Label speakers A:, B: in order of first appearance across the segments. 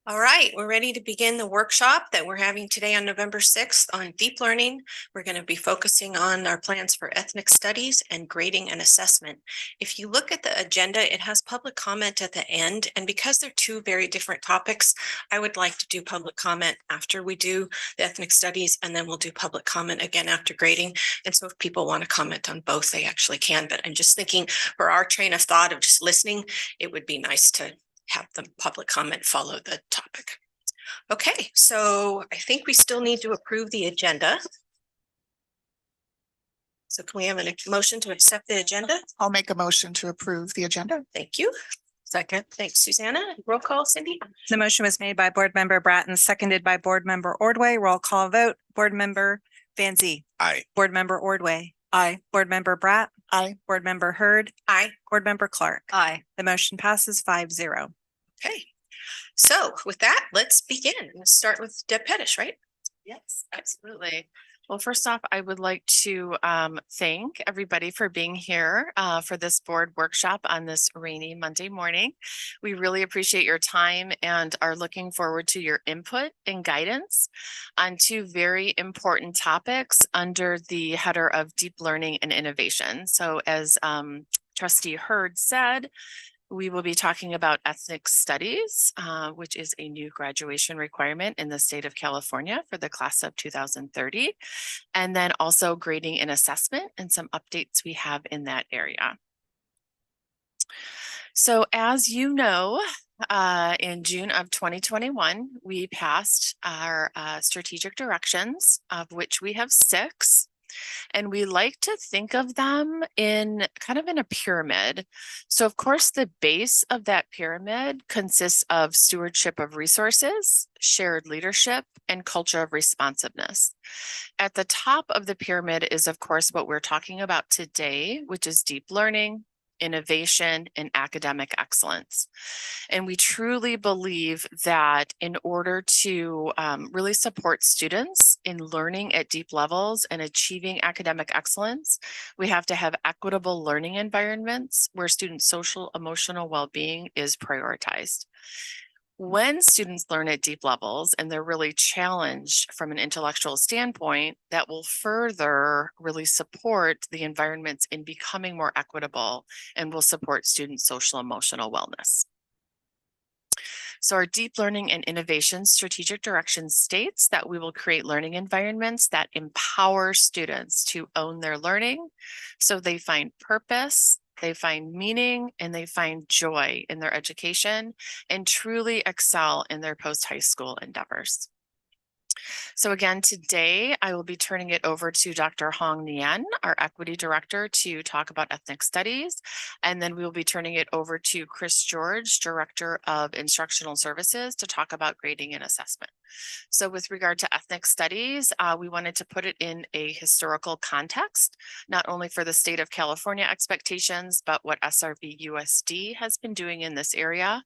A: All right, we're ready to begin the workshop that we're having today on November 6th on deep learning. We're going to be focusing on our plans for ethnic studies and grading and assessment. If you look at the agenda, it has public comment at the end. And because they're two very different topics, I would like to do public comment after we do the ethnic studies, and then we'll do public comment again after grading. And so if people want to comment on both, they actually can. But I'm just thinking for our train of thought of just listening, it would be nice to have the public comment follow the topic. Okay, so I think we still need to approve the agenda. So can we have a motion to accept the agenda?
B: I'll make a motion to approve the agenda.
A: Thank you.
C: Second.
A: Thanks, Susanna. Roll call, Cindy.
C: The motion was made by Board Member Bratton, seconded by Board Member Ordway. Roll call vote. Board Member Van Zee.
B: Aye.
C: Board Member Ordway. Aye. Board Member Bratt.
B: Aye.
C: Board Member Hurd.
A: Aye.
C: Board Member Clark.
D: Aye.
C: The motion passes 5-0.
A: Okay, so with that, let's begin. Let's start with Deb Pettis, right?
D: Yes, absolutely. Well, first off, I would like to thank everybody for being here for this board workshop on this rainy Monday morning. We really appreciate your time and are looking forward to your input and guidance on two very important topics under the header of deep learning and innovation. So as Trustee Hurd said, we will be talking about ethnic studies, which is a new graduation requirement in the state of California for the class of 2030, and then also grading and assessment and some updates we have in that area. So as you know, in June of 2021, we passed our strategic directions, of which we have 6. And we like to think of them in kind of in a pyramid. So of course, the base of that pyramid consists of stewardship of resources, shared leadership, and culture of responsiveness. At the top of the pyramid is, of course, what we're talking about today, which is deep learning, innovation, and academic excellence. And we truly believe that in order to really support students in learning at deep levels and achieving academic excellence, we have to have equitable learning environments where students' social, emotional well-being is prioritized. When students learn at deep levels and they're really challenged from an intellectual standpoint, that will further really support the environments in becoming more equitable and will support students' social emotional wellness. So our deep learning and innovation strategic direction states that we will create learning environments that empower students to own their learning so they find purpose, they find meaning, and they find joy in their education and truly excel in their post-high school endeavors. So again, today I will be turning it over to Dr. Hong Nguyen, our equity director, to talk about ethnic studies. And then we will be turning it over to Chris George, director of instructional services, to talk about grading and assessment. So with regard to ethnic studies, we wanted to put it in a historical context, not only for the state of California expectations, but what SRVUSD has been doing in this area.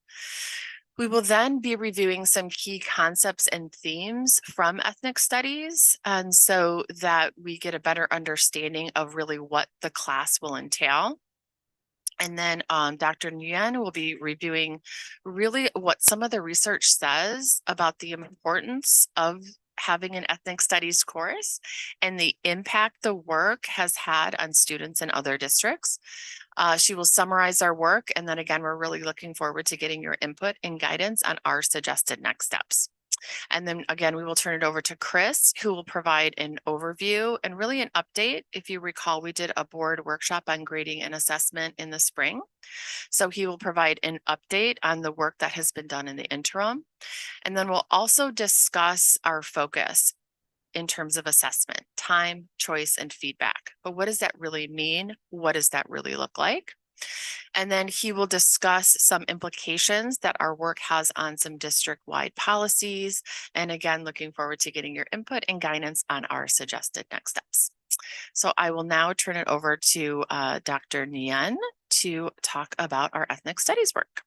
D: We will then be reviewing some key concepts and themes from ethnic studies, and so that we get a better understanding of really what the class will entail. And then Dr. Nguyen will be reviewing really what some of the research says about the importance of having an ethnic studies course and the impact the work has had on students in other districts. She will summarize our work, and then again, we're really looking forward to getting your input and guidance on our suggested next steps. And then again, we will turn it over to Chris, who will provide an overview and really an update. If you recall, we did a board workshop on grading and assessment in the spring. So he will provide an update on the work that has been done in the interim. And then we'll also discuss our focus in terms of assessment, time, choice, and feedback. But what does that really mean? What does that really look like? And then he will discuss some implications that our work has on some district-wide policies. And again, looking forward to getting your input and guidance on our suggested next steps. So I will now turn it over to Dr. Nguyen to talk about our ethnic studies work.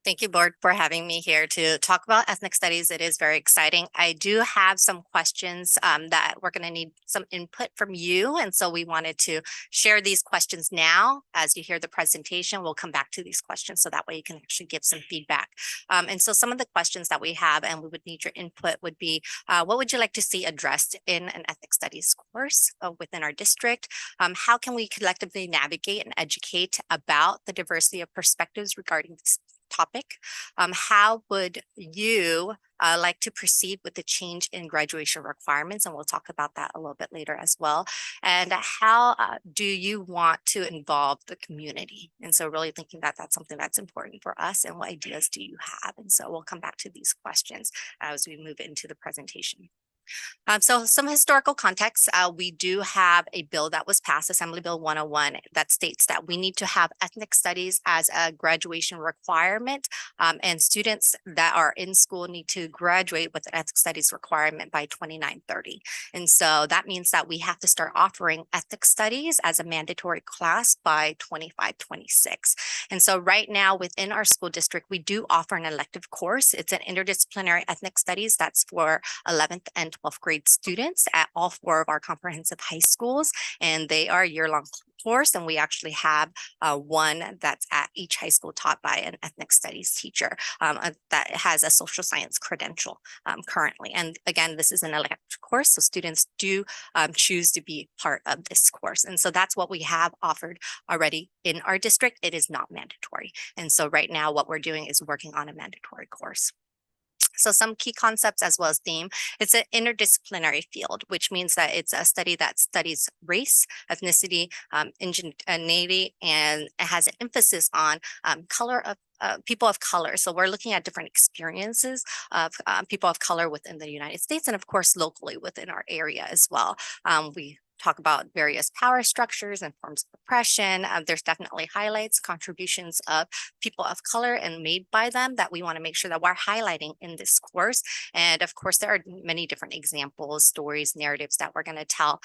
E: Thank you, board, for having me here to talk about ethnic studies. It is very exciting. I do have some questions that we're going to need some input from you. And so we wanted to share these questions now. As you hear the presentation, we'll come back to these questions so that way you can actually give some feedback. And so some of the questions that we have and we would need your input would be, what would you like to see addressed in an ethnic studies course within our district? How can we collectively navigate and educate about the diversity of perspectives regarding this topic? How would you like to proceed with the change in graduation requirements? And we'll talk about that a little bit later as well. And how do you want to involve the community? And so really thinking that that's something that's important for us, and what ideas do you have? And so we'll come back to these questions as we move into the presentation. So some historical context, we do have a bill that was passed, Assembly Bill 101, that states that we need to have ethnic studies as a graduation requirement, and students that are in school need to graduate with an ethnic studies requirement by 2930. And so that means that we have to start offering ethnic studies as a mandatory class by 2526. And so right now within our school district, we do offer an elective course. It's an interdisciplinary ethnic studies that's for 11th and 12th grade students at all 4 of our comprehensive high schools, and they are year-long course, and we actually have one that's at each high school taught by an ethnic studies teacher that has a social science credential currently. And again, this is an elective course, so students do choose to be part of this course. And so that's what we have offered already in our district. It is not mandatory. And so right now what we're doing is working on a mandatory course. So some key concepts as well as theme. It's an interdisciplinary field, which means that it's a study that studies race, ethnicity, indigeneity, and it has an emphasis on color of people of color. So we're looking at different experiences of people of color within the United States, and of course locally within our area as well. We talk about various power structures and forms of oppression. There's definitely highlights, contributions of people of color and made by them that we want to make sure that we're highlighting in this course. And of course, there are many different examples, stories, narratives that we're going to tell,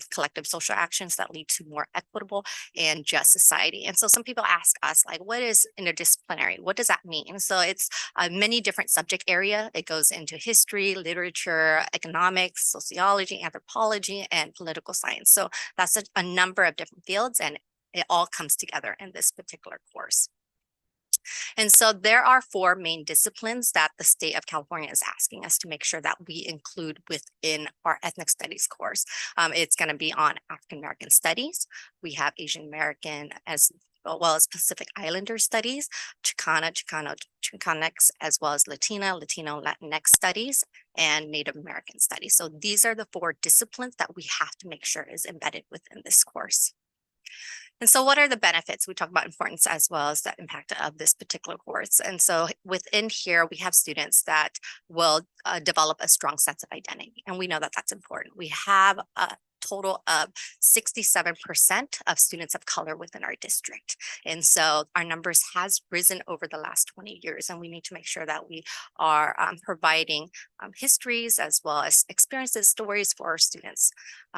E: collective social actions that lead to more equitable and just society. And so some people ask us, like, what is interdisciplinary? What does that mean? So it's many different subject area. It goes into history, literature, economics, sociology, anthropology, and political science. So that's a number of different fields, and it all comes together in this particular course. And so there are 4 main disciplines that the state of California is asking us to make sure that we include within our ethnic studies course. It's going to be on African American studies. We have Asian American as well as Pacific Islander studies, Chicanx, as well as Latino, Latinx studies, and Native American studies. So these are the 4 disciplines that we have to make sure is embedded within this course. And so what are the benefits? We talk about importance as well as the impact of this particular course. And so within here, we have students that will develop a strong sense of identity. And we know that that's important. We have a total of 67% of students of color within our district. And so our numbers has risen over the last 20 years, and we need to make sure that we are providing histories as well as experiences, stories for our students.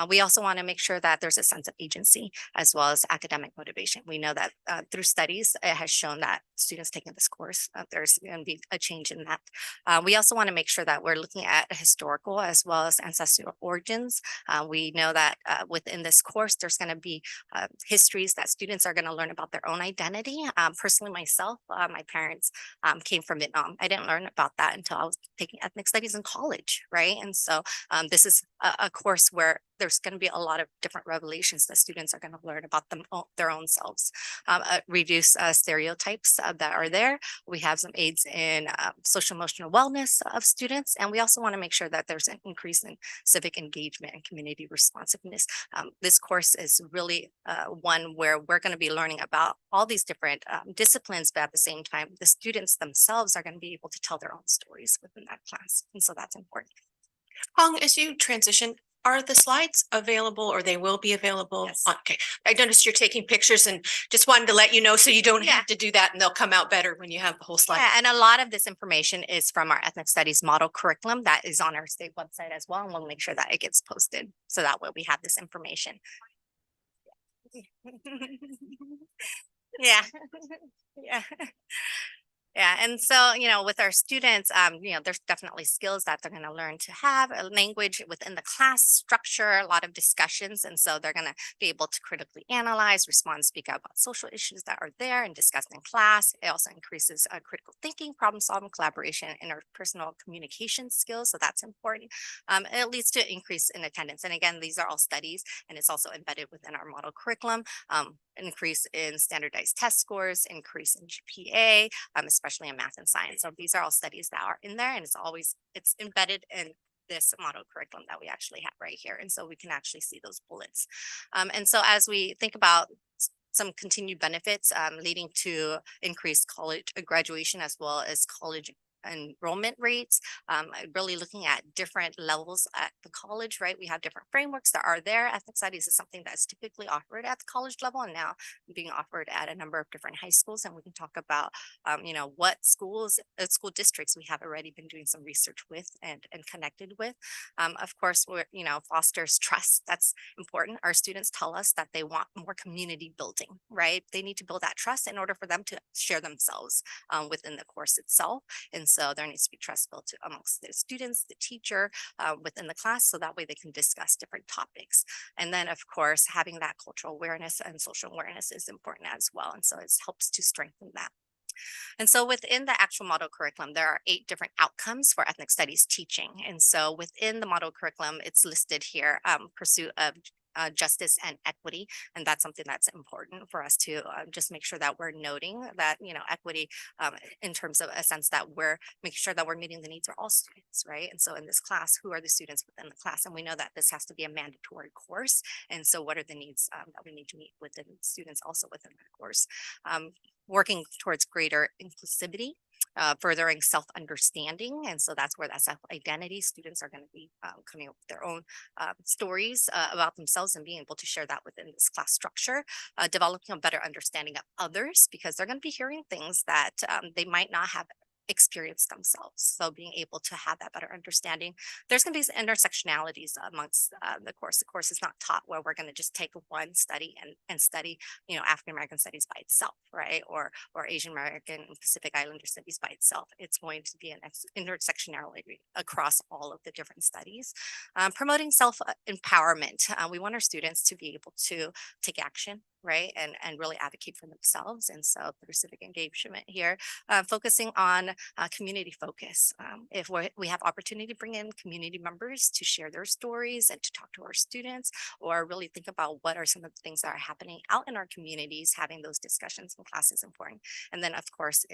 E: We also want to make sure that there's a sense of agency as well as academic motivation. We know that through studies, it has shown that students taking this course, there's going to be a change in that. We also want to make sure that we're looking at historical as well as ancestral origins. We know that within this course, there's going to be histories that students are going to learn about their own identity. Personally, myself, my parents came from Vietnam. I didn't learn about that until I was taking ethnic studies in college, right? And so this is a course where there's going to be a lot of different revelations that students are going to learn about their own selves. Reduce stereotypes that are there. We have some aids in social emotional wellness of students, and we also want to make sure that there's an increase in civic engagement and community responsiveness. This course is really one where we're going to be learning about all these different disciplines, but at the same time, the students themselves are going to be able to tell their own stories within that class. And so that's important.
A: Hong, as you transition, are the slides available, or they will be available?
E: Yes.
A: Okay, I noticed you're taking pictures and just wanted to let you know so you don't
E: Yeah.
A: have to do that, and they'll come out better when you have the whole slide.
E: Yeah, and a lot of this information is from our ethnic studies model curriculum that is on our state website as well. And we'll make sure that it gets posted so that way we have this information. Yeah. Yeah. Yeah, and so, with our students, there's definitely skills that they're going to learn to have a language within the class structure, a lot of discussions. And so they're going to be able to critically analyze, respond, speak out about social issues that are there and discussed in class. It also increases critical thinking, problem solving, collaboration, interpersonal communication skills. So that's important. It leads to increase in attendance. And again, these are all studies, and it's also embedded within our model curriculum. Increase in standardized test scores, increase in GPA, especially in math and science. So these are all studies that are in there, and it's embedded in this model curriculum that we actually have right here. And so we can actually see those bullets. And so as we think about some continued benefits leading to increased college graduation as well as college enrollment rates, really looking at different levels at the college, right? We have different frameworks that are there. Ethnic studies is something that's typically offered at the college level and now being offered at a number of different high schools. And we can talk about, what schools, school districts we have already been doing some research with and connected with. Of course, fosters trust. That's important. Our students tell us that they want more community building, right? They need to build that trust in order for them to share themselves within the course itself. And so there needs to be trust built amongst the students, the teacher within the class, so that way they can discuss different topics. And then, of course, having that cultural awareness and social awareness is important as well. And so it helps to strengthen that. And so within the actual model curriculum, there are 8 different outcomes for ethnic studies teaching. And so within the model curriculum, it's listed here, pursuit of justice and equity. And that's something that's important for us to just make sure that we're noting that, equity in terms of a sense that we're making sure that we're meeting the needs of all students, right? And so in this class, who are the students within the class? And we know that this has to be a mandatory course. And so what are the needs that we need to meet within students also within the course? Working towards greater inclusivity, furthering self-understanding. And so that's where that self-identity, students are going to be coming up with their own stories about themselves and being able to share that within this class structure, developing a better understanding of others, because they're going to be hearing things that they might not have experienced themselves. So being able to have that better understanding. There's going to be some intersectionalities amongst the course. The course is not taught where we're going to just take one study and study, African American studies by itself, right? Or Asian American and Pacific Islander studies by itself. It's going to be an intersectionality across all of the different studies. Promoting self-empowerment. We want our students to be able to take action, right? And really advocate for themselves. And so through civic engagement here, focusing on community focus. If we have opportunity to bring in community members to share their stories and to talk to our students, or really think about what are some of the things that are happening out in our communities, having those discussions in class is important. And then of course,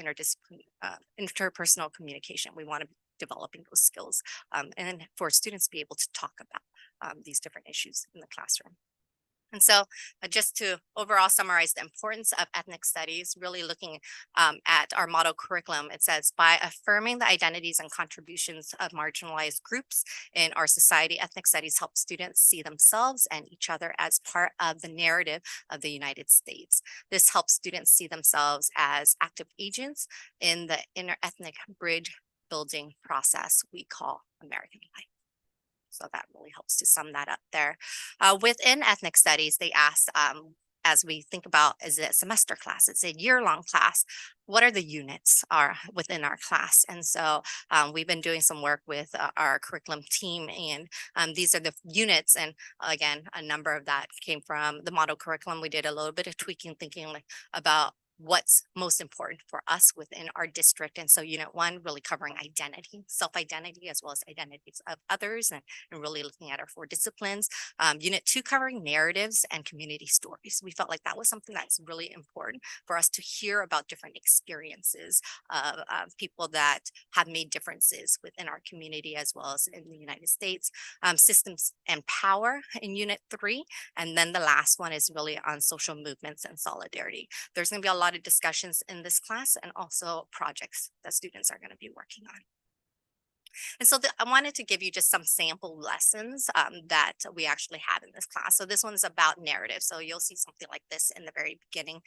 E: interpersonal communication. We want to be developing those skills and for students to be able to talk about these different issues in the classroom. And so just to overall summarize the importance of ethnic studies, really looking at our model curriculum, it says by affirming the identities and contributions of marginalized groups in our society, ethnic studies help students see themselves and each other as part of the narrative of the United States. This helps students see themselves as active agents in the interethnic bridge building process we call American life. So that really helps to sum that up there. Within ethnic studies, they asked, as we think about, is it a semester class? It's a year-long class. What are the units are within our class? And so we've been doing some work with our curriculum team, and these are the units. And again, a number of that came from the model curriculum. We did a little bit of tweaking, thinking about what's most important for us within our district. And so unit 1 really covering identity, self-identity, as well as identities of others, and really looking at our 4 disciplines. Unit 2 covering narratives and community stories. We felt like that was something that's really important for us to hear about different experiences of people that have made differences within our community as well as in the United States. Systems and power in unit 3. And then the last one is really on social movements and solidarity. There's going to be a lot of discussions in this class and also projects that students are going to be working on. And so I wanted to give you just some sample lessons that we actually have in this class. So this one's about narrative. So you'll see something like this in the very beginning,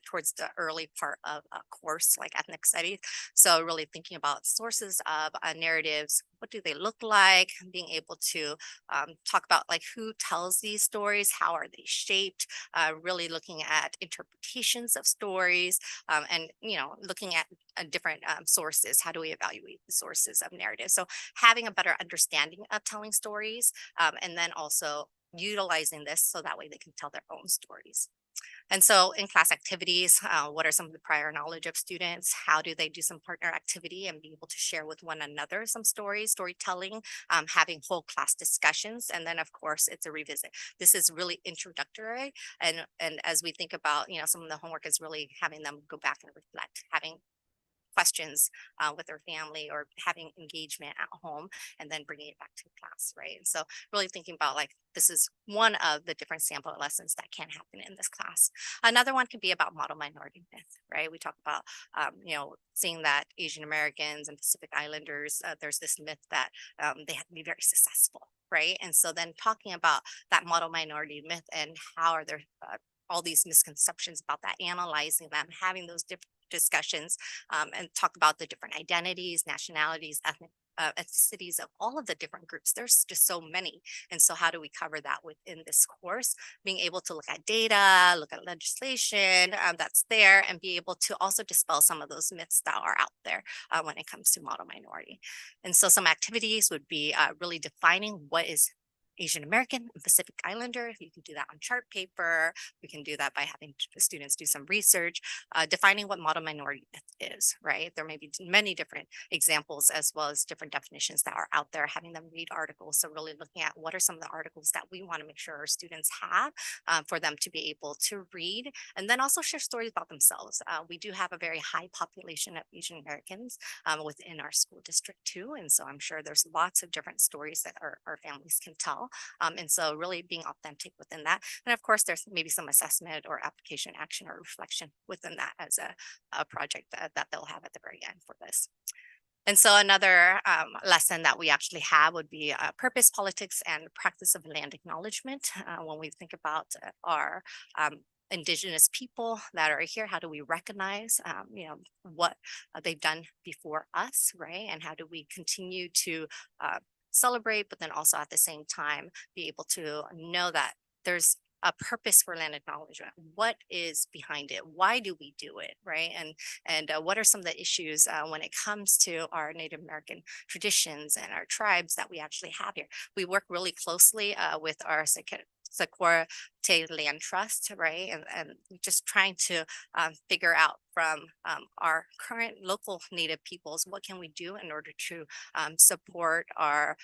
E: towards the early part of a course like ethnic studies. So really thinking about sources of narratives. What do they look like? Being able to talk about like who tells these stories, how are they shaped, really looking at interpretations of stories, and looking at different sources. How do we evaluate the sources of narrative? So having a better understanding of telling stories, and then also utilizing this so that way they can tell their own stories. And so in class activities, what are some of the prior knowledge of students? How do they do some partner activity and be able to share with one another some stories, storytelling, having whole class discussions. And then of course it's a revisit. This is really introductory. And as we think about, some of the homework is really having them go back and reflect, having questions with their family or having engagement at home and then bringing it back to class, right? And so really thinking about like, this is one of the different sample lessons that can happen in this class. Another one could be about model minority myth, right? We talk about, seeing that Asian Americans and Pacific Islanders, there's this myth that they have to be very successful, right? And so then talking about that model minority myth and how are there all these misconceptions about that, analyzing them, having those different discussions, and talk about the different identities, nationalities, ethnicities of all of the different groups. There's just so many. And so how do we cover that within this course? Being able to look at data, look at legislation that's there, and be able to also dispel some of those myths that are out there when it comes to model minority. And so some activities would be really defining what is Asian American and Pacific Islander. You can do that on chart paper. We can do that by having students do some research, defining what model minority myth is, right? There may be many different examples as well as different definitions that are out there, having them read articles. So really looking at what are some of the articles that we want to make sure our students have for them to be able to read, and then also share stories about themselves. We do have a very high population of Asian Americans within our school district too. And so I'm sure there's lots of different stories that our families can tell. And so really being authentic within that. And of course, there's maybe some assessment or application action or reflection within that as a project that they'll have at the very end for this. And so another lesson that we actually have would be purpose, politics, and practice of land acknowledgement. When we think about our Indigenous people that are here, how do we recognize, what they've done before us, right? And how do we continue to celebrate, but then also at the same time be able to know that there's a purpose for land acknowledgement. What is behind it? Why do we do it, right? And what are some of the issues when it comes to our Native American traditions and our tribes that we actually have here? We work really closely with our Sequoia Land Trust, right? And just trying to figure out from our current local Native peoples, what can we do in order to support our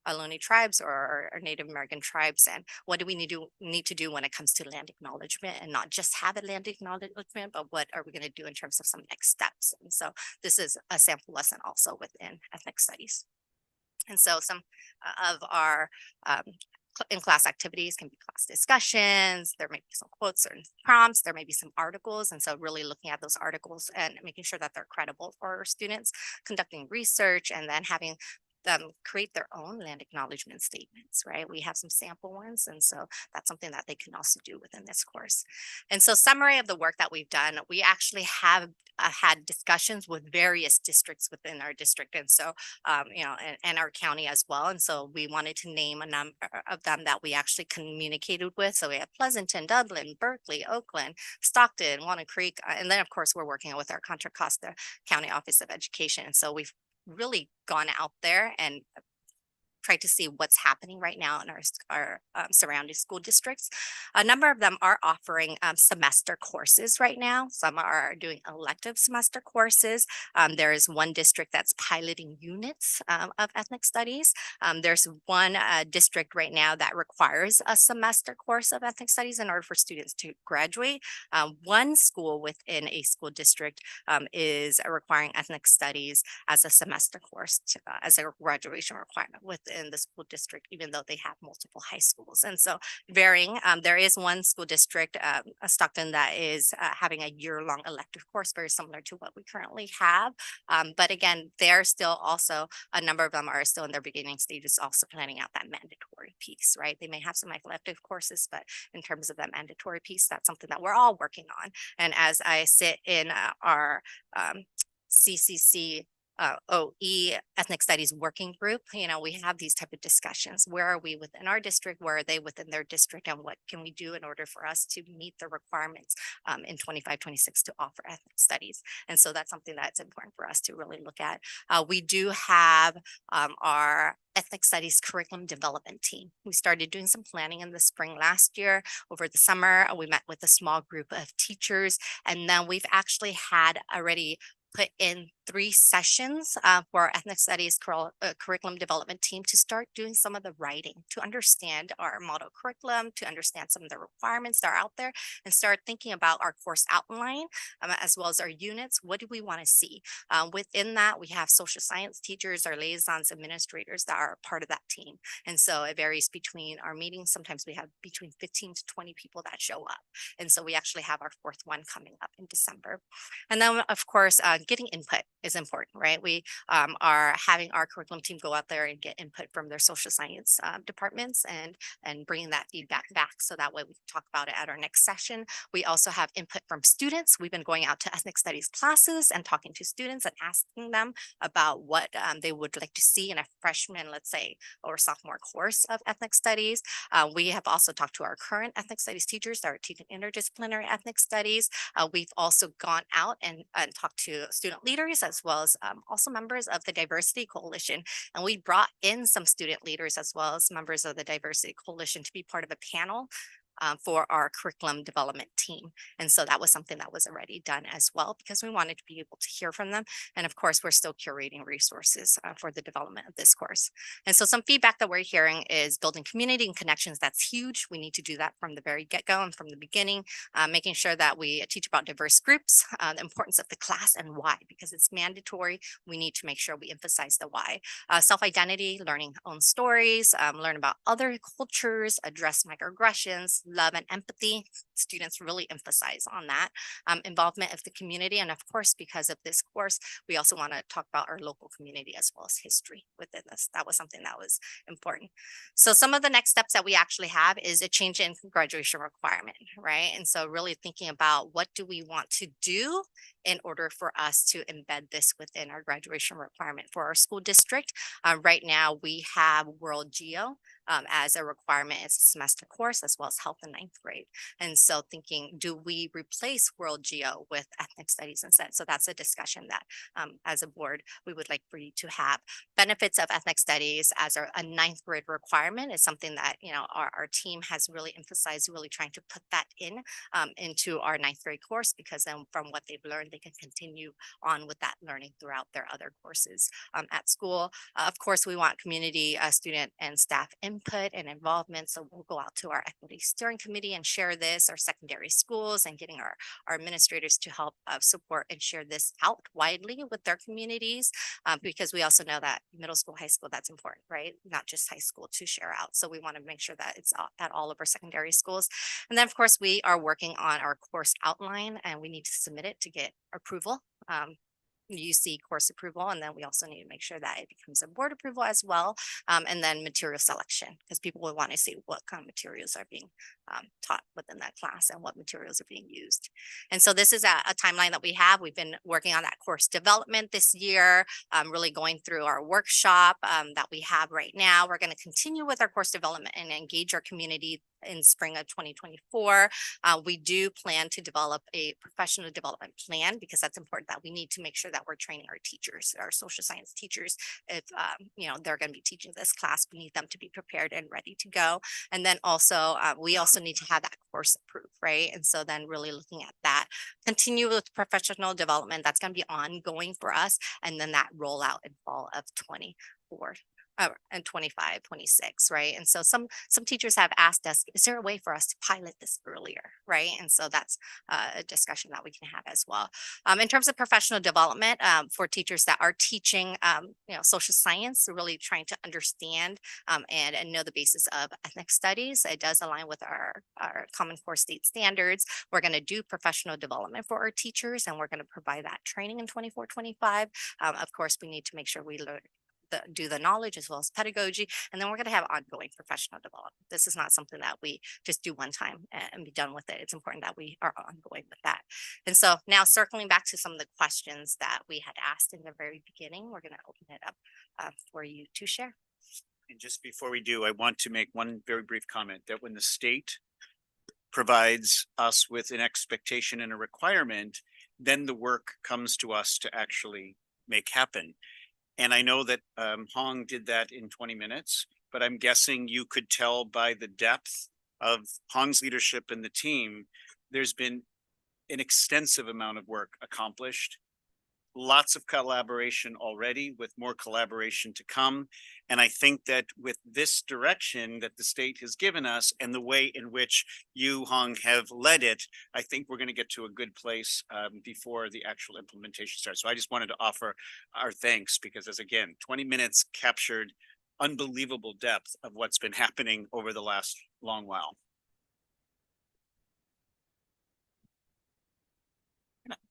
E: Ohlone tribes or our Native American tribes, and what do we need to do when it comes to land acknowledgement, and not just have a land acknowledgement, but what are we going to do in terms of some next steps? And so this is a sample lesson also within ethnic studies. And so some of our in-class activities can be class discussions. There may be some quotes or prompts. There may be some articles. And so really looking at those articles and making sure that they're credible for our students, conducting research, and then having them create their own land acknowledgement statements, right? We have some sample ones. And so that's something that they can also do within this course. And so summary of the work that we've done, we actually have had discussions with various districts within our district. And so, and our county as well. And so we wanted to name a number of them that we actually communicated with. So we have Pleasanton, Dublin, Berkeley, Oakland, Stockton, Walnut Creek. And then of course, we're working with our Contra Costa County Office of Education. And so we've really gone out there and try to see what's happening right now in our surrounding school districts. A number of them are offering semester courses right now. Some are doing elective semester courses. There is one district that's piloting units of ethnic studies. There's one district right now that requires a semester course of ethnic studies in order for students to graduate. One school within a school district is requiring ethnic studies as a semester course as a graduation requirement within within the school district, even though they have multiple high schools. And so varying, there is one school district, Stockton, that is having a year-long elective course, very similar to what we currently have. But again, they're still also, a number of them are still in their beginning stages, also planning out that mandatory piece, right? They may have some elective courses, but in terms of that mandatory piece, that's something that we're all working on. And as I sit in our CCC OE ethnic studies working group, we have these type of discussions. Where are we within our district? Where are they within their district? And what can we do in order for us to meet the requirements in 25-26 to offer ethnic studies? And so that's something that's important for us to really look at. We do have our ethnic studies curriculum development team. We started doing some planning in the spring last year. Over the summer, we met with a small group of teachers, and then we've actually had already put in 3 sessions for our ethnic studies curriculum development team to start doing some of the writing, to understand our model curriculum, to understand some of the requirements that are out there, and start thinking about our course outline as well as our units. What do we want to see? Within that, we have social science teachers, our liaisons, administrators that are part of that team. And so it varies between our meetings. Sometimes we have between 15 to 20 people that show up. And so we actually have our 4th one coming up in December. And then, of course, getting input is important, right? We are having our curriculum team go out there and get input from their social science departments and bringing that feedback back. So that way we can talk about it at our next session. We also have input from students. We've been going out to ethnic studies classes and talking to students and asking them about what they would like to see in a freshman, let's say, or sophomore course of ethnic studies. We have also talked to our current ethnic studies teachers that are teaching interdisciplinary ethnic studies. We've also gone out and talked to student leaders as well as also members of the Diversity Coalition. And we brought in some student leaders as well as members of the Diversity Coalition to be part of a panel for our curriculum development team. And so that was something that was already done as well, because we wanted to be able to hear from them. And of course, we're still curating resources for the development of this course. And so some feedback that we're hearing is building community and connections. That's huge. We need to do that from the very get-go and from the beginning, making sure that we teach about diverse groups, the importance of the class and why, because it's mandatory. We need to make sure we emphasize the why. Self-identity, learning own stories, learn about other cultures, address microaggressions, love and empathy. Students really emphasize on that. Involvement of the community. And of course, because of this course, we also want to talk about our local community as well as history within this. That was something that was important. So some of the next steps that we actually have is a change in graduation requirement, right? And so really thinking about what do we want to do in order for us to embed this within our graduation requirement for our school district. Right now, we have World Geo as a requirement. It's a semester course as well as health in 9th grade. And so thinking, do we replace World Geo with ethnic studies instead? So that's a discussion that as a board, we would like for you to have. Benefits of ethnic studies as a 9th grade requirement is something that, our team has really emphasized, really trying to put that into our 9th grade course, because then from what they've learned, they can continue on with that learning throughout their other courses at school. Of course, we want community, student and staff input and involvement. So we'll go out to our equity steering committee and share this, our secondary schools, and getting our administrators to help support and share this out widely with their communities, because we also know that middle school, high school, that's important, right? Not just high school to share out. So we want to make sure that it's at all of our secondary schools. And then of course, we are working on our course outline, and we need to submit it to get approval. UC course approval, and then we also need to make sure that it becomes a board approval as well, and then material selection, because people will want to see what kind of materials are being taught within that class and what materials are being used. And so this is a timeline that we have. We've been working on that course development this year, really going through our workshop that we have right now. We're going to continue with our course development and engage our community in spring of 2024. We do plan to develop a professional development plan, because that's important, that we need to make sure that we're training our teachers, our social science teachers. If they're going to be teaching this class, we need them to be prepared and ready to go. And then also we also need to have that course approved, right? And so then really looking at that, continue with professional development, that's going to be ongoing for us, and then that rollout in fall of 24. and 25, 26, right? And so some teachers have asked us, is there a way for us to pilot this earlier, right? And so that's a discussion that we can have as well. In terms of professional development, for teachers that are teaching, social science, really trying to understand and know the basis of ethnic studies. It does align with our Common Core state standards. We're going to do professional development for our teachers, and we're going to provide that training in 24, 25. Of course, we need to make sure we learn do the knowledge as well as pedagogy, and then we're going to have ongoing professional development. This is not something that we just do one time and be done with it. It's important that we are ongoing with that. And so now circling back to some of the questions that we had asked in the very beginning, we're going to open it up for you to share.
F: And just before we do, I want to make one very brief comment that when the state provides us with an expectation and a requirement, then the work comes to us to actually make happen. And I know that Hong did that in 20 minutes, but I'm guessing you could tell by the depth of Hong's leadership and the team, there's been an extensive amount of work accomplished. Lots of collaboration already, with more collaboration to come. And I think that with this direction that the state has given us and the way in which you, Hong, have led it, I think we're going to get to a good place before the actual implementation starts. So I just wanted to offer our thanks, because as again, 20 minutes captured unbelievable depth of what's been happening over the last long while.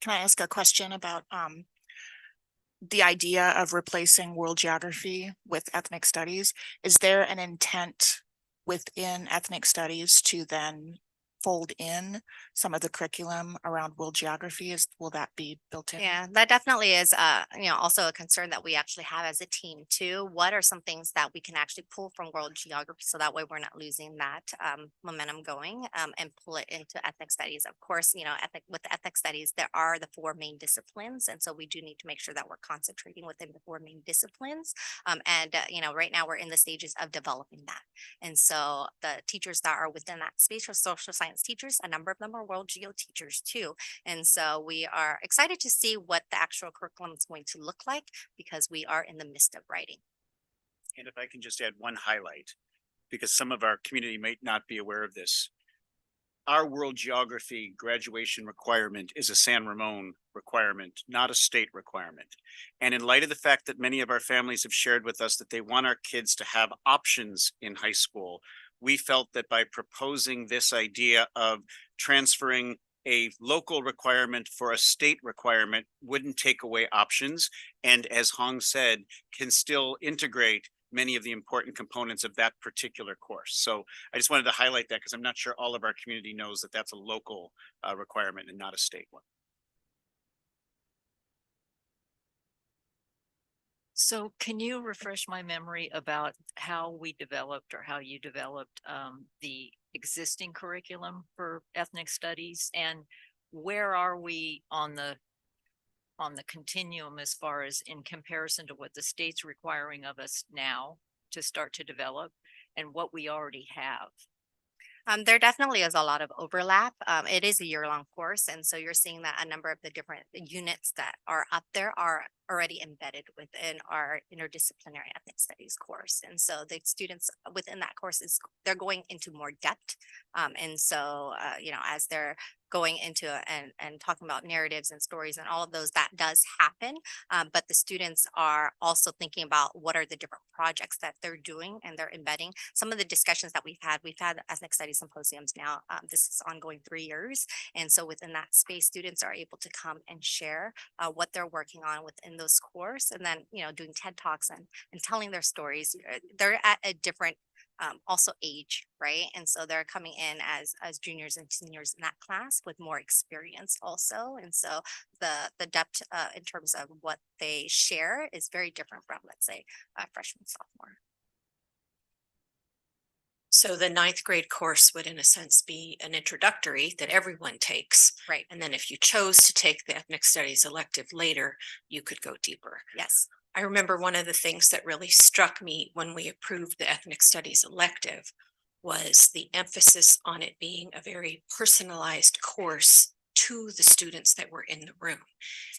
B: Can I ask a question about the idea of replacing world geography with ethnic studies? Is there an intent within ethnic studies to then fold in some of the curriculum around world geography? Will that be built in?
E: Yeah, that definitely is, also a concern that we actually have as a team too. What are some things that we can actually pull from world geography so that way we're not losing that momentum going and pull it into ethnic studies? Of course, with ethnic studies, there are the 4 main disciplines. And so we do need to make sure that we're concentrating within the 4 main disciplines. Right now we're in the stages of developing that. And so the teachers that are within that space are social science teachers. A number of them are world geo teachers too. And so we are excited to see what the actual curriculum is going to look like, because we are in the midst of writing.
F: And if I can just add one highlight, because some of our community might not be aware of this. Our world geography graduation requirement is a San Ramon requirement, not a state requirement. And in light of the fact that many of our families have shared with us that they want our kids to have options in high school, we felt that by proposing this idea of transferring a local requirement for a state requirement wouldn't take away options. And as Hong said, can still integrate many of the important components of that particular course. So I just wanted to highlight that, because I'm not sure all of our community knows that that's a local requirement and not a state one.
G: So can you refresh my memory about how we developed, or how you developed the existing curriculum for ethnic studies, and where are we on the continuum as far as in comparison to what the state's requiring of us now to start to develop, and what we already have?
E: There definitely is a lot of overlap. It is a year-long course, and so you're seeing that a number of the different units that are up there are already embedded within our interdisciplinary ethnic studies course. And so the students within that course they're going into more depth. And so, as they're going into and talking about narratives and stories and all of those, that does happen. But the students are also thinking about what are the different projects that they're doing, and they're embedding some of the discussions that we've had ethnic studies symposiums now. This is ongoing 3 years. And so within that space, students are able to come and share what they're working on within those course, and then, doing TED Talks and telling their stories. They're at a different also age, right? And so they're coming in as juniors and seniors in that class with more experience also. And so the depth in terms of what they share is very different from, let's say, freshman, sophomore.
A: So the 9th grade course would, in a sense, be an introductory that everyone takes.
E: Right.
A: And then if you chose to take the ethnic studies elective later, you could go deeper.
E: Yes.
A: I remember one of the things that really struck me when we approved the ethnic studies elective was the emphasis on it being a very personalized course to the students that were in the room.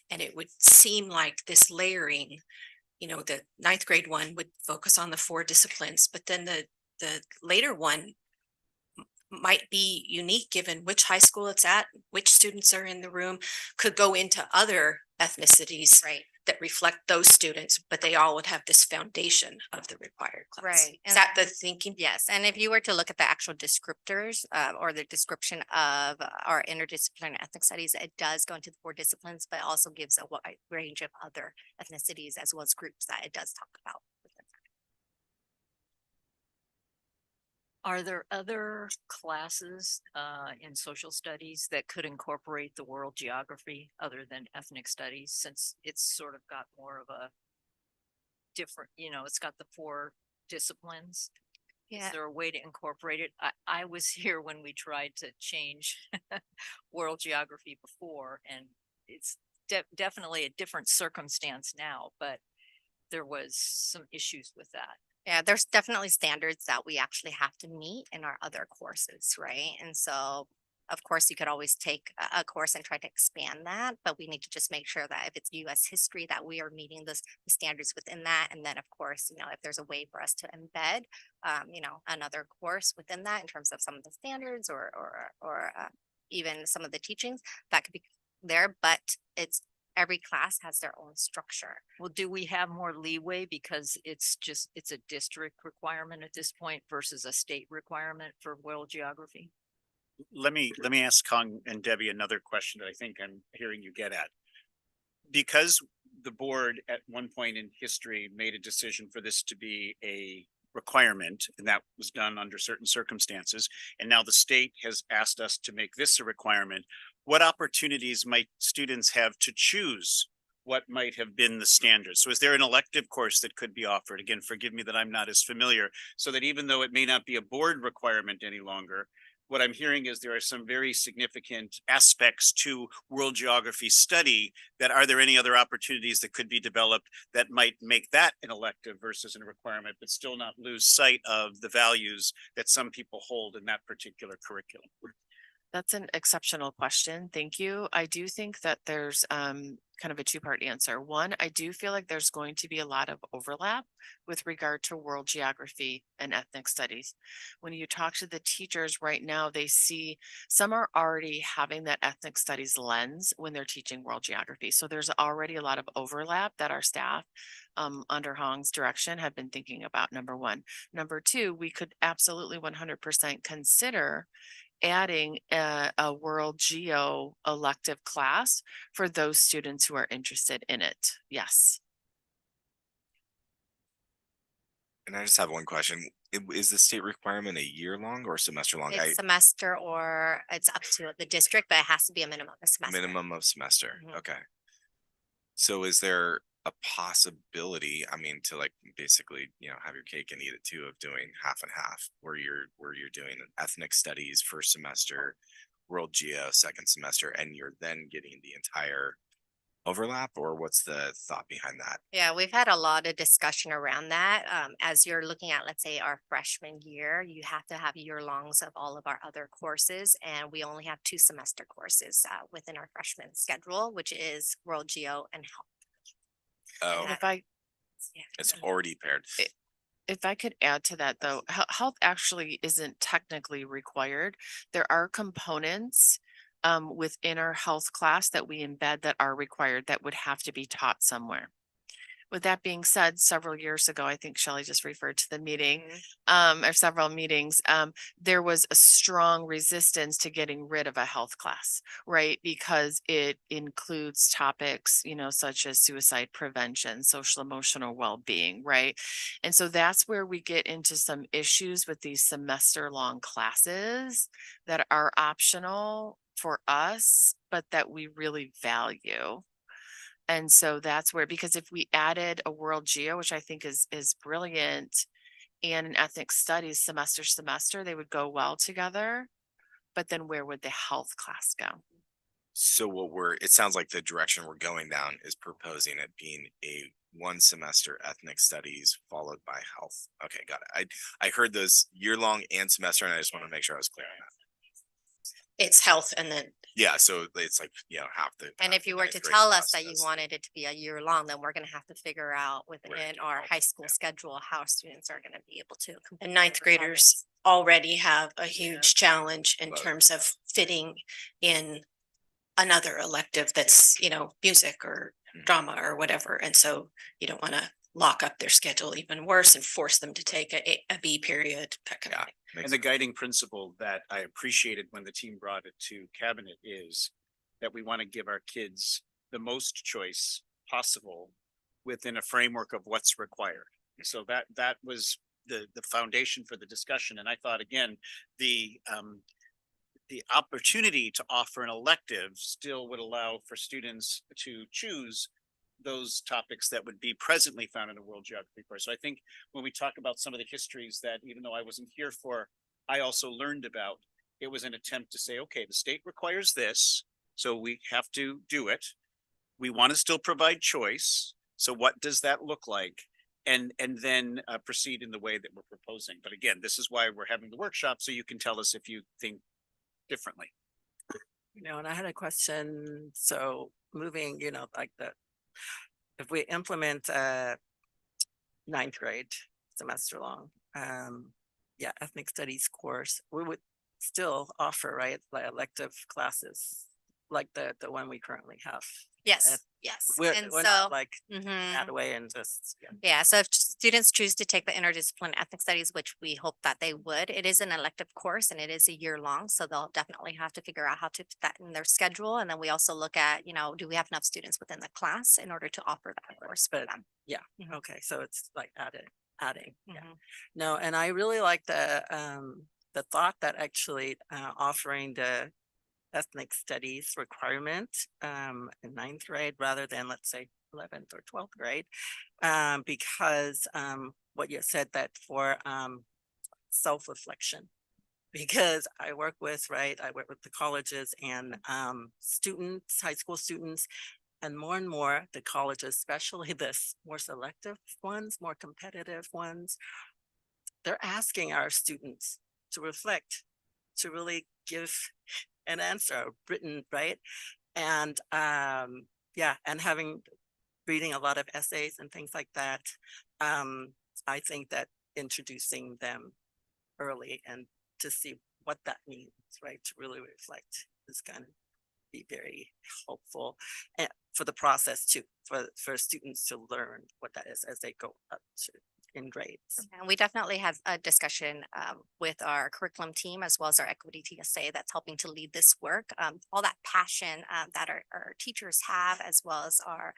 A: And it would seem like this layering the ninth grade one would focus on the 4 disciplines, but then the later one might be unique given which high school it's at, which students are in the room, could go into other ethnicities
E: Right.
A: that reflect those students, but they all would have this foundation of the required class.
E: Right.
A: Is that the thinking?
E: Yes, and if you were to look at the actual descriptors or the description of our interdisciplinary ethnic studies, it does go into the 4 disciplines, but also gives a wide range of other ethnicities as well as groups that it does talk about.
G: Are there other classes in social studies that could incorporate the world geography other than ethnic studies, since it's sort of got more of a different, it's got the 4 disciplines? Is
E: Yeah,
G: there a way to incorporate it? I was here when we tried to change world geography before, and it's definitely a different circumstance now, but there was some issues with that.
E: yeah, there's definitely standards that we actually have to meet in our other courses, right? And so, of course, you could always take a course and try to expand that, but we need to just make sure that if it's US history, that we are meeting the standards within that. And then, of course, if there's a way for us to embed, another course within that in terms of some of the standards or even some of the teachings, that could be there. But every class has their own structure.
G: Well, do we have more leeway because it's a district requirement at this point versus a state requirement for world geography?
F: Let me ask Kong and Debbie another question that I think I'm hearing you get at. Because the board at one point in history made a decision for this to be a requirement, and that was done under certain circumstances, and now the state has asked us to make this a requirement, what opportunities might students have to choose what might have been the standard? So is there an elective course that could be offered? Again, forgive me that I'm not as familiar, so that even though it may not be a board requirement any longer, what I'm hearing is there are some very significant aspects to world geography study that are there any other opportunities that could be developed that might make that an elective versus a requirement, but still not lose sight of the values that some people hold in that particular curriculum?
D: That's an exceptional question. Thank you. I do think that there's kind of a 2-part answer. One, I do feel like there's going to be a lot of overlap with regard to world geography and ethnic studies. When you talk to the teachers right now, they see some are already having that ethnic studies lens when they're teaching world geography. So there's already a lot of overlap that our staff under Hong's direction have been thinking about, number one. Number two, we could absolutely 100% consider adding a world geo elective class for those students who are interested in it. Yes.
H: And I just have one question. Is the state requirement a year long or semester long?
E: It's semester or it's up to the district, but it has to be a minimum of a semester.
H: Minimum of semester.
E: Mhm.
H: Okay. So is there a possibility, to basically, have your cake and eat it too, of doing half and half where you're doing ethnic studies first semester, world geo second semester, and you're then getting the entire overlap, or what's the thought behind that?
E: Yeah, we've had a lot of discussion around that. As you're looking at, let's say, our freshman year, you have to have year longs of all of our other courses. And we only have 2 semester courses within our freshman schedule, which is World Geo and Health.
H: Oh,
D: And if I
H: it's already paired.
D: If I could add to that though, health actually isn't technically required. There are components within our health class that we embed that are required that would have to be taught somewhere. With that being said, several years ago, I think Shelley just referred to the meeting, or several meetings, there was a strong resistance to getting rid of a health class, right? Because it includes topics, such as suicide prevention, social emotional well-being, right? And so that's where we get into some issues with these semester-long classes that are optional for us, but that we really value. And so that's where, because if we added a world geo, which I think is brilliant, and an ethnic studies semester, they would go well together. But then where would the health class go?
H: So it sounds like the direction we're going down is proposing it being a 1 semester ethnic studies followed by health. Okay, got it. I heard those year long and semester, and I just want to make sure I was clear on that.
A: It's health and then
H: Yeah, so it's like, you know, half the.
E: And
H: half
E: if
H: the
E: you were
H: ninth
E: to
H: grade
E: tell us
H: class
E: that you
H: does.
E: wanted it to be a year long, then we're gonna have to figure out within our high school
H: Yeah.
E: schedule how students are gonna be able to. complete
A: and ninth
E: their
A: graders already have a huge challenge in
H: Love it.
A: terms of fitting in another elective that's, music or
H: Mhm.
A: drama or whatever. And so you don't want to lock up their schedule even worse and force them to take a B period, that kind of
H: Yeah.
A: thing.
H: makes
F: And the
H: sense.
F: guiding principle that I appreciated when the team brought it to cabinet is that we want to give our kids the most choice possible within a framework of what's required. So that was the foundation for the discussion. And I thought, again, the opportunity to offer an elective still would allow for students to choose those topics that would be presently found in a world geography course. So I think when we talk about some of the histories that even though I wasn't here for, I also learned about, it was an attempt to say, okay, the state requires this, so we have to do it. We want to still provide choice. So what does that look like? And then proceed in the way that we're proposing. But again, this is why we're having the workshop, so you can tell us if you think differently.
I: And I had a question. So moving, like if we implement ninth grade semester long, ethnic studies course, we would still offer, right, like elective classes like the one we currently have.
E: Yes, yes.
I: We're,
E: And
I: we're
E: so,
I: not like
E: mhm.
I: that way and just,
E: Yeah, so if students choose to take the interdisciplinary ethnic studies, which we hope that they would, it is an elective course and it is a year long. So they'll definitely have to figure out how to fit that in their schedule. And then we also look at, do we have enough students within the class in order to offer that course for
I: but
E: them?
I: yeah,
E: Mhm.
I: okay, so it's like adding, yeah.
E: Mhm.
I: No, and I really like the thought that actually offering the ethnic studies requirement in ninth grade rather than, let's say, 11th or 12th grade, because what you said, that for self-reflection, because I work with the colleges and students, high school students, and more the colleges, especially this more selective ones, more competitive ones, they're asking our students to reflect, to really give an answer written, right? And and reading a lot of essays and things like that. I think that introducing them early and to see what that means, right, to really reflect is going to be very helpful, and for the process too, for students to learn what that is as they go up to in grades.
E: And we definitely have a discussion with our curriculum team as well as our equity TSA that's helping to lead this work. All that passion that our teachers have, as well as our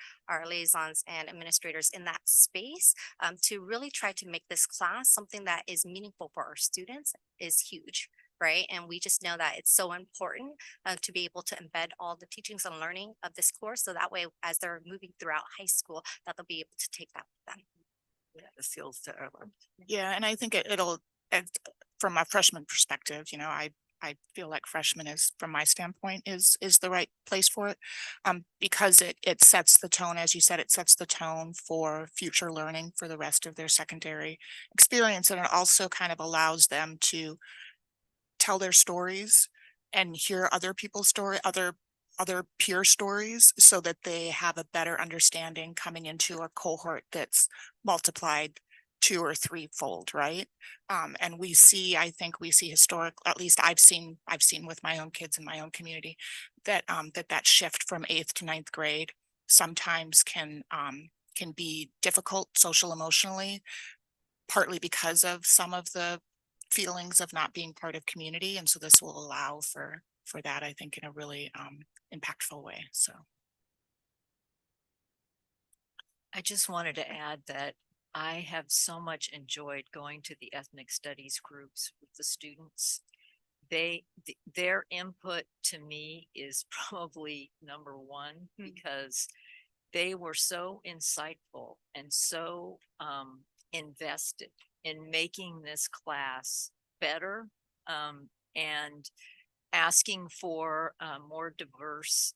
E: liaisons and administrators in that space, to really try to make this class something that is meaningful for our students is huge. Right. And we just know that it's so important to be able to embed all the teachings and learning of this course. So that way, as they're moving throughout high school, that they'll be able to take that with them.
I: Yeah, the skills to learn.
B: Yeah, and I think it'll, from a freshman perspective, I feel like freshman is, from my standpoint, is the right place for it. Because it sets the tone, as you said, it sets the tone for future learning for the rest of their secondary experience. And it also kind of allows them to tell their stories and hear other people's story, other peer stories, so that they have a better understanding coming into a cohort that's multiplied 2 or 3-fold, right? And I think we see historic, at least I've seen with my own kids in my own community, that that shift from 8th to 9th grade sometimes can be difficult social emotionally, partly because of some of the feelings of not being part of community. And so this will allow for that, I think, in a really impactful way. So
G: I just wanted to add that I have so much enjoyed going to the ethnic studies groups with the students. Their input to me is probably number one, because they were so insightful and so invested in making this class better, and asking for more diverse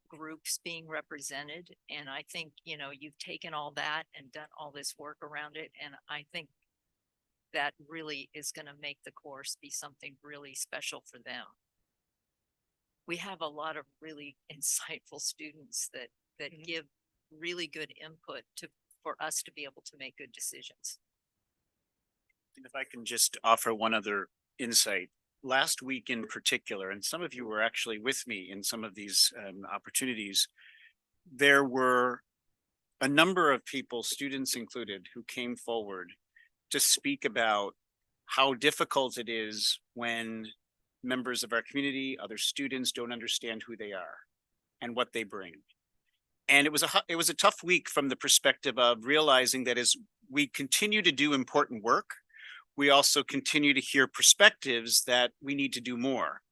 G: groups being represented. And I think, you've taken all that and done all this work around it. And I think that really is going to make the course be something really special for them. we have a lot of really insightful students that give really good input for us to be able to make good decisions.
F: And if I can just offer one other insight, last week in particular, and some of you were actually with me in some of these opportunities, there were a number of people, students included, who came forward to speak about how difficult it is when members of our community, other students don't understand who they are and what they bring. And it was a tough week from the perspective of realizing that as we continue to do important work, we also continue to hear perspectives that we need to do more.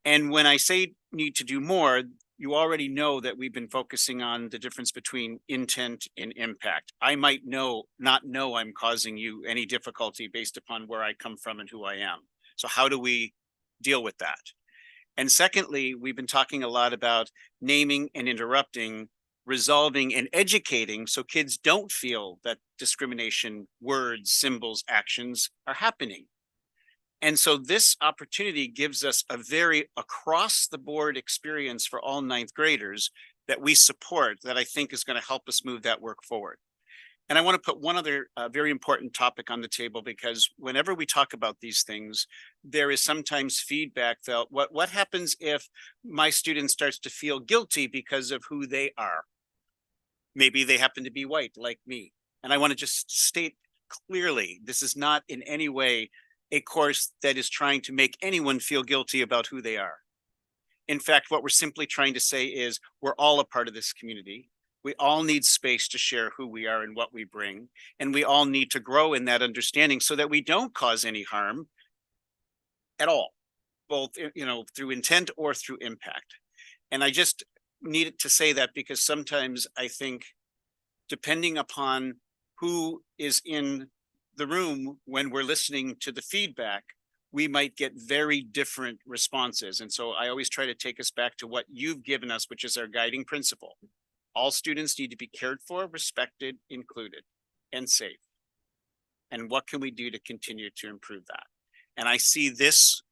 F: And when I say need to do more, you already know that we've been focusing on the difference between intent and impact. I might not know I'm causing you any difficulty based upon where I come from and who I am. So how do we deal with that? And secondly, we've been talking a lot about naming and interrupting, resolving and educating so kids don't feel that discrimination, words, symbols, actions are happening. And so this opportunity gives us a very across the board experience for all ninth graders that we support, that I think is going to help us move that work forward. And I want to put one other very important topic on the table, because whenever we talk about these things, there is sometimes feedback that what happens if my student starts to feel guilty because of who they are? Maybe they happen to be white like me. And I want to just state clearly, this is not in any way a course that is trying to make anyone feel guilty about who they are. In fact, what we're simply trying to say is we're all a part of this community. We all need space to share who we are and what we bring. And we all need to grow in that understanding so that we don't cause any harm at all, both, through intent or through impact. And I just needed to say that because sometimes I think, depending upon who is in the room when we're listening to the feedback, we might get very different responses. And so I always try to take us back to what you've given us, which is our guiding principle. All students need to be cared for, respected, included, and safe. And what can we do to continue to improve that? And I see this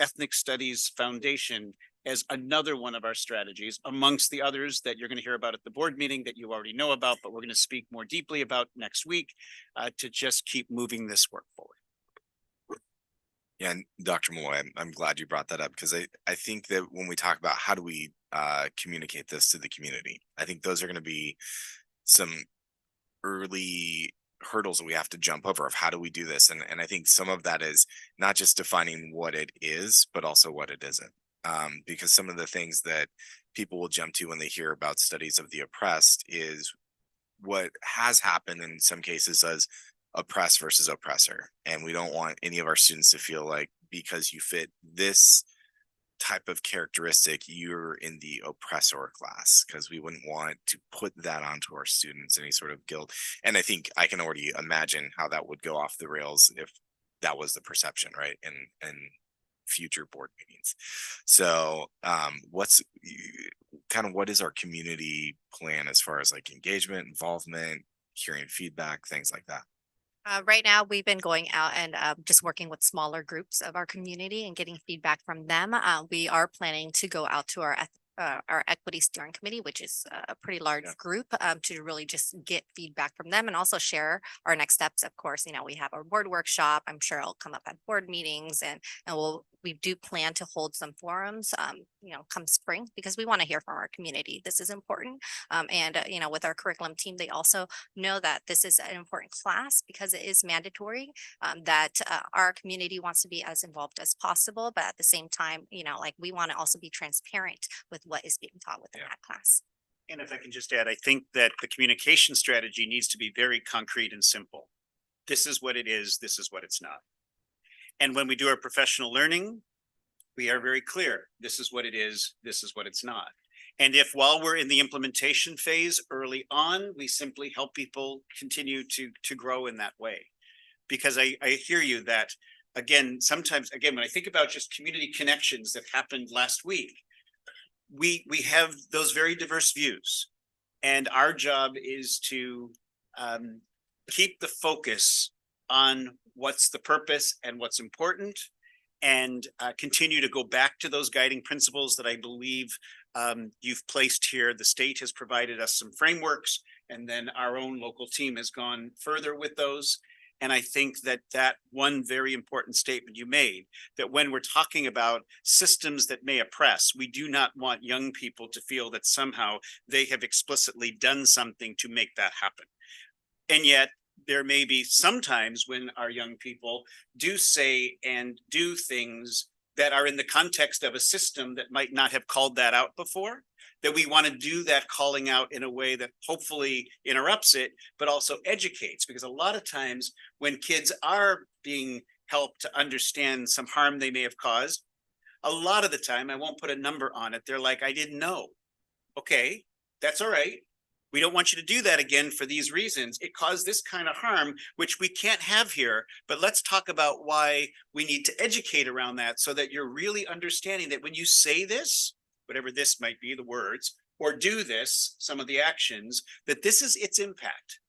F: Ethnic Studies Foundation as another one of our strategies amongst the others that you're going to hear about at the board meeting that you already know about, but we're going to speak more deeply about next week to just keep moving this work forward.
H: Yeah, and Dr. Malloy, I'm glad you brought that up, because I think that when we talk about how do we communicate this to the community, I think those are going to be some early hurdles that we have to jump over of how do we do this. And I think some of that is not just defining what it is, but also what it isn't. Because some of the things that people will jump to when they hear about studies of the oppressed is what has happened in some cases as oppressed versus oppressor. And we don't want any of our students to feel like because you fit this type of characteristic, you're in the oppressor class, because we wouldn't want to put that onto our students, any sort of guilt. And I think I can already imagine how that would go off the rails if that was the perception, right? And future board meetings. So what is our community plan as far as like engagement, involvement, hearing feedback, things like that?
E: Right now, we've been going out and just working with smaller groups of our community and getting feedback from them. We are planning to go out to our equity steering committee, which is a pretty large group, to really just get feedback from them and also share our next steps. Of course, we have our board workshop. I'm sure it'll come up at board meetings, and we do plan to hold some forums, come spring, because we want to hear from our community. This is important. And with our curriculum team, they also know that this is an important class because it is mandatory, that our community wants to be as involved as possible. But at the same time, we want to also be transparent with what is being taught within that class.
F: And if I can just add, I think that the communication strategy needs to be very concrete and simple. This is what it is. This is what it's not. And when we do our professional learning, we are very clear. This is what it is. This is what it's not. And if while we're in the implementation phase early on, we simply help people continue to grow in that way. Because I hear you that, again, sometimes, when I think about just community connections that happened last week, we have those very diverse views. And our job is to keep the focus on what's the purpose and what's important, and continue to go back to those guiding principles that I believe you've placed here. The state has provided us some frameworks, and then our own local team has gone further with those. And I think that that one very important statement you made, that when we're talking about systems that may oppress, we do not want young people to feel that somehow they have explicitly done something to make that happen. And yet there may be sometimes when our young people do say and do things that are in the context of a system that might not have called that out before, that we want to do that calling out in a way that hopefully interrupts it, but also educates. Because a lot of times when kids are being helped to understand some harm they may have caused, a lot of the time, I won't put a number on it, they're like, I didn't know. Okay, that's all right. We don't want you to do that again for these reasons. It caused this kind of harm, which we can't have here. But let's talk about why we need to educate around that so that you're really understanding that when you say this, whatever this might be, the words, or do this, some of the actions, that this is its impact.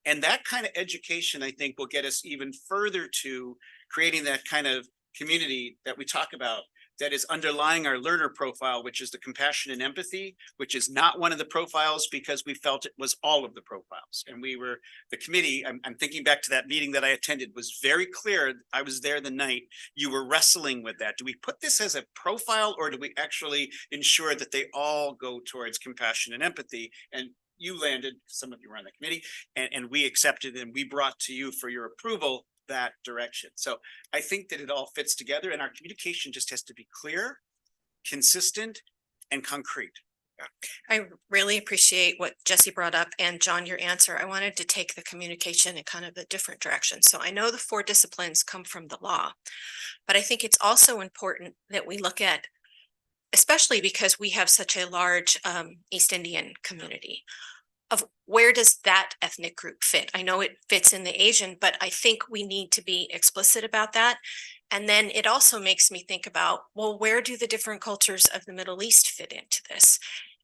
F: And that kind of education, I think, will get us even further to creating that kind of community that we talk about, that is underlying our learner profile, which is the compassion and empathy, which is not one of the profiles because we felt it was all of the profiles. And we were, the committee, I'm thinking back to that meeting that I attended, was very clear. I was there the night you were wrestling with that. Do we put this as a profile, or do we actually ensure that they all go towards compassion and empathy? And you landed, some of you were on the committee, and we accepted, and we brought to you for your approval that direction. So I think that it all fits together, and our communication just has to be clear, consistent, and concrete.
A: I really appreciate what Jesse brought up, and John, your answer. I wanted to take the communication in kind of a different direction. So I know the 4 disciplines come from the law, but I think it's also important that we look at, especially because we have such a large East Indian community, of where does that ethnic group fit? I know it fits in the Asian, but I think we need to be explicit about that. And then it also makes me think about, well, where do the different cultures of the Middle East fit into this?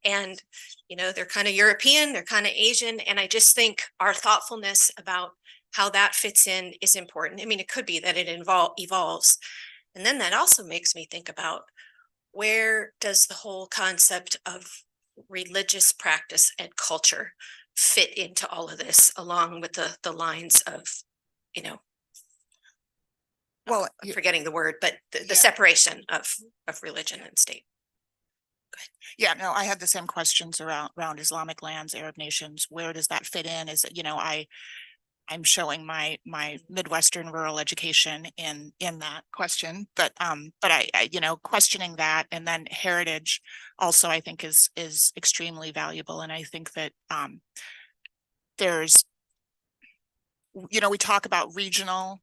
A: And, you know, they're kind of European, they're kind of Asian. And I just think our thoughtfulness about how that fits in is important. I mean, it could be that it evolves. And then that also makes me think about, where does the whole concept of religious practice and culture fit into all of this, along with the lines of, you know,
B: Well,
A: I'm forgetting the word, but the
B: Yeah.
A: separation of religion and state.
B: yeah, no, I had the same questions around Islamic lands, Arab nations. Where does that fit in? Is it, you know, I'm showing my Midwestern rural education in that question, but I you know, questioning that, and then heritage also I think is extremely valuable. And I think that there's, you know, we talk about regional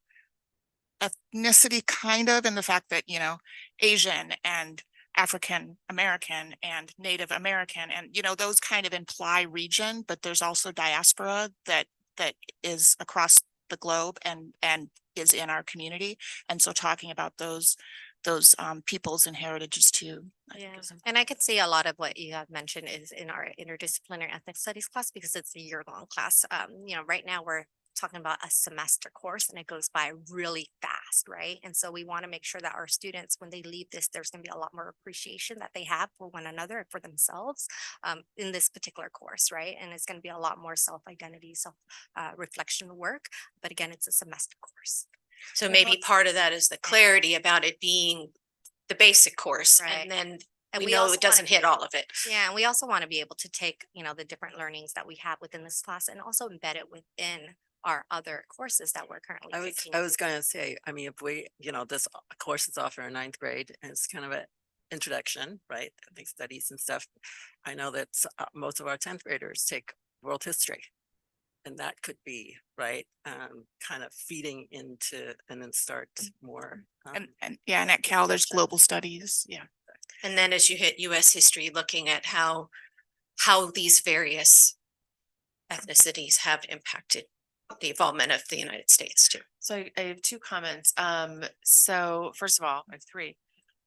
B: ethnicity kind of, in the fact that, you know, Asian and African American and Native American, and, you know, those kind of imply region, but there's also diaspora that is across the globe and is in our community. And so talking about those peoples and heritages too.
E: Yeah, and I could see a lot of what you have mentioned is in our interdisciplinary ethnic studies class, because it's a year-long class. You know, right now we're talking about a semester course and it goes by really fast, right? And so we want to make sure that our students, when they leave this, there's going to be a lot more appreciation that they have for one another and for themselves in this particular course, right? And it's going to be a lot more self-identity, self-reflection work. But again, it's a semester course.
A: So maybe part of that is the clarity about it being the basic course,
E: Right.
A: and then
E: And
A: we know
E: also
A: it doesn't
E: wanna
A: hit all of it.
E: Yeah, and we also want to be able to take, you know, the different learnings that we have within this class and also embed it within our other courses that we're currently taking.
I: I was gonna say, I mean, if we, you know, this course is offered in 9th grade, and it's kind of an introduction, right? Ethnic studies and stuff. I know that most of our 10th graders take world history. And that could be, right, kind of feeding into, and then start more.
B: And yeah, and at Cal, there's global studies. Yeah.
A: And then as you hit US history, looking at how these various ethnicities have impacted the involvement of the United States too.
D: So I have 2 comments. So first of all, I have 3.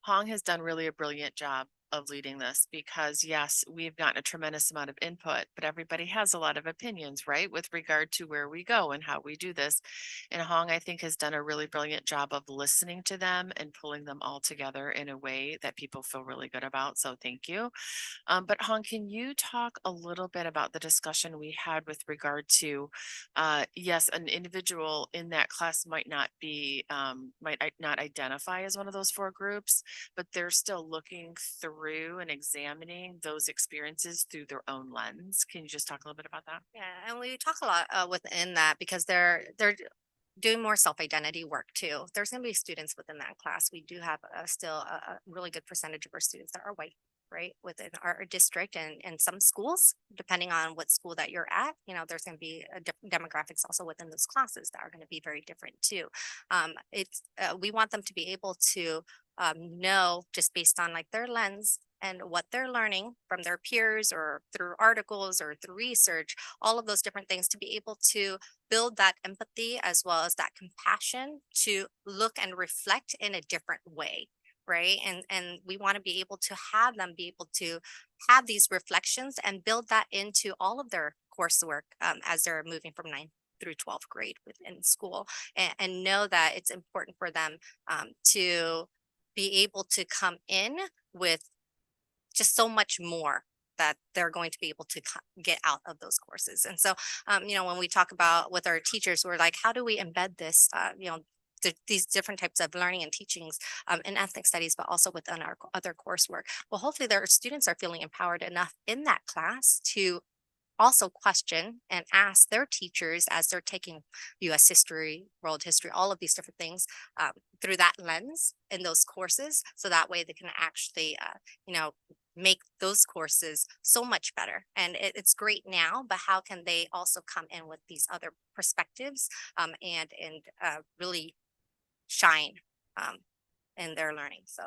D: Hong has done really a brilliant job of leading this because yes, we've gotten a tremendous amount of input, but everybody has a lot of opinions, right? With regard to where we go and how we do this. And Hong, I think, has done a really brilliant job of listening to them and pulling them all together in a way that people feel really good about. So thank you. But Hong, can you talk a little bit about the discussion we had with regard to, yes, an individual in that class might not be, not identify as one of those four groups, but they're still looking through and examining those experiences through their own lens. Can you just talk a little bit about that?
E: Yeah, and we talk a lot within that because they're doing more self-identity work too. There's going to be students within that class. We do have still a really good percentage of our students that are white, right, within our district and some schools, depending on what school that you're at, you know, there's going to be demographics also within those classes that are going to be very different too. We want them to be able to know just based on like their lens and what they're learning from their peers or through articles or through research, all of those different things to be able to build that empathy as well as that compassion to look and reflect in a different way. Right. And we want to be able to have them be able to have these reflections and build that into all of their coursework as they're moving from 9th through 12th grade within school and know that it's important for them to be able to come in with just so much more that they're going to be able to get out of those courses. And so, you know, when we talk about with our teachers, we're like, how do we embed this, you know, these different types of learning and teachings in ethnic studies, but also within our other coursework? Well, hopefully their students are feeling empowered enough in that class to also question and ask their teachers as they're taking US history, world history, all of these different things through that lens in those courses. So that way they can actually, you know, make those courses so much better. And it's great now, but how can they also come in with these other perspectives and really shine in their learning? So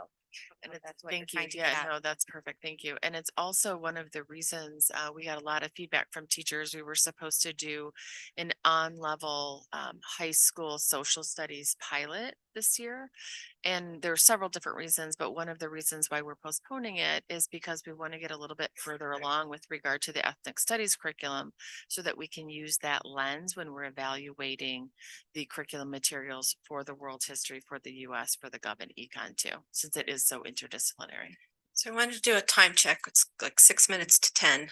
E: that's what we're
D: Thank you.
E: trying to
D: Yeah,
E: get at.
D: no, that's perfect. Thank you. And it's also one of the reasons we got a lot of feedback from teachers. We were supposed to do an on-level high school social studies pilot this year. And there are several different reasons, but one of the reasons why we're postponing it is because we want to get a little bit further along with regard to the ethnic studies curriculum so that we can use that lens when we're evaluating the curriculum materials for the world history, for the US, for the Gov and Econ too, since it is so interdisciplinary.
A: So I wanted to do a time check. It's like 6 minutes to 10.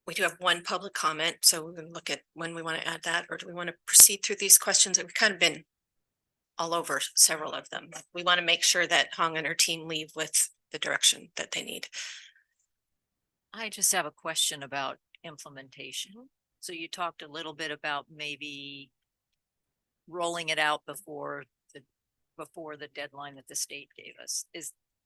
A: We do have one public comment, so we're going to look at when we want to add that, or do we want to proceed through these questions? We've kind of been all over several of them. We want to make sure that Hong and her team leave with the direction that they need.
G: I just have a question about implementation. So you talked a little bit about maybe rolling it out before the deadline that the state gave us.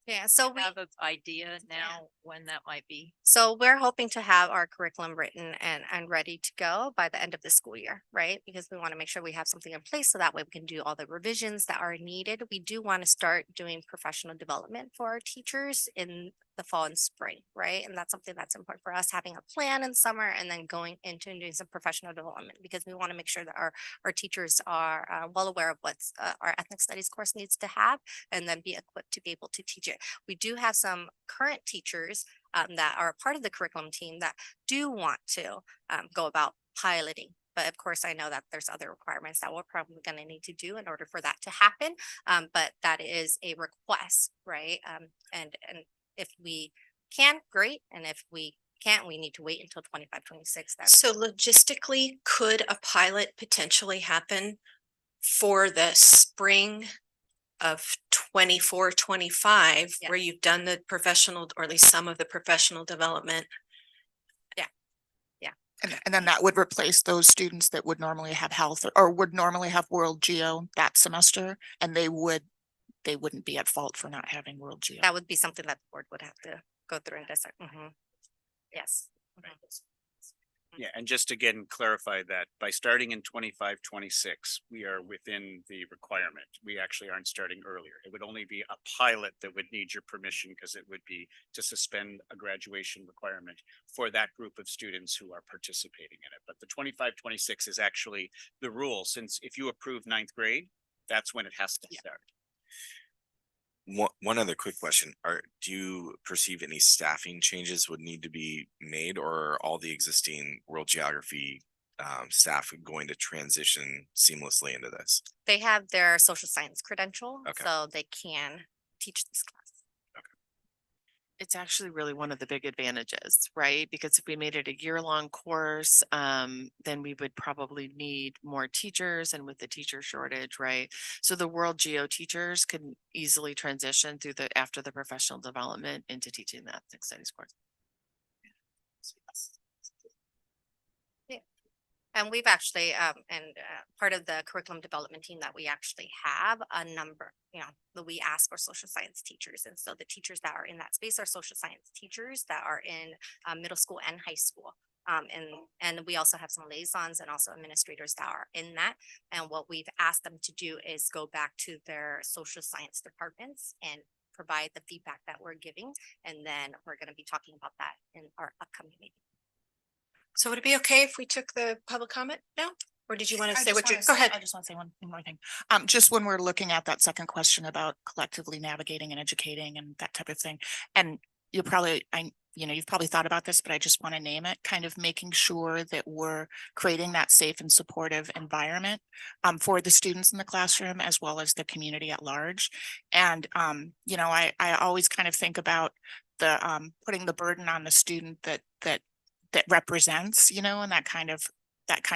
E: Yeah, so
G: Do you have an idea now when that might be?
E: So we're hoping to have our curriculum written and ready to go by the end of the school year, right? Because we want to make sure we have something in place so that way we can do all the revisions that are needed. We do want to start doing professional development for our teachers in the fall and spring, right? And that's something that's important for us, having a plan in summer and then going into and doing some professional development because we want to make sure that our teachers are well aware of what's our ethnic studies course needs to have and then be equipped to be able to teach it. We do have some current teachers that are part of the curriculum team that do want to go about piloting. But of course, I know that there's other requirements that we're probably going to need to do in order for that to happen. But that is a request, right? And if we can, great. And if we can't, we need to wait until 25, 26.
A: So logistically, could a pilot potentially happen for the spring of 24, 25, where you've done the professional, or at least some of the professional development?
B: And then that would replace those students that would normally have health or would normally have World Geo that semester, and they wouldn't be at fault for not having World Geo.
E: That would be something that the board would have to go through and decide. Yes.
F: Yeah, and just again, clarify that by starting in 25, 26, we are within the requirement. We actually aren't starting earlier. It would only be a pilot that would need your permission because it would be to suspend a graduation requirement for that group of students who are participating in it. But the 25, 26 is actually the rule, since if you approve 9th grade, that's when it has to start.
H: One other quick question. Do you perceive any staffing changes would need to be made, or are all the existing world geography staff going to transition seamlessly into this?
E: They have their social science credential,
H: Okay.
E: so they can teach this class.
D: It's actually really one of the big advantages, right? Because if we made it a year-long course, then we would probably need more teachers, and with the teacher shortage, right? So the world geo teachers can easily transition through after the professional development into teaching the ethnic studies course.
E: And we've actually, part of the curriculum development team that we actually have a number, that we ask for social science teachers. And so the teachers that are in that space are social science teachers that are in middle school and high school. And we also have some liaisons and also administrators that are in that. And what we've asked them to do is go back to their social science departments and provide the feedback that we're giving. And then we're going to be talking about that in our upcoming meeting.
A: So would it be okay if we took the public comment now? Or did you want to
B: I
A: say
B: just
A: what you,
B: wanna
A: go
B: say-
A: ahead.
B: I just want to say one more thing. Just when we're looking at that second question about collectively navigating and educating and that type of thing. And you've probably thought about this, but I just want to name it, kind of making sure that we're creating that safe and supportive environment for the students in the classroom as well as the community at large. And I always kind of think about the putting the burden on the student that represents, and that kind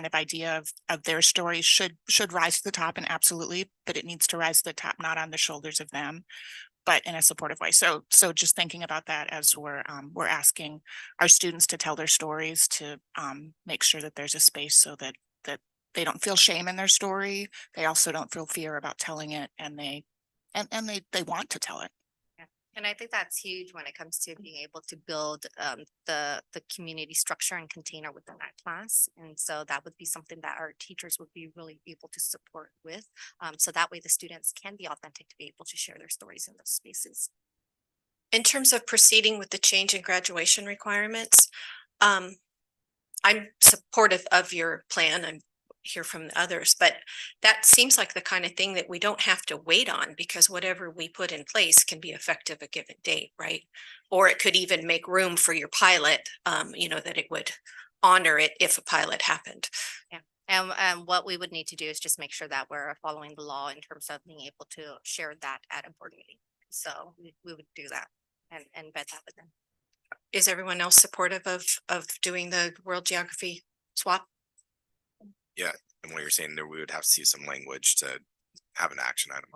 B: of idea of their story should rise to the top, and absolutely, but it needs to rise to the top, not on the shoulders of them, but in a supportive way. So just thinking about that as we're asking our students to tell their stories, to make sure that there's a space so that they don't feel shame in their story. They also don't feel fear about telling it, and they want to tell it.
E: And I think that's huge when it comes to being able to build the community structure and container within that class. And so that would be something that our teachers would be really able to support with. So that way the students can be authentic to be able to share their stories in those spaces.
A: In terms of proceeding with the change in graduation requirements, I'm supportive of your plan. I'm hear from the others, but that seems like the kind of thing that we don't have to wait on, because whatever we put in place can be effective a given date, right? Or it could even make room for your pilot, that it would honor it if a pilot happened.
E: Yeah. And what we would need to do is just make sure that we're following the law in terms of being able to share that at a board meeting. So we would do that and vet that with them.
A: Is everyone else supportive of doing the world geography swap?
H: Yeah, and what you're saying there, we would have to see some language to have an action item.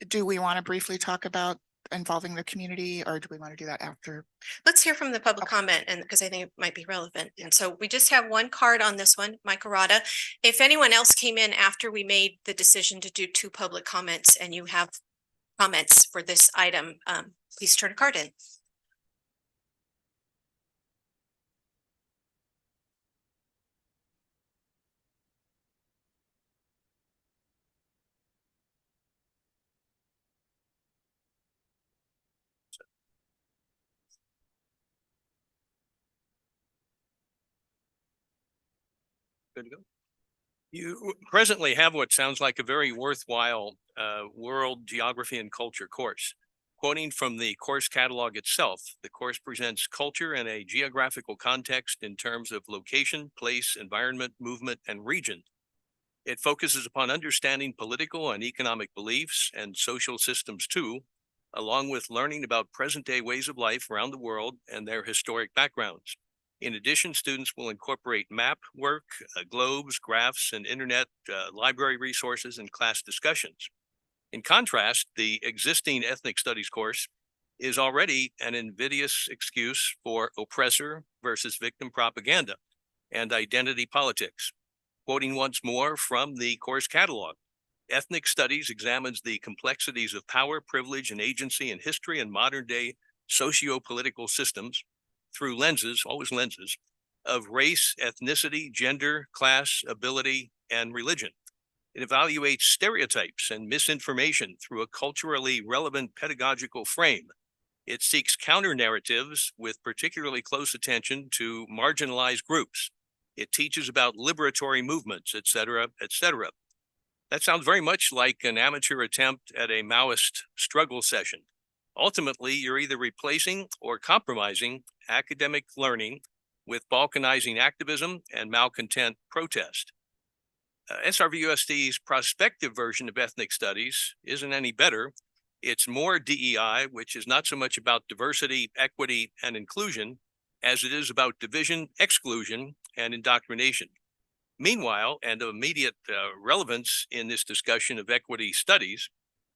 B: Do we want to briefly talk about involving the community, or do we want to do that after?
A: Let's hear from the public comment, and because I think it might be relevant. And so we just have one card on this one, Mike Arata. If anyone else came in after we made the decision to do 2 public comments and you have comments for this item, please turn a card in.
J: Good to go. You presently have what sounds like a very worthwhile world geography and culture course. Quoting from the course catalog itself, the course presents culture in a geographical context in terms of location, place, environment, movement, and region. It focuses upon understanding political and economic beliefs and social systems too, along with learning about present-day ways of life around the world and their historic backgrounds. In addition, students will incorporate map work, globes, graphs, and internet library resources and class discussions. In contrast, the existing ethnic studies course is already an invidious excuse for oppressor versus victim propaganda and identity politics. Quoting once more from the course catalog, ethnic studies examines the complexities of power, privilege, and agency in history and modern-day socio-political systems through lenses, always lenses, of race, ethnicity, gender, class, ability, and religion. It evaluates stereotypes and misinformation through a culturally relevant pedagogical frame. It seeks counter-narratives with particularly close attention to marginalized groups. It teaches about liberatory movements, et cetera, et cetera. That sounds very much like an amateur attempt at a Maoist struggle session. Ultimately, you're either replacing or compromising academic learning with balkanizing activism and malcontent protest. SRVUSD's prospective version of ethnic studies isn't any better. It's more DEI, which is not so much about diversity, equity, and inclusion as it is about division, exclusion, and indoctrination. Meanwhile, and of immediate relevance in this discussion of equity studies,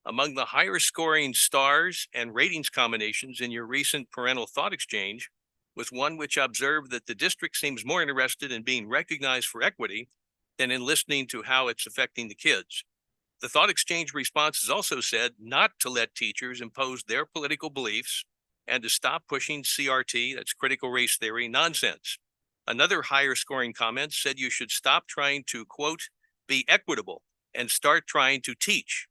J: among the higher scoring stars and ratings combinations in your recent parental thought exchange was one which observed that the district seems more interested in being recognized for equity than in listening to how it's affecting the kids. The thought exchange responses also said not to let teachers impose their political beliefs and to stop pushing CRT, that's critical race theory, nonsense. Another higher scoring comment said you should stop trying to, quote, be equitable and start trying to teach.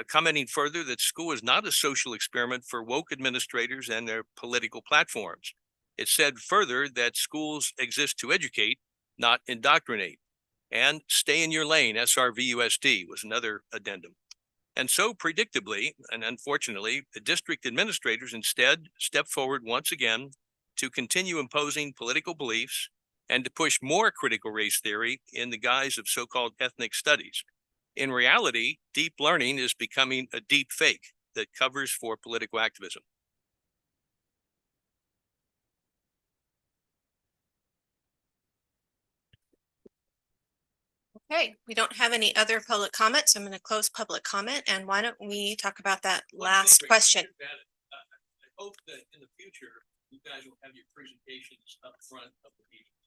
J: Commenting further that school is not a social experiment for woke administrators and their political platforms. It said further that schools exist to educate, not indoctrinate. And stay in your lane, SRVUSD was another addendum. And so predictably, and unfortunately, the district administrators instead stepped forward once again to continue imposing political beliefs and to push more critical race theory in the guise of so-called ethnic studies. In reality, deep learning is becoming a deep fake that covers for political activism.
A: Okay, we don't have any other public comments. I'm going to close public comment. And why don't we talk about that last question?
J: I hope that in the future, you guys will have your presentations up front of the meeting.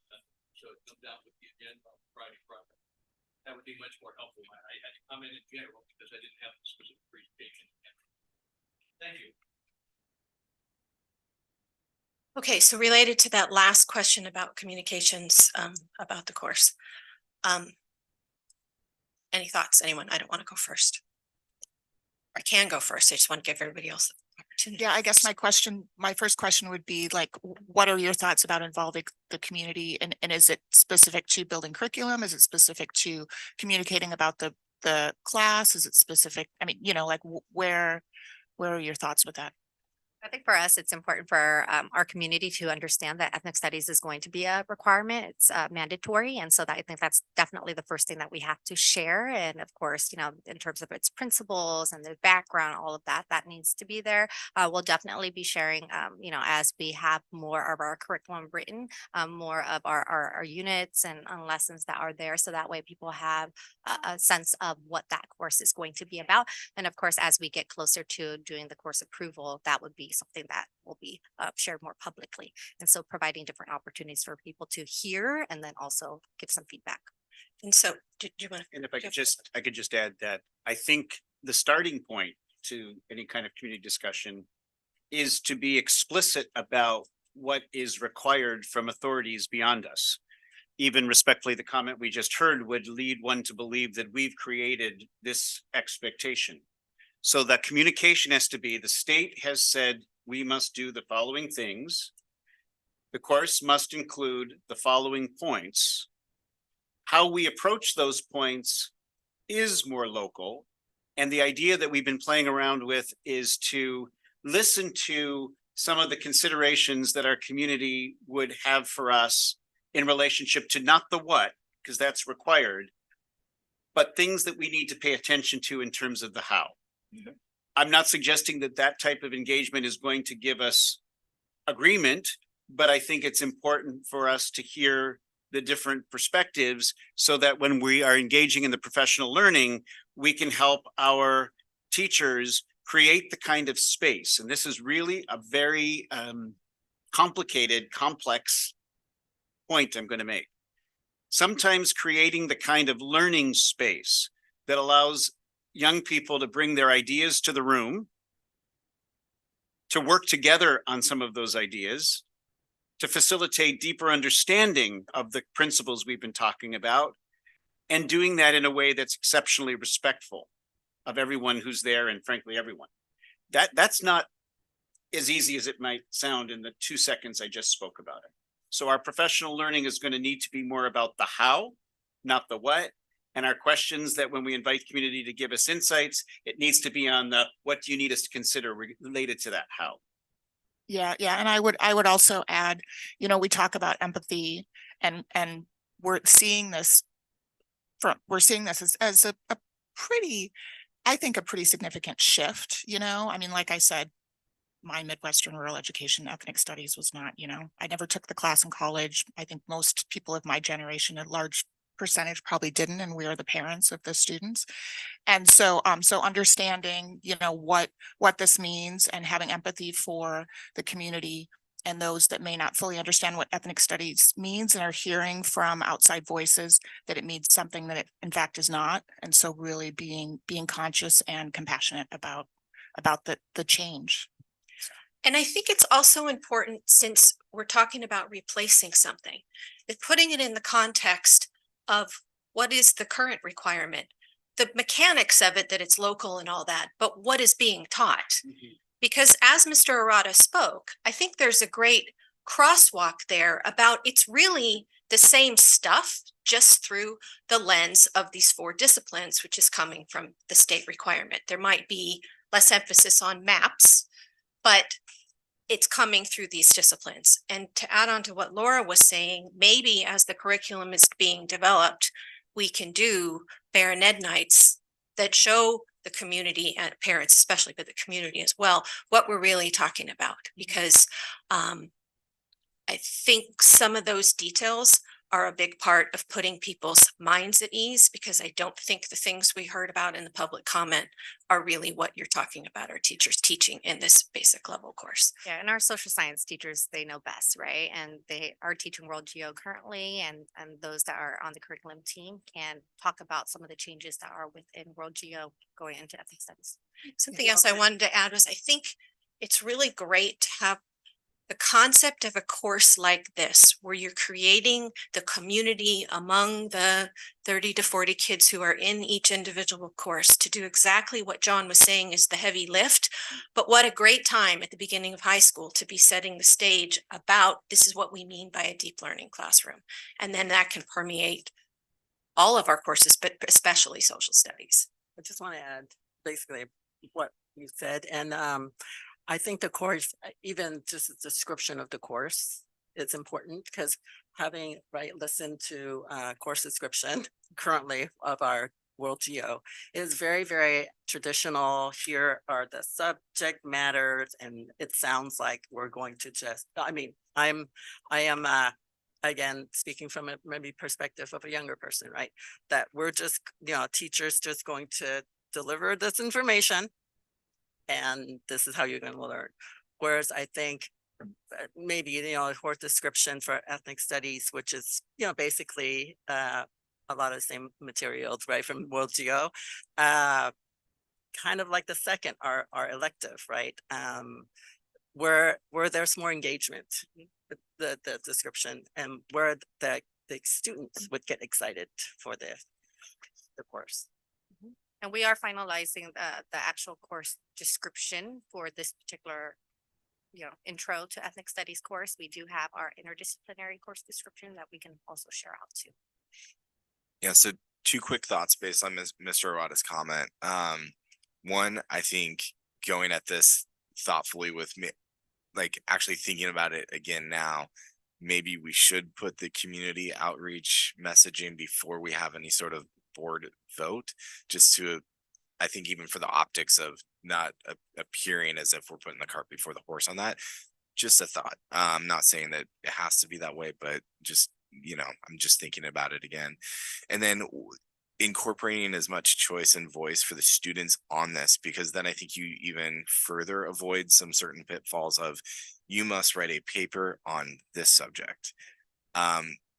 J: So it comes out with the agenda on Friday. That would be much more helpful. I had to comment in general because I didn't have a specific presentation. Thank you.
A: Okay, so related to that last question about communications about the course. Any thoughts, anyone? I don't want to go first. I can go first. I just want to give everybody else the opportunity.
B: Yeah, I guess my first question would be like, what are your thoughts about involving the community? And is it specific to building curriculum? Is it specific to communicating about the class? Is it specific? I mean, you know, like where are your thoughts with that?
E: I think for us, it's important for our community to understand that ethnic studies is going to be a requirement. It's mandatory. And so that I think that's definitely the first thing that we have to share. And of course, you know, in terms of its principles and the background, all of that, that needs to be there. We'll definitely be sharing, you know, as we have more of our curriculum written, more of our units and lessons that are there. So that way people have a sense of what that course is going to be about. And of course, as we get closer to doing the course approval, that would be something that will be shared more publicly. And so providing different opportunities for people to hear and then also give some feedback.
A: And so do you want to?
F: And if I could just add that I think the starting point to any kind of community discussion is to be explicit about what is required from authorities beyond us. Even respectfully, the comment we just heard would lead one to believe that we've created this expectation. So that communication has to be, the state has said we must do the following things. The course must include the following points. How we approach those points is more local. And the idea that we've been playing around with is to listen to some of the considerations that our community would have for us in relationship to not the what, because that's required, but things that we need to pay attention to in terms of the how. Mm-hmm. I'm not suggesting that that type of engagement is going to give us agreement, but I think it's important for us to hear the different perspectives so that when we are engaging in the professional learning, we can help our teachers create the kind of space. And this is really a very complicated, complex point I'm going to make. Sometimes creating the kind of learning space that allows young people to bring their ideas to the room, to work together on some of those ideas, to facilitate deeper understanding of the principles we've been talking about, and doing that in a way that's exceptionally respectful of everyone who's there and frankly, everyone. That's not as easy as it might sound in the 2 seconds I just spoke about it. So our professional learning is going to need to be more about the how, not the what, And our questions that when we invite community to give us insights, it needs to be on the, what do you need us to consider related to that, how?
B: Yeah, yeah, and I would also add, you know, we talk about empathy and we're seeing this as a pretty, I think a pretty significant shift, you know, I mean, like I said, my Midwestern rural education ethnic studies was not, you know, I never took the class in college. I think most people of my generation, a large percentage probably didn't, and we are the parents of the students. And so, so understanding, you know, what this means and having empathy for the community and those that may not fully understand what ethnic studies means and are hearing from outside voices that it means something that it in fact is not. And so really being conscious and compassionate about the change.
A: And I think it's also important, since we're talking about replacing something, is putting it in the context of what is the current requirement, the mechanics of it, that it's local and all that, but what is being taught. Because as Mr. Arata spoke, I think there's a great crosswalk there about it's really the same stuff, just through the lens of these 4 disciplines, which is coming from the state requirement. There might be less emphasis on maps, but it's coming through these disciplines. And to add on to what Laura was saying, maybe as the curriculum is being developed, we can do Bear and Ed nights that show the community and parents especially, but the community as well, what we're really talking about. Because I think some of those details are a big part of putting people's minds at ease, because I don't think the things we heard about in the public comment are really what you're talking about our teachers teaching in this basic level course.
E: Yeah, and our social science teachers, they know best, right? And they are teaching World Geo currently, and those that are on the curriculum team can talk about some of the changes that are within World Geo going into ethnic studies.
A: Something else I wanted to add was I think it's really great to have the concept of a course like this, where you're creating the community among the 30 to 40 kids who are in each individual course, to do exactly what John was saying is the heavy lift. But what a great time at the beginning of high school to be setting the stage about this is what we mean by a deep learning classroom. And then that can permeate all of our courses, but especially social studies.
I: I just want to add basically what you said. And I think the course, even just a description of the course is important, because having listened to course description currently of our World Geo is very, very traditional. Here are the subject matters, and it sounds like we're going to just, I mean, I am again, speaking from a maybe perspective of a younger person, right? That we're just, you know, teachers just going to deliver this information, and this is how you're going to learn. Whereas I think maybe, you know, a course description for ethnic studies, which is, you know, basically a lot of the same materials, right, from World Geo, kind of like the second, our elective, right, where there's more engagement, the description, and where the students would get excited for the course.
E: And we are finalizing the actual course description for this particular, you know, intro to ethnic studies course. We do have our interdisciplinary course description that we can also share out too.
H: Yeah, so 2 quick thoughts based on Mr. Arata's comment. One, I think going at this thoughtfully with me, like actually thinking about it again now, maybe we should put the community outreach messaging before we have any sort of board vote, just to, I think even for the optics of not appearing as if we're putting the cart before the horse on that. Just a thought. I'm not saying that it has to be that way, but just, you know, I'm just thinking about it again. And then incorporating as much choice and voice for the students on this, because then I think you even further avoid some certain pitfalls of you must write a paper on this subject.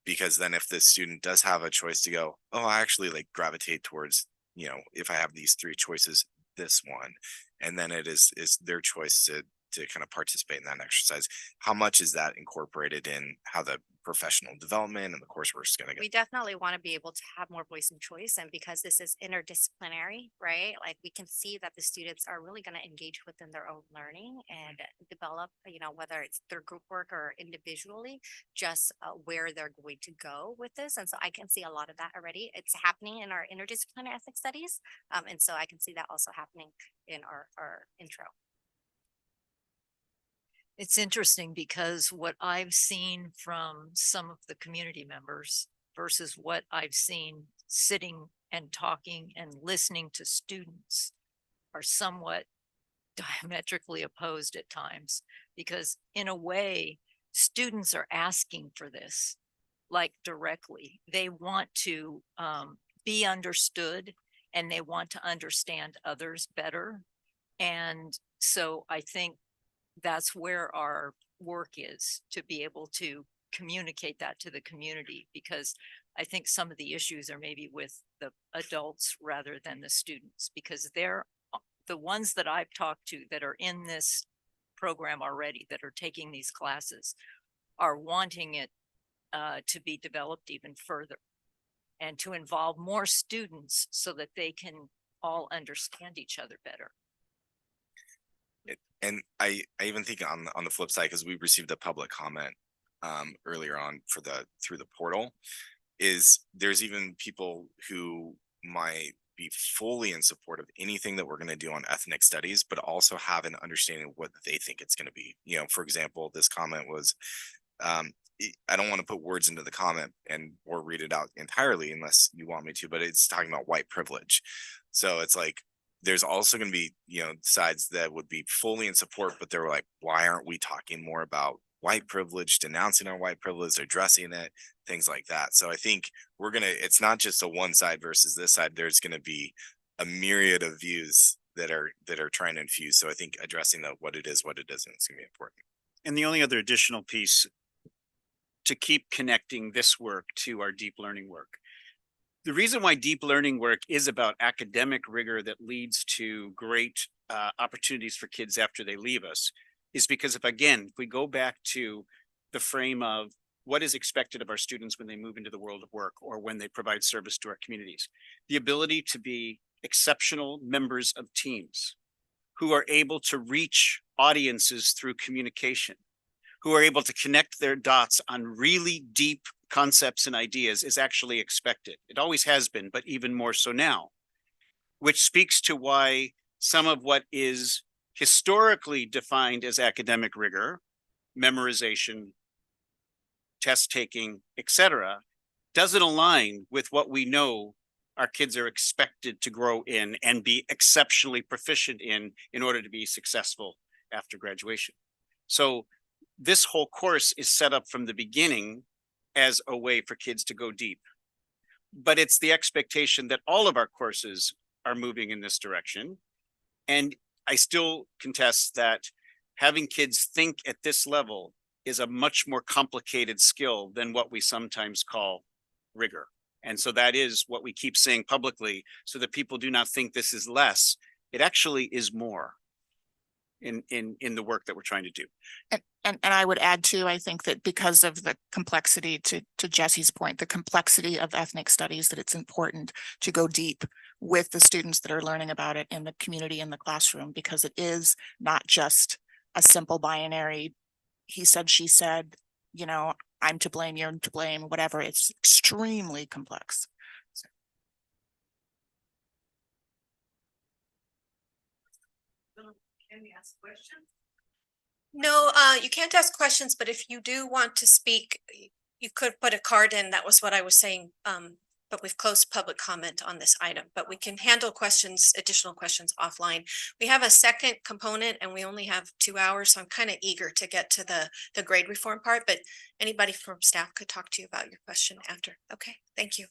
H: Because then if the student does have a choice to go, oh, I actually like gravitate towards, you know, if I have these 3 choices, this one, and then it is their choice to kind of participate in that exercise. How much is that incorporated in how the professional development and the coursework is going to
E: We
H: get?
E: definitely want to be able to have more voice and choice. And because this is interdisciplinary, right? Like we can see that the students are really going to engage within their own learning and develop, whether it's their group work or individually, just where they're going to go with this. And so I can see a lot of that already. It's happening in our interdisciplinary ethics studies. And so I can see that also happening in our intro.
G: It's interesting because what I've seen from some of the community members versus what I've seen sitting and talking and listening to students are somewhat diametrically opposed at times, because in a way, students are asking for this, like directly. They want to be understood and they want to understand others better. And so I think that's where our work is, to be able to communicate that to the community, because I think some of the issues are maybe with the adults rather than the students, because they're the ones that I've talked to that are in this program already, that are taking these classes, are wanting it to be developed even further and to involve more students so that they can all understand each other better.
H: And I even think on the flip side, because we received a public comment earlier on through the portal, is there's even people who might be fully in support of anything that we're going to do on ethnic studies, but also have an understanding of what they think it's going to be. For example, this comment was, I don't want to put words into the comment or read it out entirely unless you want me to, but it's talking about white privilege. So it's like, there's also going to be, sides that would be fully in support, but they were like, why aren't we talking more about white privilege, denouncing our white privilege, addressing it, things like that. So I think it's not just a one side versus this side. There's going to be a myriad of views that are trying to infuse. So I think addressing what it is, what it isn't, is going to be important.
F: And the only other additional piece to keep connecting this work to our deep learning work. The reason why deep learning work is about academic rigor that leads to great opportunities for kids after they leave us is because if we go back to the frame of what is expected of our students when they move into the world of work or when they provide service to our communities, the ability to be exceptional members of teams who are able to reach audiences through communication, who are able to connect their dots on really deep concepts and ideas is actually expected. It always has been, but even more so now, which speaks to why some of what is historically defined as academic rigor, memorization, test taking, etc., doesn't align with what we know our kids are expected to grow in and be exceptionally proficient in order to be successful after graduation. So this whole course is set up from the beginning as a way for kids to go deep. But it's the expectation that all of our courses are moving in this direction. And I still contest that having kids think at this level is a much more complicated skill than what we sometimes call rigor. And so that is what we keep saying publicly, so that people do not think this is less. It actually is more in the work that we're trying to do.
B: And I would add too, I think that because of the complexity, to Jesse's point, the complexity of ethnic studies, that it's important to go deep with the students that are learning about it in the community, in the classroom, because it is not just a simple binary, he said, she said, I'm to blame, you're to blame, whatever. It's extremely complex. So.
C: Can we ask questions?
A: No, you can't ask questions, but if you do want to speak, you could put a card in. That was what I was saying. But we've closed public comment on this item, but we can handle questions, additional questions offline. We have a second component and we only have 2 hours. So I'm kind of eager to get to the grade reform part, but anybody from staff could talk to you about your question after. Okay, thank you.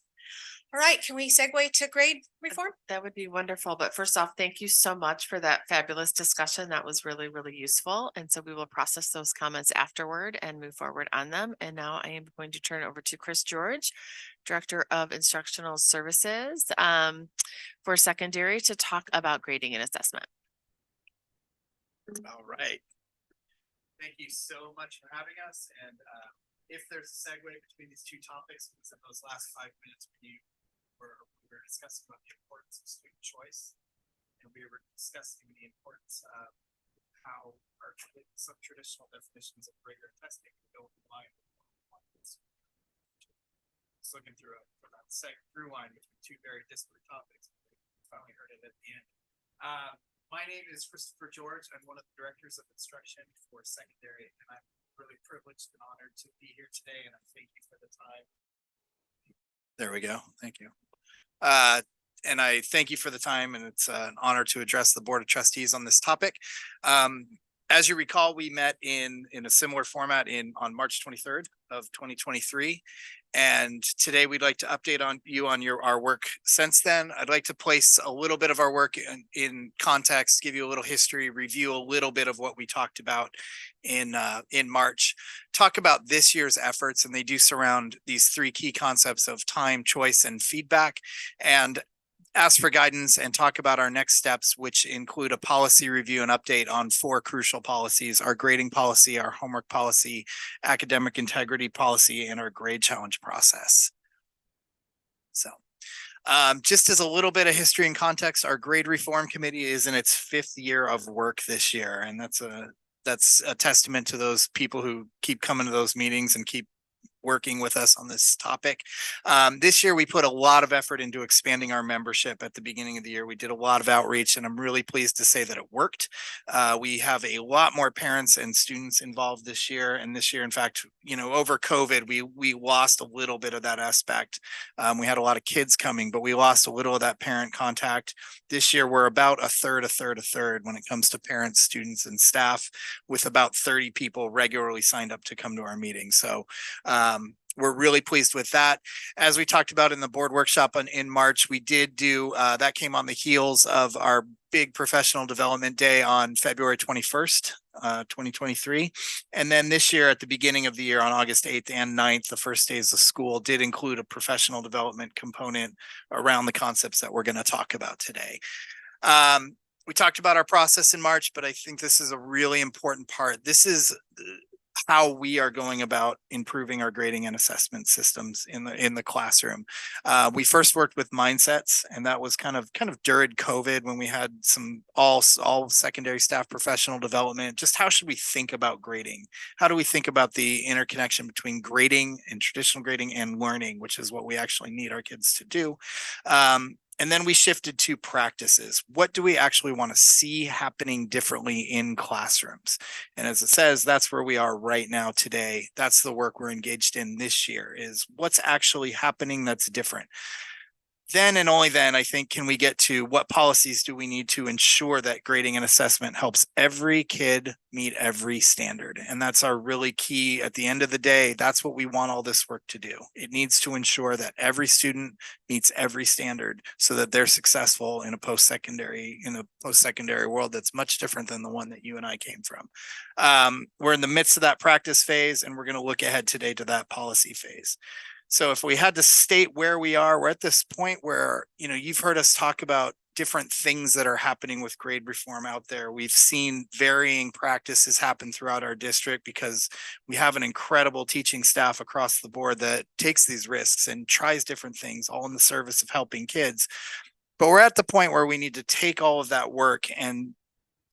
A: All right, can we segue to grade reform?
D: That would be wonderful. But first off, thank you so much for that fabulous discussion. That was really, really useful. And so we will process those comments afterward and move forward on them. And now I am going to turn over to Chris George, Director of Instructional Services for secondary, to talk about grading and assessment.
K: All right. Thank you so much for having us. And if there's a segue between these two topics, because in those last 5 minutes we were discussing about the importance of student choice, and we were discussing the importance of how our some traditional definitions of rigor testing don't align with just looking through that through line between two very disparate topics. Finally heard it at the end. My name is Christopher George. I'm one of the directors of instruction for secondary, and I'm really privileged and honored to be here today. And I thank you for the time. There we go. Thank you. And I thank you for the time, and it's an honor to address the Board of Trustees on this topic. As you recall, we met in a similar format on March 23rd of 2023. And today we'd like to update on our work since then. I'd like to place a little bit of our work in context, give you a little history, review a little bit of what we talked about in March, talk about this year's efforts, and they do surround these three key concepts of time, choice, and feedback, and ask for guidance and talk about our next steps, which include a policy review and update on 4 crucial policies: our grading policy, our homework policy, academic integrity policy, and our grade challenge process. So just as a little bit of history and context, our grade reform committee is in its 5th year of work this year. And that's a testament to those people who keep coming to those meetings and keep working with us on this topic. This year, we put a lot of effort into expanding our membership. At the beginning of the year, we did a lot of outreach, and I'm really pleased to say that it worked. We have a lot more parents and students involved this year. And this year, in fact, over COVID, we lost a little bit of that aspect. We had a lot of kids coming, but we lost a little of that parent contact. This year, we're about a third when it comes to parents, students, and staff, with about 30 people regularly signed up to come to our meetings. So we're really pleased with that. As we talked about in the board workshop in March, we did do that came on the heels of our big professional development day on February 21st, 2023. And then this year, at the beginning of the year, on August 8th and 9th, the first days of school did include a professional development component around the concepts that we're going to talk about today. We talked about our process in March, but I think this is a really important part. This is how we are going about improving our grading and assessment systems in the classroom. We first worked with mindsets, and that was kind of during COVID, when we had some all secondary staff professional development. Just how should we think about grading? How do we think about the interconnection between grading and traditional grading and learning, which is what we actually need our kids to do? And then we shifted to practices. What do we actually want to see happening differently in classrooms? And as it says, that's where we are right now today. That's the work we're engaged in this year, is what's actually happening that's different. Then and only then, I think, can we get to what policies do we need to ensure that grading and assessment helps every kid meet every standard. And that's our really key. At the end of the day, that's what we want all this work to do. It needs to ensure that every student meets every standard so that they're successful in a post-secondary world that's much different than the one that you and I came from. We're in the midst of that practice phase, and we're going to look ahead today to that policy phase. So if we had to state where we are, we're at this point where, you've heard us talk about different things that are happening with grade reform out there. We've seen varying practices happen throughout our district because we have an incredible teaching staff across the board that takes these risks and tries different things, all in the service of helping kids. But we're at the point where we need to take all of that work and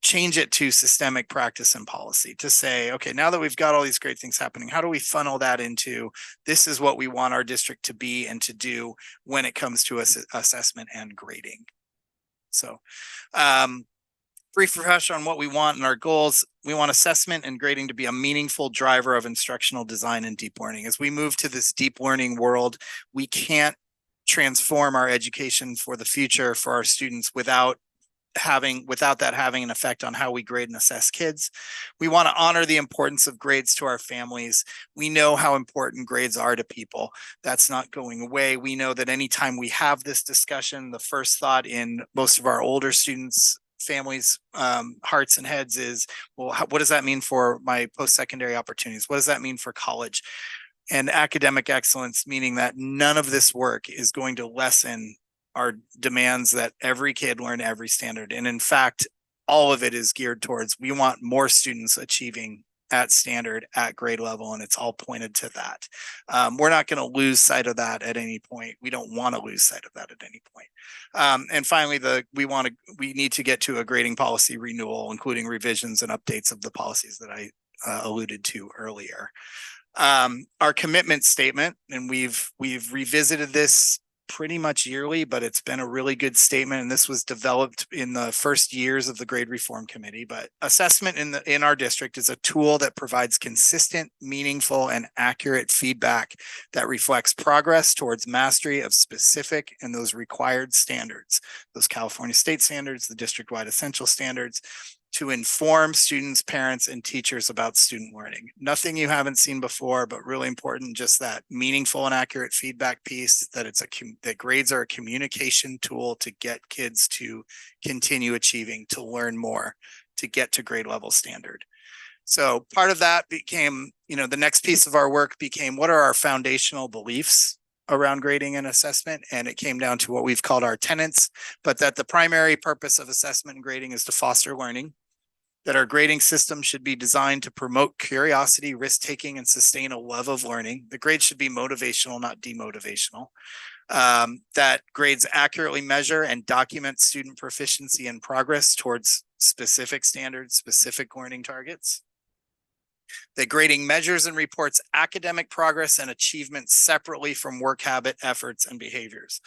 K: change it to systemic practice and policy, to say, okay, now that we've got all these great things happening, how do we funnel that into, this is what we want our district to be and to do when it comes to assessment and grading. So brief refresher on what we want and our goals. We want assessment and grading to be a meaningful driver of instructional design and deep learning. As we move to this deep learning world, we can't transform our education for the future for our students without that having an effect on how we grade and assess kids. We want to honor the importance of grades to our families. We know how important grades are to people. That's not going away. We know that anytime we have this discussion, the first thought in most of our older students' families' hearts and heads is, well, what does that mean for my post-secondary opportunities? What does that mean for college? And academic excellence, meaning that none of this work is going to lessen our demands that every kid learn every standard. And in fact, all of it is geared towards, we want more students achieving at standard, at grade level, and it's all pointed to that. We're not going to lose sight of that at any point. We don't want to lose sight of that at any point. And finally, we need to get to a grading policy renewal, including revisions and updates of the policies that I alluded to earlier. Our commitment statement, and we've revisited this pretty much yearly, but it's been a really good statement. And this was developed in the first years of the grade reform committee. But assessment in our district is a tool that provides consistent, meaningful, and accurate feedback that reflects progress towards mastery of specific and those required standards, those California state standards, the district-wide essential standards, to inform students, parents, and teachers about student learning. Nothing you haven't seen before, but really important, just that meaningful and accurate feedback piece, that that grades are a communication tool to get kids to continue achieving, to learn more, to get to grade level standard. So part of that became, the next piece of our work became, what are our foundational beliefs around grading and assessment? And it came down to what we've called our tenets, but that the primary purpose of assessment and grading is to foster learning, that our grading system should be designed to promote curiosity, risk-taking, and sustain a love of learning. The grades should be motivational, not demotivational. That grades accurately measure and document student proficiency and progress towards specific standards, specific learning targets. That grading measures and reports academic progress and achievement separately from work habit, efforts, and behaviors.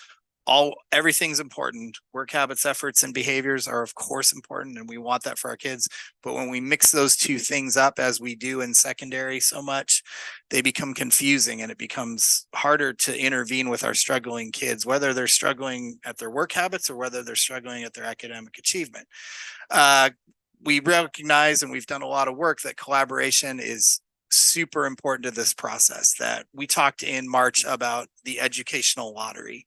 K: Everything's important. Work habits, efforts, and behaviors are of course important, and we want that for our kids. But when we mix those two things up, as we do in secondary so much, they become confusing, and it becomes harder to intervene with our struggling kids, whether they're struggling at their work habits or whether they're struggling at their academic achievement. We recognize, and we've done a lot of work, that collaboration is super important to this process. That we talked in March about the educational lottery,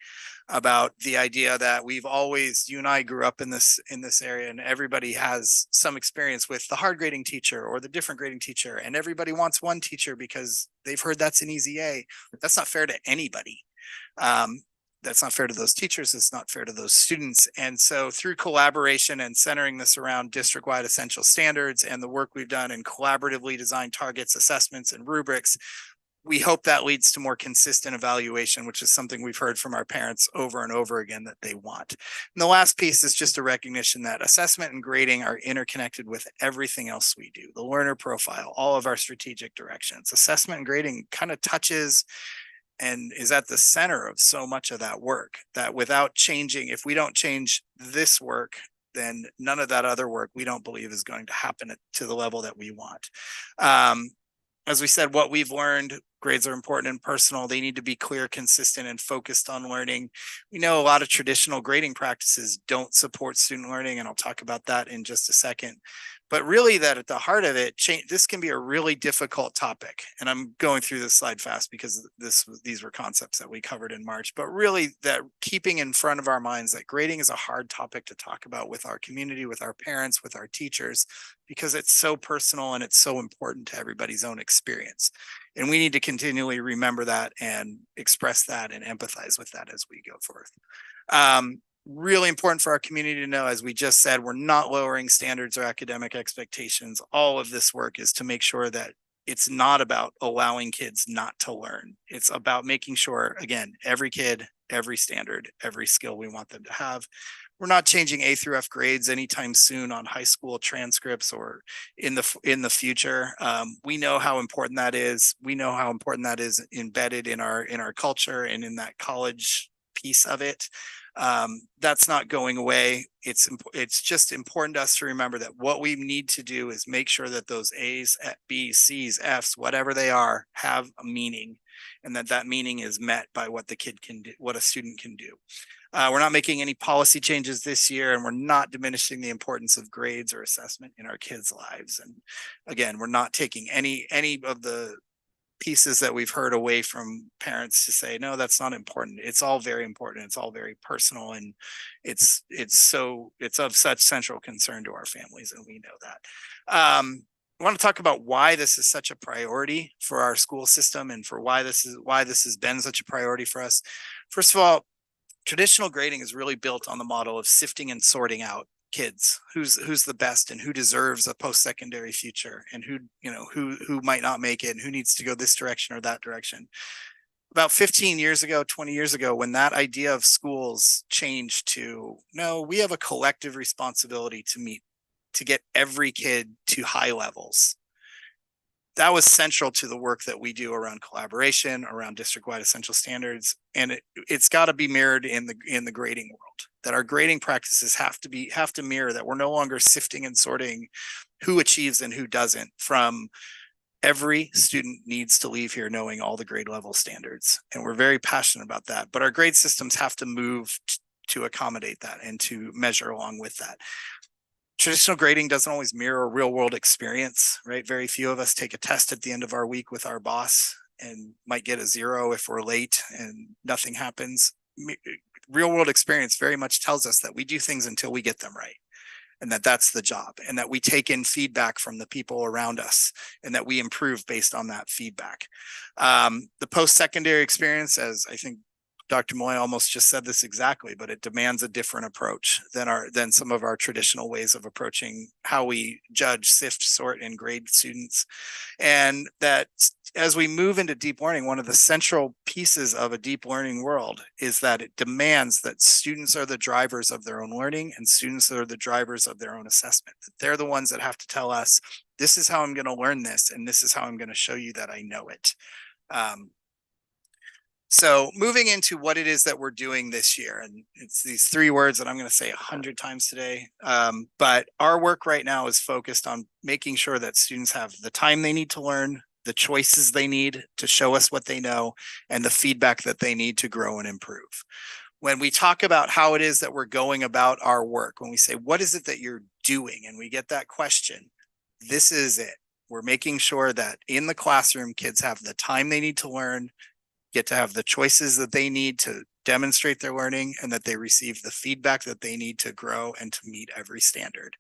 K: about the idea that you and I grew up in this area, and everybody has some experience with the hard grading teacher or the different grading teacher, and everybody wants one teacher because they've heard that's an easy A. That's not fair to anybody. That's not fair to those teachers. It's not fair to those students. And so through collaboration and centering this around district-wide essential standards and the work we've done in collaboratively designed targets, assessments, and rubrics, we hope that leads to more consistent evaluation, which is something we've heard from our parents over and over again that they want. And the last piece is just a recognition that assessment and grading are interconnected with everything else we do. The learner profile, all of our strategic directions. Assessment and grading kind of touches and is at the center of so much of that work, that without changing, if we don't change this work, then none of that other work we don't believe is going to happen to the level that we want. As we said, what we've learned, grades are important and personal. They need to be clear, consistent, and focused on learning. We know a lot of traditional grading practices don't support student learning, and I'll talk about that in just a second. But really, that at the heart of it, this can be a really difficult topic. And I'm going through this slide fast because these were concepts that we covered in March. But really, that keeping in front of our minds that grading is a hard topic to talk about with our community, with our parents, with our teachers, because it's so personal and it's so important to everybody's own experience. And we need to continually remember that and express that and empathize with that as we go forth. Really important for our community to know, as we just said, we're not lowering standards or academic expectations. All of this work is to make sure that it's not about allowing kids not to learn. It's about making sure, again, every kid, every standard, every skill we want them to have. We're not changing A through F grades anytime soon on high school transcripts or in the future. We know how important that is. We know how important that is embedded in our culture and in that college piece of it. That's not going away. It's just important to us to remember that what we need to do is make sure that those A's, B's, C's, F's, whatever they are, have a meaning, and that meaning is met by what the kid can do, what a student can do. We're not making any policy changes this year, and we're not diminishing the importance of grades or assessment in our kids' lives. And again, we're not taking any of the pieces that we've heard away from parents to say, no, that's not important. It's all very important. It's all very personal. And it's of such central concern to our families. And we know that. I want to talk about why this is such a priority for our school system and for why this has been such a priority for us. First of all, traditional grading is really built on the model of sifting and sorting out kids, who's the best and who deserves a post-secondary future and who might not make it and who needs to go this direction or that direction. About 15 years ago, 20 years ago, when that idea of schools changed to, no, we have a collective responsibility to get every kid to high levels. That was central to the work that we do around collaboration, around district-wide essential standards, and it's got to be mirrored in the grading world. That our grading practices have to mirror that. We're no longer sifting and sorting who achieves and who doesn't. From every student needs to leave here knowing all the grade level standards, and we're very passionate about that. But our grade systems have to move to accommodate that and to measure along with that. Traditional grading doesn't always mirror a real world experience, right? Very few of us take a test at the end of our week with our boss and might get a 0 if we're late and nothing happens. Real world experience very much tells us that we do things until we get them right, and that's the job, and that we take in feedback from the people around us and that we improve based on that feedback. The post-secondary experience, as I think Dr. Moy almost just said this exactly, but it demands a different approach than some of our traditional ways of approaching how we judge, sift, sort, and grade students. And that as we move into deep learning, one of the central pieces of a deep learning world is that it demands that students are the drivers of their own learning and students are the drivers of their own assessment. That they're the ones that have to tell us, this is how I'm going to learn this, and this is how I'm going to show you that I know it. So moving into what it is that we're doing this year, and it's these 3 words that I'm going to say 100 times today. But our work right now is focused on making sure that students have the time they need to learn, the choices they need to show us what they know, and the feedback that they need to grow and improve. When we talk about how it is that we're going about our work, when we say, what is it that you're doing? And we get that question, this is it. We're making sure that in the classroom, kids have the time they need to learn, get to have the choices that they need to demonstrate their learning, and that they receive the feedback that they need to grow and to meet every standard.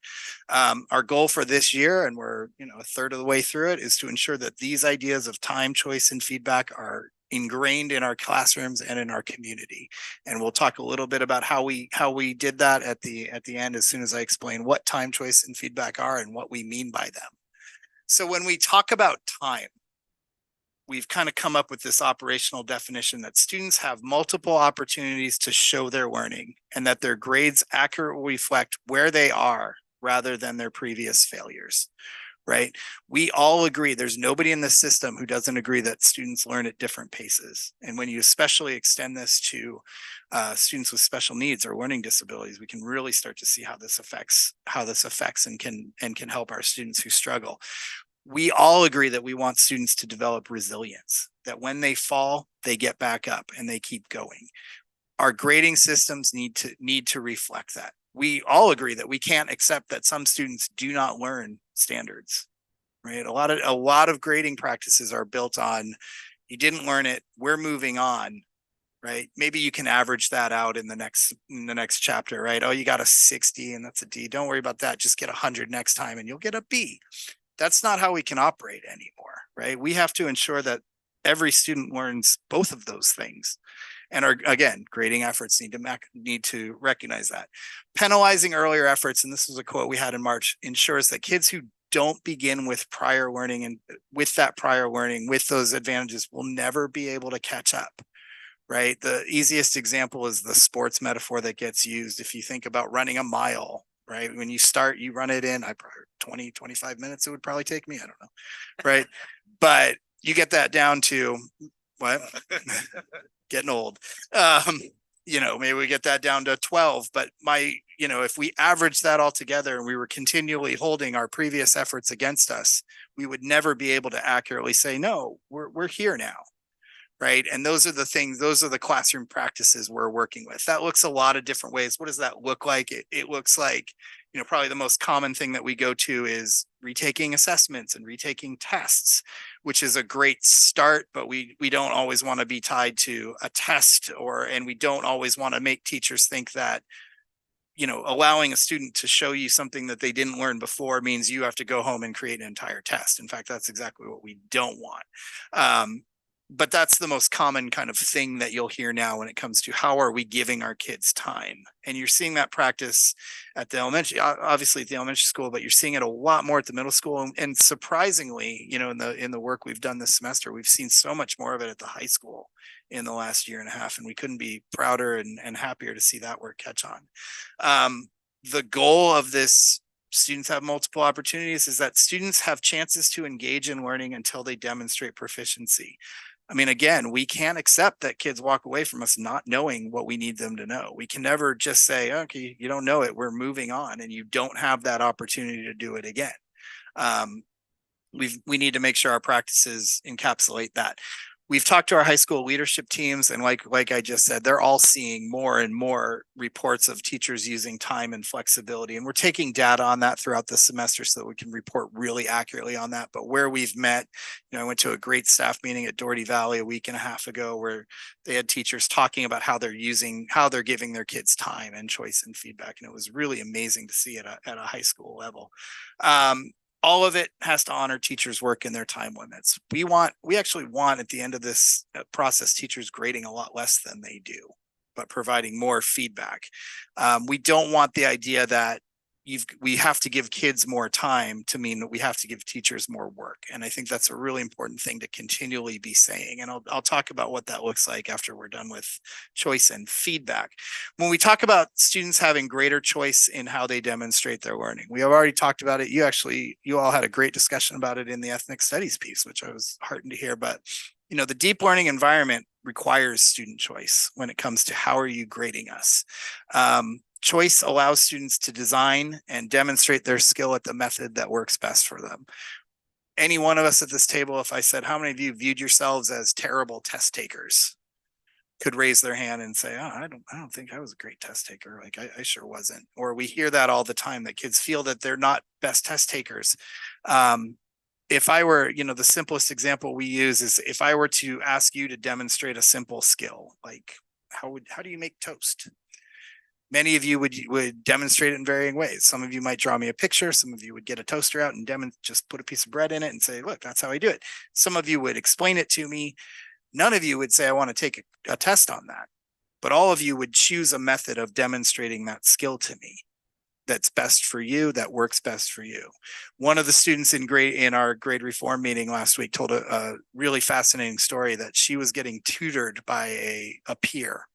K: Our goal for this year, and we're a third of the way through it, is to ensure that these ideas of time, choice, and feedback are ingrained in our classrooms and in our community. And we'll talk a little bit about how we did that at the end, as soon as I explain what time, choice, and feedback are and what we mean by them. So when we talk about time, we've kind of come up with this operational definition that students have multiple opportunities to show their learning and that their grades accurately reflect where they are rather than their previous failures, right? We all agree, there's nobody in the system who doesn't agree that students learn at different paces. And when you especially extend this to students with special needs or learning disabilities, we can really start to see how this affects and can help our students who struggle. We all agree that we want students to develop resilience, that when they fall, they get back up and they keep going. Our grading systems need to reflect that. We all agree that we can't accept that some students do not learn standards, right? A lot of grading practices are built on, you didn't learn it, we're moving on, right? Maybe you can average that out in the next chapter, right? Oh, you got a 60 and that's a D. Don't worry about that. Just get 100 next time and you'll get a B. That's not how we can operate anymore, right? We have to ensure that every student learns both of those things. And again, grading efforts need to recognize that. Penalizing earlier efforts, and this was a quote we had in March, ensures that kids who don't begin with prior learning and with those advantages will never be able to catch up, right? The easiest example is the sports metaphor that gets used. If you think about running a mile, right? When you start, you run it in 20, 25 minutes, it would probably take me, I don't know, right? But you get that down to what? Getting old. Maybe we get that down to 12, but if we average that all together and we were continually holding our previous efforts against us, we would never be able to accurately say, no, we're here now. Right. And those are the classroom practices we're working with. That looks a lot of different ways. What does that look like? It looks like, probably the most common thing that we go to is retaking assessments and retaking tests, which is a great start, but we don't always want to be tied to a test and we don't always want to make teachers think that, allowing a student to show you something that they didn't learn before means you have to go home and create an entire test. In fact, that's exactly what we don't want. but that's the most common kind of thing that you'll hear now when it comes to how are we giving our kids time. And you're seeing that practice at the elementary, obviously at the elementary school, but you're seeing it a lot more at the middle school. And surprisingly, you know, in the work we've done this semester, we've seen so much more of it at the high school in the last year and a half. And we couldn't be prouder and happier to see that work catch on. The goal of this students have multiple opportunities is that students have chances to engage in learning until they demonstrate proficiency. I mean, again, we can't accept that kids walk away from us not knowing what we need them to know. We can never just say, okay, you don't know it, we're moving on, and you don't have that opportunity to do it again. We need to make sure our practices encapsulate that. We've talked to our high school leadership teams, and like I just said, they're all seeing more and more reports of teachers using time and flexibility. And we're taking data on that throughout the semester so that we can report really accurately on that. But where we've met, you know, I went to a great staff meeting at Doherty Valley a week and a half ago where they had teachers talking about how they're giving their kids time and choice and feedback. And it was really amazing to see it at a high school level. All of it has to honor teachers' work in their time limits. We actually want at the end of this process, teachers grading a lot less than they do, but providing more feedback. We don't want the idea that we have to give kids more time to mean that we have to give teachers more work. And I think that's a really important thing to continually be saying. And I'll talk about what that looks like after we're done with choice and feedback. When we talk about students having greater choice in how they demonstrate their learning, we have already talked about it. You all had a great discussion about it in the ethnic studies piece, which I was heartened to hear. But you know, the deep learning environment requires student choice when it comes to how are you grading us. Choice allows students to design and demonstrate their skill at the method that works best for them. Any one of us at this table, if I said, how many of you viewed yourselves as terrible test takers, could raise their hand and say, oh, I don't think I was a great test taker. Like I sure wasn't. Or we hear that all the time, that kids feel that they're not best test takers. If I were, you know, the simplest example we use is if I were to ask you to demonstrate a simple skill, like how do you make toast? Many of you would demonstrate it in varying ways. Some of you might draw me a picture. Some of you would get a toaster out and just put a piece of bread in it and say, look, that's how I do it. Some of you would explain it to me. None of you would say, I want to take a test on that. But all of you would choose a method of demonstrating that skill to me that's best for you, that works best for you. One of the students in our grade reform meeting last week told a really fascinating story that she was getting tutored by a peer.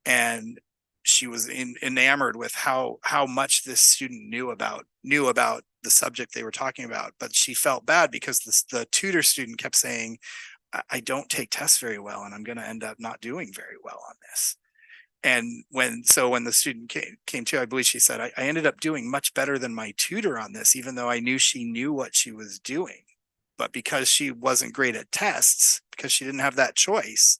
K: And she was enamored with how much this student knew about the subject they were talking about. But she felt bad because the tutor student kept saying, I don't take tests very well, and I'm going to end up not doing very well on this. And when the student came to, I believe she said, I ended up doing much better than my tutor on this, even though I knew she knew what she was doing. But because she wasn't great at tests, because she didn't have that choice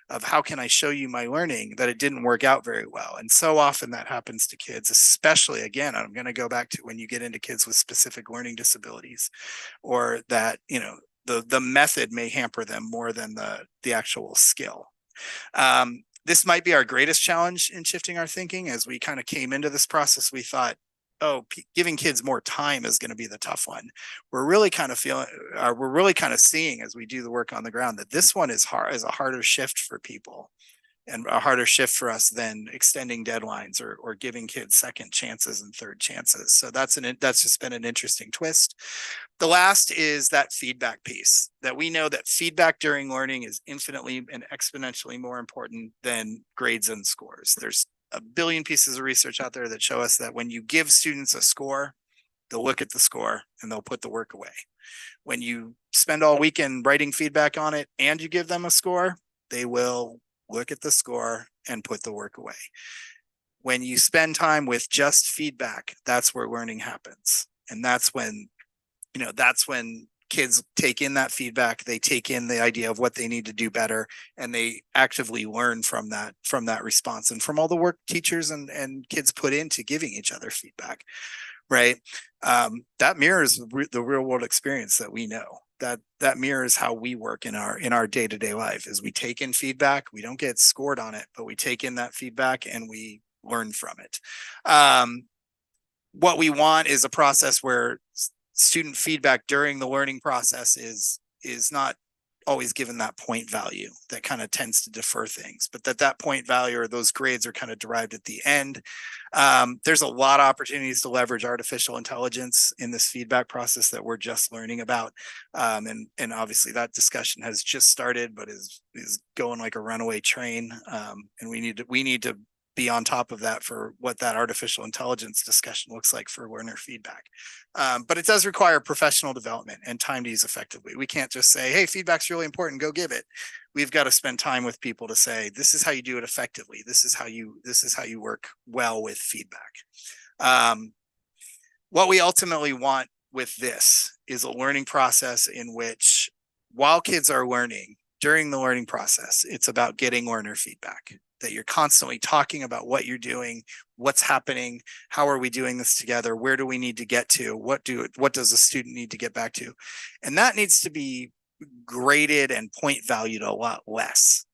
K: of how can I show you my learning, that it didn't work out very well. And so often that happens to kids, especially, again, I'm going to go back to when you get into kids with specific learning disabilities, or that, you know, the method may hamper them more than the actual skill. This might be our greatest challenge in shifting our thinking. As we kind of came into this process, we thought, oh, giving kids more time is going to be the tough one. We're really kind of seeing as we do the work on the ground that this one is a harder shift for people, and a harder shift for us than extending deadlines or giving kids second chances and third chances. So that's just been an interesting twist. The last is that feedback piece, that we know that feedback during learning is infinitely and exponentially more important than grades and scores. There's a billion pieces of research out there that show us that when you give students a score, they'll look at the score and they'll put the work away. When you spend all weekend writing feedback on it and you give them a score, they will look at the score and put the work away. When you spend time with just feedback, that's where learning happens. And that's when kids take in that feedback, they take in the idea of what they need to do better, and they actively learn from that response and from all the work teachers and kids put into giving each other feedback, right? That mirrors the real world experience that we know. That mirrors how we work in our day-to-day life. Is we take in feedback, we don't get scored on it, but we take in that feedback and we learn from it. What we want is a process where student feedback during the learning process is not always given that point value that kind of tends to defer things, but that point value or those grades are kind of derived at the end. There's a lot of opportunities to leverage artificial intelligence in this feedback process that we're just learning about. And obviously that discussion has just started, but is going like a runaway train. And we need to be on top of that for what that artificial intelligence discussion looks like for learner feedback. But it does require professional development and time to use effectively. We can't just say, hey, feedback's really important, go give it. We've got to spend time with people to say, this is how you do it effectively. This is how you work well with feedback. What we ultimately want with this is a learning process in which, while kids are learning, during the learning process, it's about getting learner feedback, that you're constantly talking about what you're doing, what's happening, how are we doing this together, where do we need to get to, what does a student need to get back to? And that needs to be graded and point valued a lot less,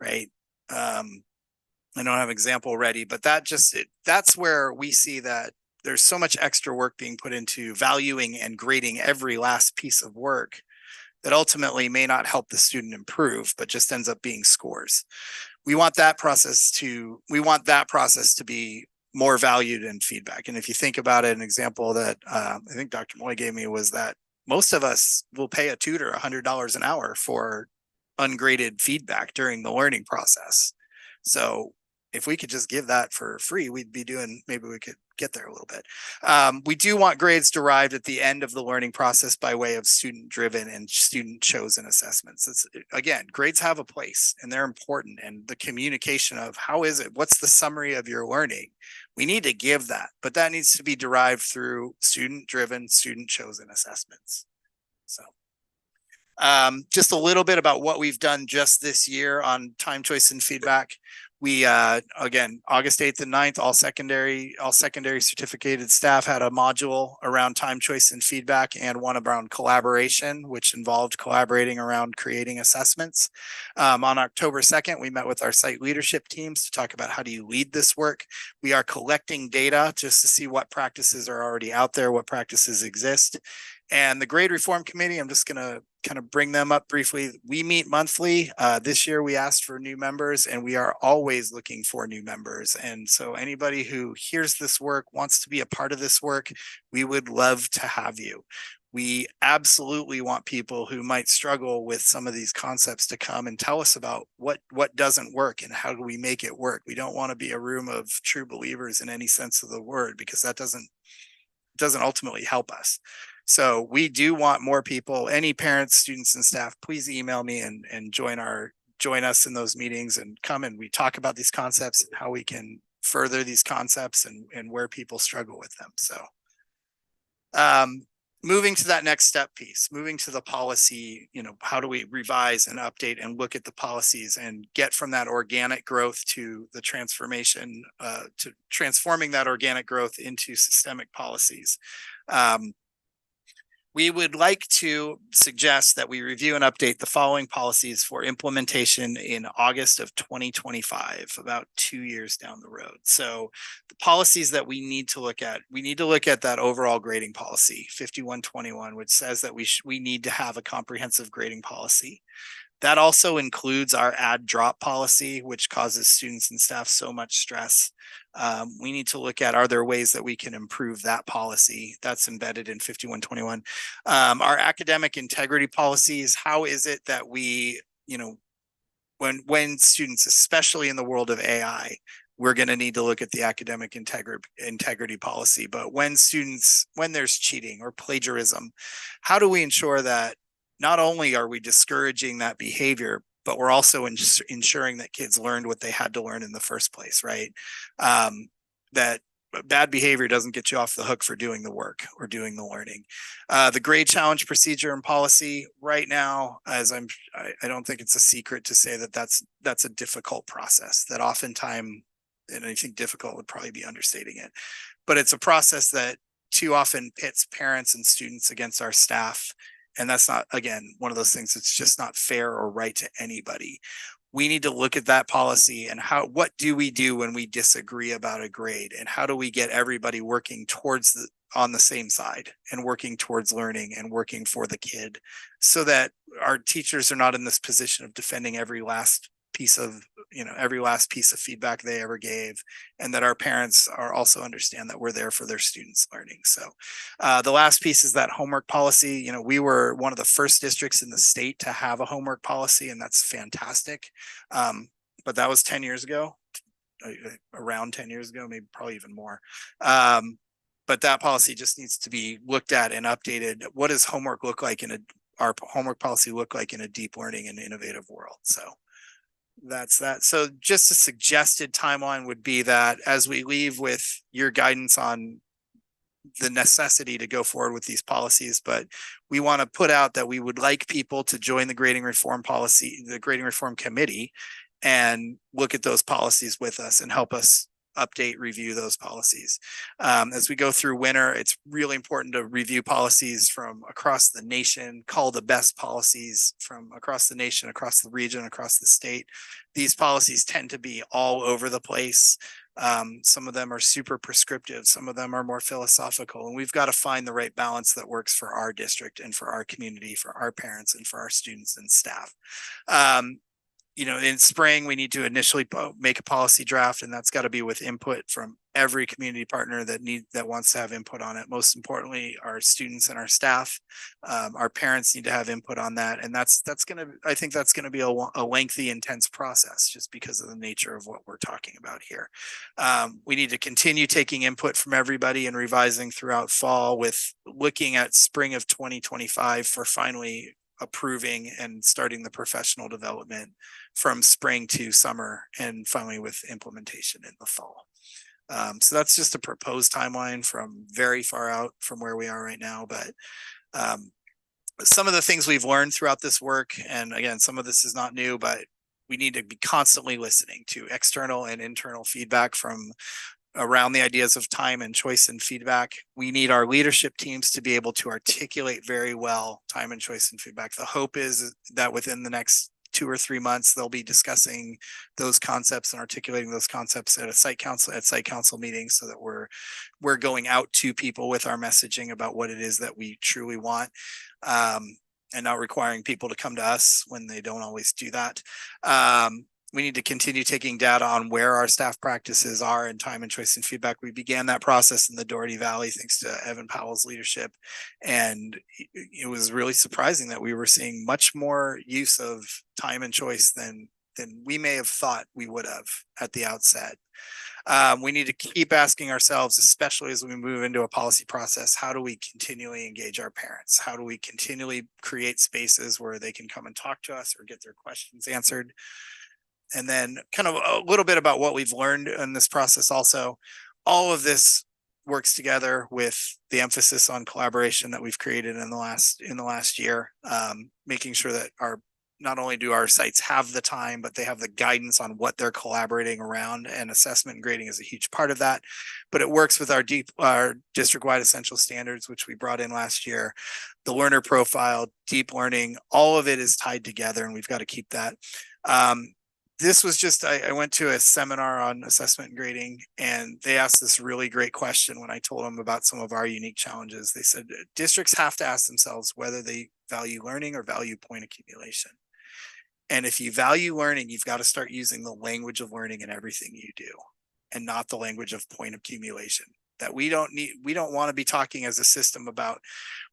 K: right? I don't have an example ready, but that's where we see that there's so much extra work being put into valuing and grading every last piece of work that ultimately may not help the student improve, but just ends up being scores. We want that process to be more valued in feedback. And if you think about it, an example that I think Dr. Moy gave me was that most of us will pay a tutor $100 an hour for ungraded feedback during the learning process. So if we could just give that for free, maybe we could get there a little bit. We do want grades derived at the end of the learning process by way of student driven and student chosen assessments. Again, grades have a place and they're important, and the communication of what's the summary of your learning? We need to give that, but that needs to be derived through student driven, student chosen assessments. So just a little bit about what we've done just this year on time, choice, and feedback. We, again, August 8th and 9th, all secondary certificated staff had a module around time, choice, and feedback, and one around collaboration, which involved collaborating around creating assessments. On October 2nd, we met with our site leadership teams to talk about how do you lead this work. We are collecting data just to see what practices are already out there, what practices exist. And the grade reform committee, I'm just going to kind of bring them up briefly. We meet monthly. This year we asked for new members, and we are always looking for new members. And so anybody who hears this work, wants to be a part of this work, we would love to have you. We absolutely want people who might struggle with some of these concepts to come and tell us about what doesn't work and how do we make it work. We don't want to be a room of true believers in any sense of the word, because that doesn't ultimately help us. So we do want more people. Any parents, students, and staff, please email me and join us in those meetings and come and we talk about these concepts and how we can further these concepts and where people struggle with them. So moving to that next step piece, moving to the policy, how do we revise and update and look at the policies and get from that organic growth to the transformation, to transforming that organic growth into systemic policies. We would like to suggest that we review and update the following policies for implementation in August of 2025, about 2 years down the road. So the policies that we need to look at that overall grading policy, 5121, which says that we need to have a comprehensive grading policy. That also includes our add drop policy, which causes students and staff so much stress. We need to look at, are there ways that we can improve that policy? That's embedded in 5121. Our academic integrity policies, how is it that we, when students, especially in the world of AI, we're going to need to look at the academic integrity policy. But when there's cheating or plagiarism, how do we ensure that not only are we discouraging that behavior, but we're also ensuring that kids learned what they had to learn in the first place, right? That bad behavior doesn't get you off the hook for doing the work or doing the learning. The grade challenge procedure and policy right now, I don't think it's a secret to say that that's a difficult process that oftentimes, and I think difficult would probably be understating it, but it's a process that too often pits parents and students against our staff. And that's not, again, one of those things that's just not fair or right to anybody. we need to look at that policy and what do we do when we disagree about a grade, and how do we get everybody working towards on the same side and working towards learning and working for the kid, so that our teachers are not in this position of defending every last piece of feedback they ever gave, and that our parents are also understand that we're there for their students learning. So the last piece is that homework policy. We were one of the first districts in the state to have a homework policy, and that's fantastic. But that was 10 years ago, around 10 years ago, maybe probably even more. But that policy just needs to be looked at and updated. What does homework look like our homework policy look like in a deep learning and innovative world? So that's that. So just a suggested timeline would be that as we leave with your guidance on the necessity to go forward with these policies, but we want to put out that we would like people to join the grading reform committee, and look at those policies with us and help us review those policies. As we go through winter, it's really important to review policies from across the nation, call the best policies from across the nation, across the region, across the state. These policies tend to be all over the place. Some of them are super prescriptive, some of them are more philosophical, and we've got to find the right balance that works for our district and for our community, for our parents and for our students and staff. In spring, we need to initially make a policy draft, and that's got to be with input from every community partner that wants to have input on it. Most importantly, our students and our staff. Our parents need to have input on that, and I think that's gonna be a lengthy, intense process, just because of the nature of what we're talking about here. We need to continue taking input from everybody and revising throughout fall, with looking at spring of 2025 for finally approving and starting the professional development from spring to summer, and finally with implementation in the fall. So that's just a proposed timeline from very far out from where we are right now. But some of the things we've learned throughout this work, and again, some of this is not new, but we need to be constantly listening to external and internal feedback from around the ideas of time and choice and feedback. We need our leadership teams to be able to articulate very well time and choice and feedback. The hope is that within the next 2 or 3 months, they'll be discussing those concepts and articulating those concepts at site council meetings, so that we're going out to people with our messaging about what it is that we truly want, and not requiring people to come to us when they don't always do that. We need to continue taking data on where our staff practices are in time and choice and feedback. We began that process in the Doherty Valley, thanks to Evan Powell's leadership. And it was really surprising that we were seeing much more use of time and choice than we may have thought we would have at the outset. We need to keep asking ourselves, especially as we move into a policy process, how do we continually engage our parents? How do we continually create spaces where they can come and talk to us or get their questions answered? And then kind of a little bit about what we've learned in this process also. All of this works together with the emphasis on collaboration that we've created in the last year, making sure that not only do our sites have the time, but they have the guidance on what they're collaborating around, and assessment and grading is a huge part of that. But it works with our district-wide essential standards, which we brought in last year, the learner profile, deep learning, all of it is tied together, and we've got to keep that. This was just, I went to a seminar on assessment and grading, and they asked this really great question when I told them about some of our unique challenges. They said, districts have to ask themselves whether they value learning or value point accumulation. And if you value learning, you've got to start using the language of learning in everything you do, and not the language of point accumulation. That we don't want to be talking as a system about,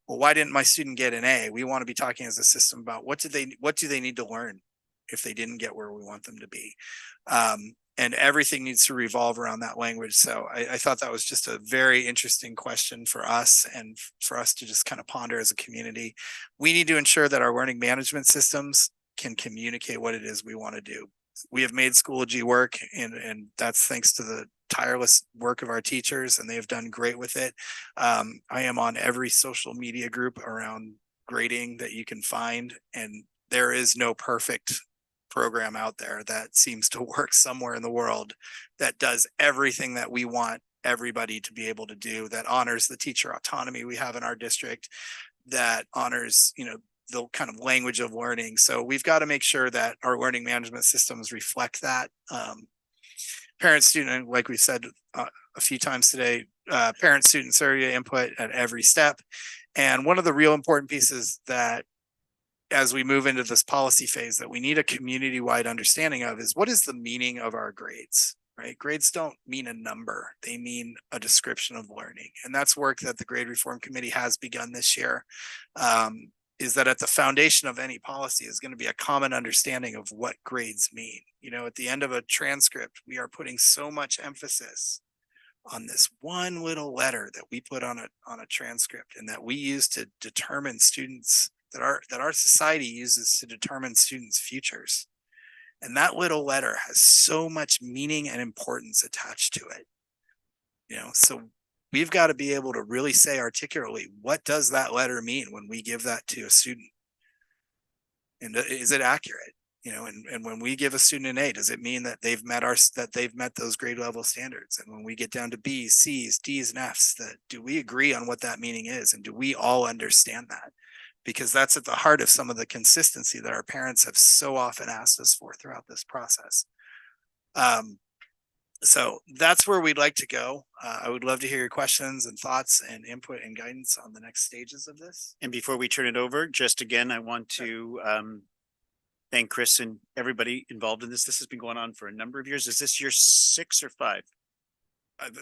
K: well, why didn't my student get an A? We want to be talking as a system about what do they need to learn if they didn't get where we want them to be. And everything needs to revolve around that language. So I thought that was just a very interesting question for us, and for us to just kind of ponder as a community. We need to ensure that our learning management systems can communicate what it is we want to do. We have made Schoology work, and that's thanks to the tireless work of our teachers, and they have done great with it. I am on every social media group around grading that you can find, and there is no perfect program out there that seems to work somewhere in the world that does everything that we want everybody to be able to do, that honors the teacher autonomy we have in our district, that honors, the kind of language of learning. So we've got to make sure that our learning management systems reflect that. Parent student, like we said a few times today, parent student survey input at every step. And one of the real important pieces that as we move into this policy phase that we need a community-wide understanding of is what is the meaning of our grades, right? Grades don't mean a number, they mean a description of learning. And that's work that the Grade Reform Committee has begun this year. Is that at the foundation of any policy is going to be a common understanding of what grades mean. You know, at the end of a transcript, we are putting so much emphasis on this one little letter that we put on a transcript and that we use to determine students that our society uses to determine students' futures. And that little letter has so much meaning and importance attached to it. You know, so we've got to be able to really say articulately, what does that letter mean when we give that to a student? And is it accurate? You know, and when we give a student an A, does it mean that they've met those grade level standards? And when we get down to B's, C's, D's, and F's, do we agree on what that meaning is? And do we all understand that? Because that's at the heart of some of the consistency that our parents have so often asked us for throughout this process. So that's where we'd like to go. I would love to hear your questions and thoughts and input and guidance on the next stages of this.
F: And before we turn it over, just again, I want to thank Chris and everybody involved in this. This has been going on for a number of years. Is this year 6 or 5?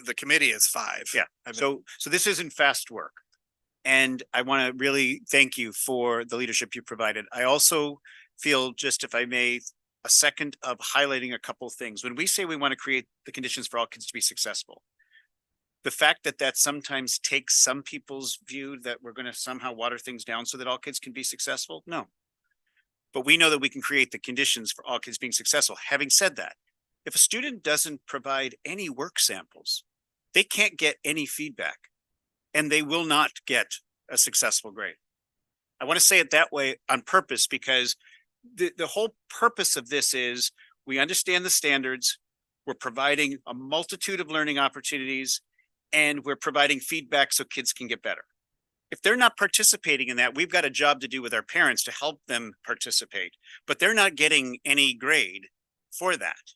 K: The committee is 5.
F: Yeah. So this isn't fast work. And I want to really thank you for the leadership you provided. I also feel, just if I may, a second of highlighting a couple of things. When we say we want to create the conditions for all kids to be successful, the fact that that sometimes takes some people's view that we're going to somehow water things down so that all kids can be successful, no. But we know that we can create the conditions for all kids being successful. Having said that, if a student doesn't provide any work samples, they can't get any feedback and they will not get a successful grade. I want to say it that way on purpose because the whole purpose of this is we understand the standards, we're providing a multitude of learning opportunities, and we're providing feedback so kids can get better. If they're not participating in that, we've got a job to do with our parents to help them participate, but they're not getting any grade for that.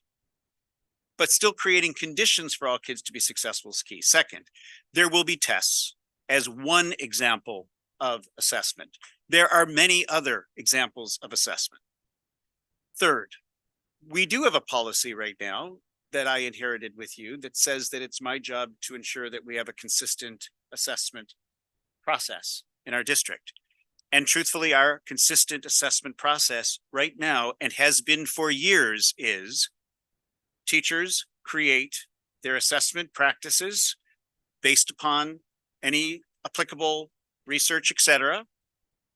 F: But still creating conditions for all kids to be successful is key. Second, there will be tests as one example of assessment. There are many other examples of assessment. Third, we do have a policy right now that I inherited with you that says that it's my job to ensure that we have a consistent assessment process in our district. And truthfully, our consistent assessment process right now, and has been for years, is teachers create their assessment practices based upon any applicable research, etc.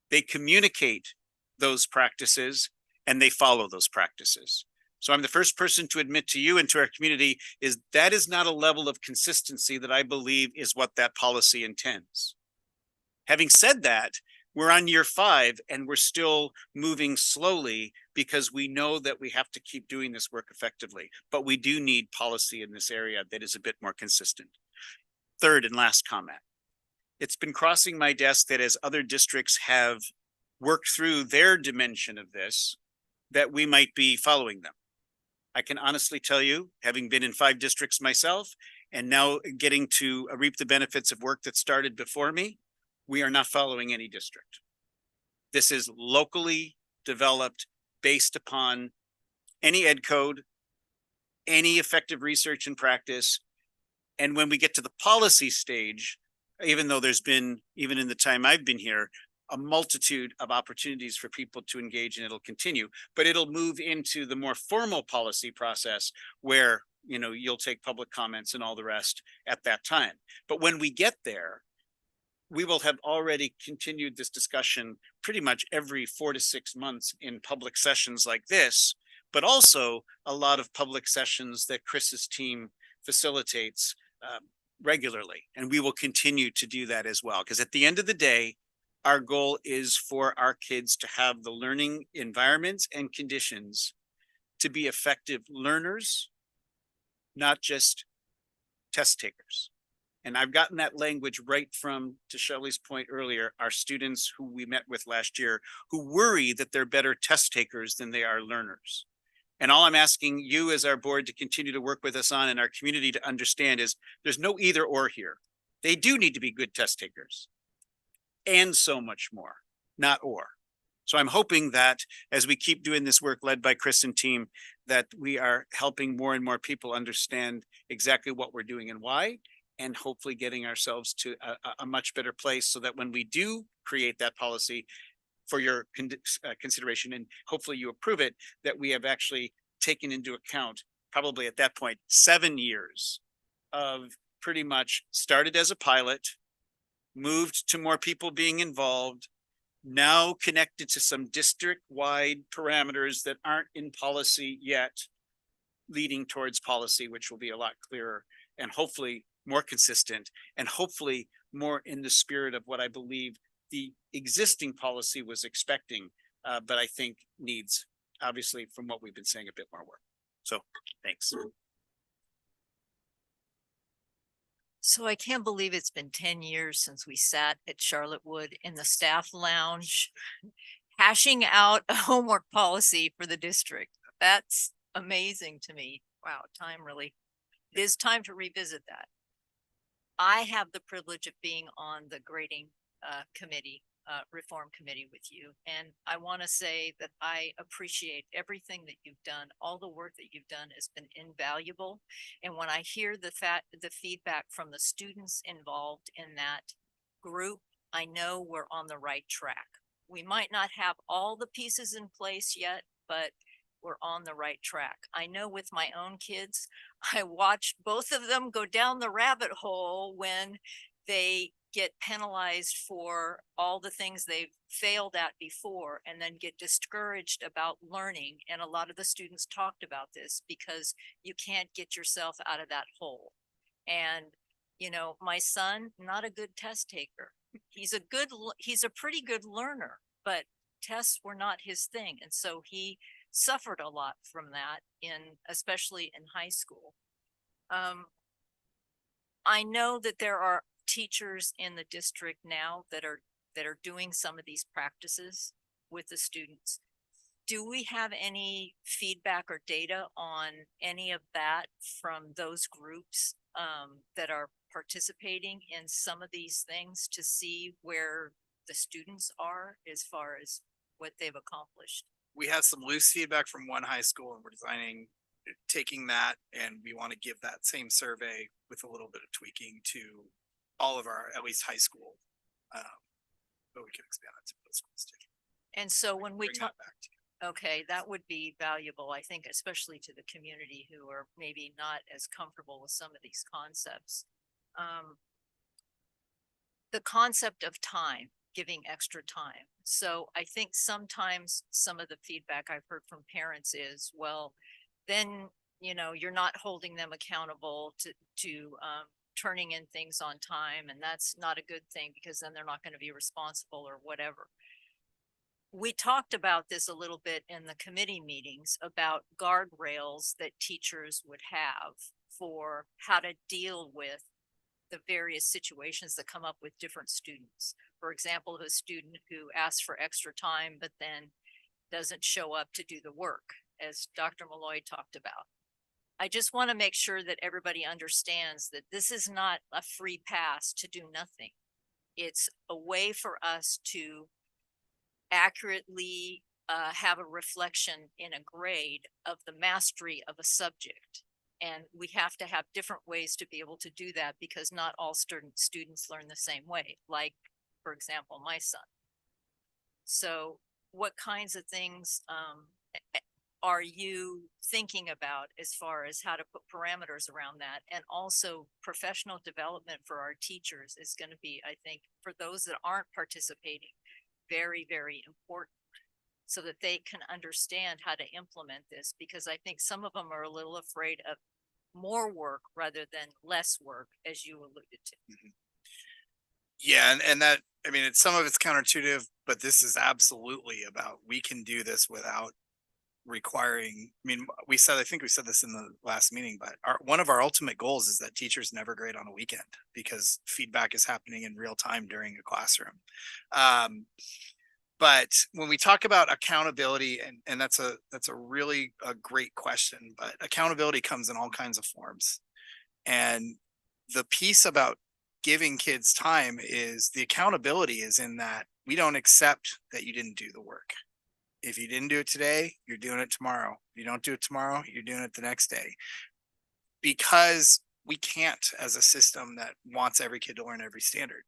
F: They communicate those practices and they follow those practices. So I'm the first person to admit to you and to our community is that is not a level of consistency that I believe is what that policy intends. Having said that, we're on year 5 and we're still moving slowly because we know that we have to keep doing this work effectively, but we do need policy in this area that is a bit more consistent. Third and last comment. It's been crossing my desk that as other districts have worked through their dimension of this, that we might be following them. I can honestly tell you, having been in 5 districts myself, and now getting to reap the benefits of work that started before me, we are not following any district. This is locally developed based upon any ed code, any effective research and practice. And when we get to the policy stage, even though there's been, even in the time I've been here, a multitude of opportunities for people to engage, and it'll continue, but it'll move into the more formal policy process where, you know, you'll take public comments and all the rest at that time. But when we get there, we will have already continued this discussion pretty much every 4 to 6 months in public sessions like this, but also a lot of public sessions that Chris's team facilitates regularly. And we will continue to do that as well. Because at the end of the day, our goal is for our kids to have the learning environments and conditions to be effective learners, not just test takers. And I've gotten that language right from, to Shelley's point earlier, our students who we met with last year, who worry that they're better test takers than they are learners. And all I'm asking you as our board to continue to work with us on, and our community to understand, is there's no either or here. They do need to be good test takers and so much more, not or. So I'm hoping that as we keep doing this work led by Chris and team, that we are helping more and more people understand exactly what we're doing and why, and hopefully getting ourselves to a much better place, so that when we do create that policy for your consideration, and hopefully you approve it, that we have actually taken into account, probably at that point, 7 years of pretty much started as a pilot, moved to more people being involved, now connected to some district-wide parameters that aren't in policy yet, leading towards policy, which will be a lot clearer and hopefully more consistent, and hopefully more in the spirit of what I believe the existing policy was expecting, but I think needs, obviously, from what we've been saying, a bit more work. So, thanks.
G: So I can't believe it's been 10 years since we sat at Charlottewood in the staff lounge, hashing out a homework policy for the district. That's amazing to me. Wow, it is time to revisit that. I have the privilege of being on the grading committee, reform committee with you. And I want to say that I appreciate everything that you've done. All the work that you've done has been invaluable. And when I hear the feedback from the students involved in that group, I know we're on the right track. We might not have all the pieces in place yet, but we're on the right track. I know with my own kids, I watched both of them go down the rabbit hole when they get penalized for all the things they've failed at before, and then get discouraged about learning. And a lot of the students talked about this, because you can't get yourself out of that hole. And, you know, my son, not a good test taker. He's a pretty good learner, but tests were not his thing. And so he suffered a lot from that, especially in high school. I know that there are teachers in the district now that are doing some of these practices with the students. Do we have any feedback or data on any of that from those groups that are participating in some of these things, to see where the students are as far as what they've accomplished?
K: We have some loose feedback from one high school, and we're taking that, and we want to give that same survey with a little bit of tweaking to all of our, at least high school. But we can expand it to those schools too.
G: And so when we
K: Bring
G: talk,
K: that back to you.
G: okay, that would be valuable, I think, especially to the community who are maybe not as comfortable with some of these concepts. The concept of time, giving extra time. So I think sometimes some of the feedback I've heard from parents is, well, then, you know, you're not holding them accountable to turning in things on time. And that's not a good thing, because then they're not going to be responsible or whatever. We talked about this a little bit in the committee meetings, about guardrails that teachers would have for how to deal with the various situations that come up with different students. For example, a student who asks for extra time, but then doesn't show up to do the work, as Dr. Malloy talked about. I just want to make sure that everybody understands that this is not a free pass to do nothing. It's a way for us to accurately have a reflection in a grade of the mastery of a subject. And we have to have different ways to be able to do that, because not all students learn the same way, like, for example, my son. So what kinds of things are you thinking about as far as how to put parameters around that? And also, professional development for our teachers is going to be, I think, for those that aren't participating, very, very important, so that they can understand how to implement this, because I think some of them are a little afraid of more work rather than less work, as you alluded to.
K: Mm-hmm. Yeah, and that, I mean, some of it's counterintuitive, but this is absolutely about, we can do this without requiring, I mean, I think we said this in the last meeting, but one of our ultimate goals is that teachers never grade on a weekend because feedback is happening in real time during a classroom. But when we talk about accountability, and that's a really a great question, but accountability comes in all kinds of forms. And the piece about giving kids time is the accountability is in that we don't accept that you didn't do the work. If you didn't do it today, you're doing it tomorrow. If you don't do it tomorrow, you're doing it the next day. Because we can't, as a system that wants every kid to learn every standard.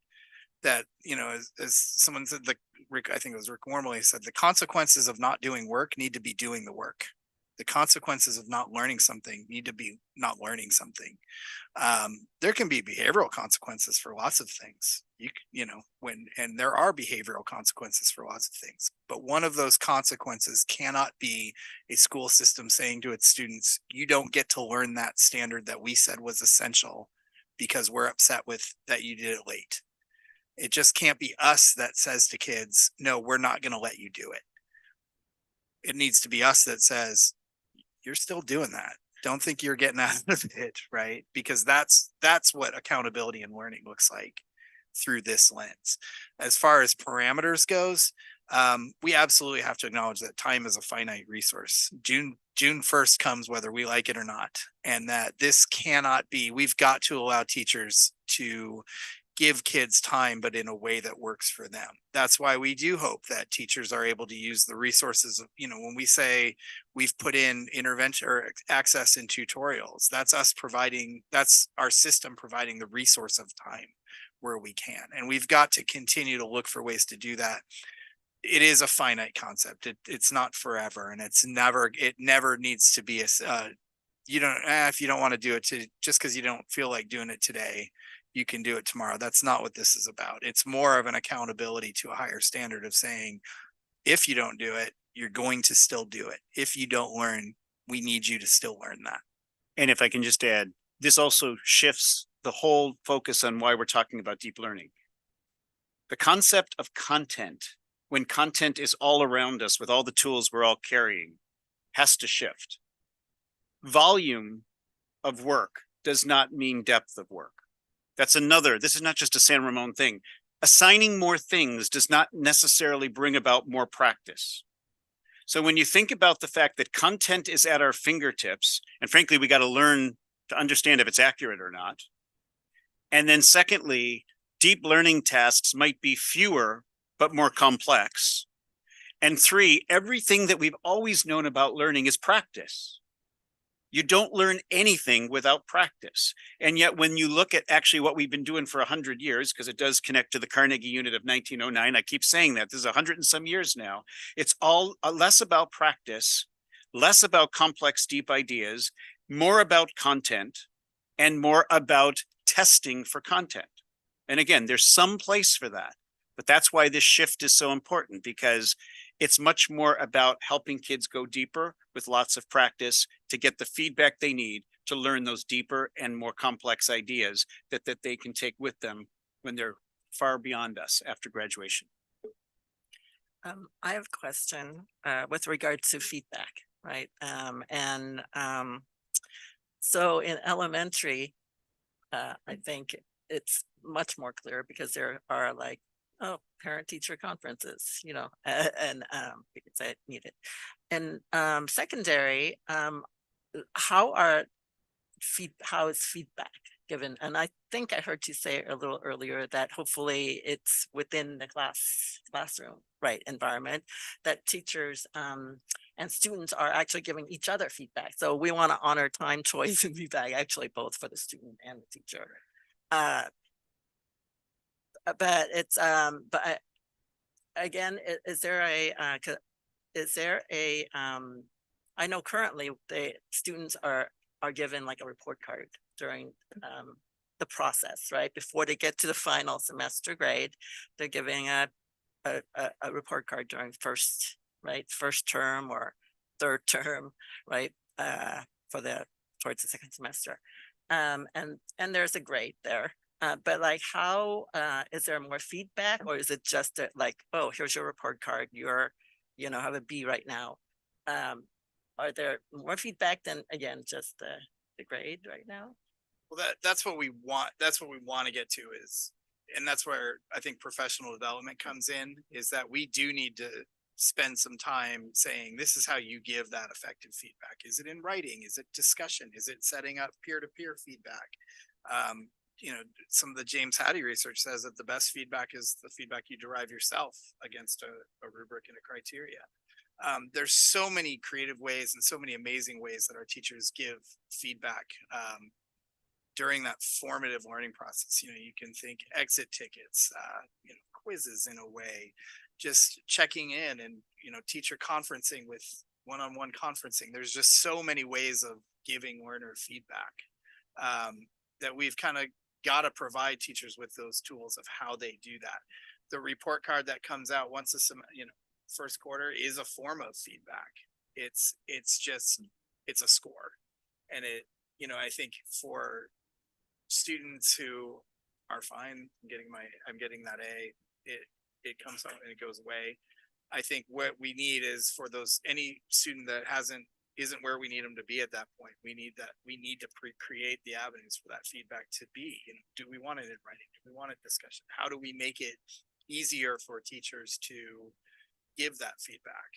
K: That, you know, as someone said, like Rick, I think it was Rick Wormley said, the consequences of not doing work need to be doing the work. The consequences of not learning something need to be not learning something. There can be behavioral consequences for lots of things. And there are behavioral consequences for lots of things. But one of those consequences cannot be a school system saying to its students, you don't get to learn that standard that we said was essential because we're upset with that you did it late. It just can't be us that says to kids, no, we're not going to let you do it. It needs to be us that says, you're still doing that. Don't think you're getting out of it, right? Because that's what accountability and learning looks like through this lens. As far as parameters goes, we absolutely have to acknowledge that time is a finite resource. June 1st comes whether we like it or not. And that this cannot be, we've got to allow teachers to give kids time, but in a way that works for them. That's why we do hope that teachers are able to use the resources of, when we say we've put in intervention or access in tutorials, that's our system providing the resource of time where we can. And we've got to continue to look for ways to do that. It is a finite concept. It's not forever. And it never needs to be if you don't want to do it just because you don't feel like doing it today, you can do it tomorrow. That's not what this is about. It's more of an accountability to a higher standard of saying, if you don't do it, you're going to still do it. If you don't learn, we need you to still learn that.
F: And if I can just add, this also shifts the whole focus on why we're talking about deep learning. The concept of content, when content is all around us with all the tools we're all carrying, has to shift. Volume of work does not mean depth of work. This is not just a San Ramon thing. Assigning more things does not necessarily bring about more practice. So when you think about the fact that content is at our fingertips, and frankly, we got to learn to understand if it's accurate or not. And then secondly, deep learning tasks might be fewer, but more complex. And three, everything that we've always known about learning is practice. You don't learn anything without practice. And yet when you look at actually what we've been doing for 100 years, because it does connect to the Carnegie Unit of 1909, I keep saying that, this is 100 and some years now, it's all less about practice, less about complex, deep ideas, more about content, and more about testing for content. And again, there's some place for that, but that's why this shift is so important, because it's much more about helping kids go deeper with lots of practice to get the feedback they need to learn those deeper and more complex ideas that they can take with them when they're far beyond us after graduation.
I: I have a question with regard to feedback, right? So in elementary, I think it's much more clear because there are like, parent-teacher conferences, and we could say it needed. And secondary, how is feedback given? And I think I heard you say a little earlier that hopefully it's within the classroom, right, environment, that teachers and students are actually giving each other feedback. So we want to honor time, choice, and feedback, actually both for the student and the teacher. But it's but again, is there a I know currently the students are given like a report card during the process, right? Before they get to the final semester grade, they're giving a report card during first term or third term, right? Towards the second semester. And there's a grade there. But like, how is there more feedback, or is it just that like, oh, here's your report card, you're, have a B right now? Are there more feedback than, again, just the grade right now?
K: Well, that's what we want. That's what we want to get to is, and that's where I think professional development comes in, is that we do need to spend some time saying, this is how you give that effective feedback. Is it in writing? Is it discussion? Is it setting up peer-to-peer feedback? You know, some of the James Hattie research says that the best feedback is the feedback you derive yourself against a rubric and a criteria. There's so many creative ways and so many amazing ways that our teachers give feedback during that formative learning process. You know, you can think exit tickets, you know, quizzes in a way, just checking in, and, you know, teacher conferencing with one-on-one conferencing. There's just so many ways of giving learner feedback that we've kind of got to provide teachers with those tools of how they do that. The report card that comes out once a first quarter is a form of feedback. It's a score. And it, you know, I think for students who are fine, I'm getting that A, it comes out and it goes away. I think what we need is for any student that isn't where we need them to be at that point. We need to create the avenues for that feedback to be. You know, do we want it in writing? Do we want it discussion? How do we make it easier for teachers to give that feedback?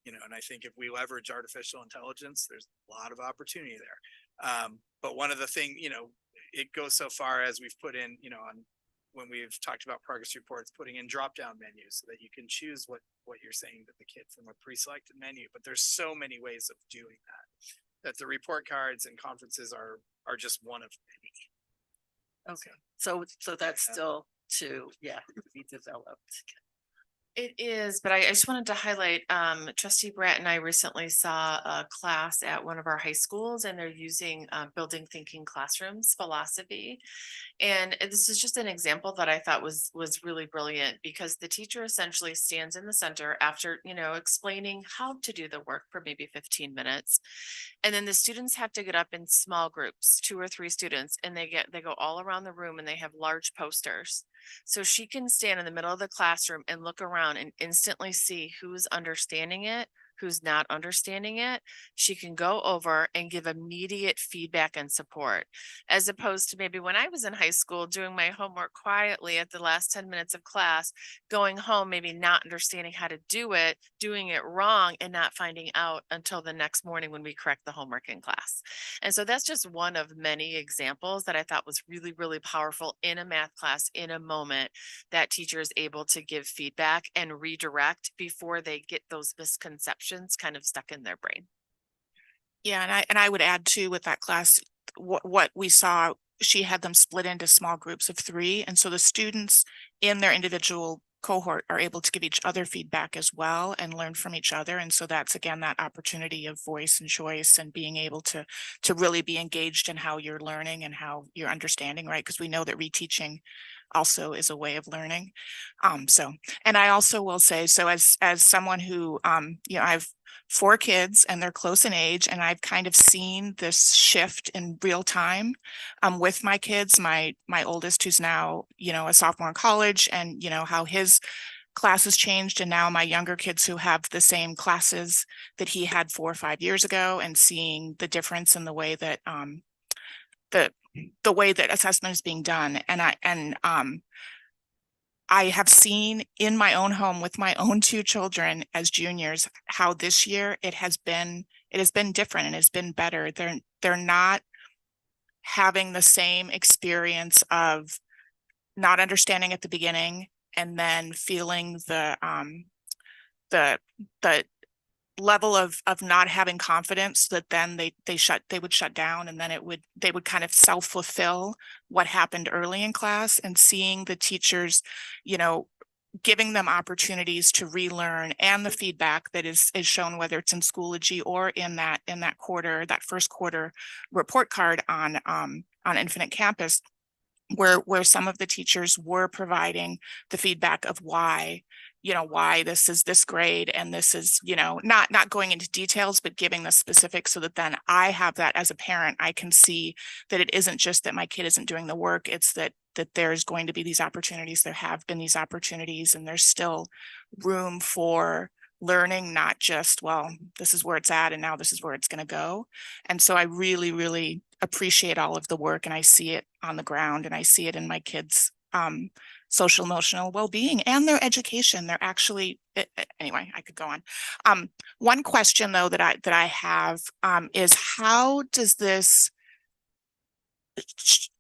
K: You know, and I think if we leverage artificial intelligence, there's a lot of opportunity there. But one of the things, you know, it goes so far as we've put in, you know, when we've talked about progress reports, putting in drop-down menus so that you can choose what you're saying to the kid from a pre-selected menu. But there's so many ways of doing that the report cards and conferences are just one of many.
I: Okay, so that's still to be developed.
D: It is, but I just wanted to highlight, Trustee Brett and I recently saw a class at one of our high schools, and they're using building thinking classrooms philosophy. And this is just an example that I thought was really brilliant, because the teacher essentially stands in the center after, you know, explaining how to do the work for maybe 15 minutes. And then the students have to get up in small groups, 2 or 3 students, and they go all around the room, and they have large posters. So she can stand in the middle of the classroom and look around and instantly see who's understanding it, who's not understanding it. She can go over and give immediate feedback and support, as opposed to maybe when I was in high school doing my homework quietly at the last 10 minutes of class, going home, maybe not understanding how to do it, doing it wrong, and not finding out until the next morning when we correct the homework in class. And so that's just one of many examples that I thought was really, really powerful in a math class, in a moment that teacher is able to give feedback and redirect before they get those misconceptions kind of stuck in their brain.
B: Yeah, and I would add too, with that class, what we saw, she had them split into small groups of 3. And so the students in their individual cohort are able to give each other feedback as well and learn from each other. And so that's, again, that opportunity of voice and choice and being able to really be engaged in how you're learning and how you're understanding, right? Because we know that reteaching also is a way of learning. And I also will say, so as someone who, you know, I've 4 kids and they're close in age, and I've kind of seen this shift in real time with my kids, my oldest, who's now, you know, a sophomore in college, and, you know, how his classes changed, and now my younger kids who have the same classes that he had 4 or 5 years ago, and seeing the difference in the way that the way that assessment is being done. And I have seen in my own home with my own 2 children as juniors, how this year it has been different and has been better. They're not having the same experience of not understanding at the beginning and then feeling the level of not having confidence, that then they would shut down, and then they would kind of self-fulfill what happened early in class, and seeing the teachers, you know, giving them opportunities to relearn, and the feedback that is shown, whether it's in Schoology or in that first quarter report card on Infinite Campus, where some of the teachers were providing the feedback of why this is this grade, and this is, you know, not going into details, but giving the specifics, so that then I have that as a parent. I can see that it isn't just that my kid isn't doing the work, it's that there's going to be these opportunities, there have been these opportunities, and there's still room for learning, not just, well, this is where it's at and now this is where it's going to go. And so I really, really appreciate all of the work, and I see it on the ground, and I see it in my kids' social emotional well-being and their education. They're actually, anyway, I could go on. One question though that I have is, how does this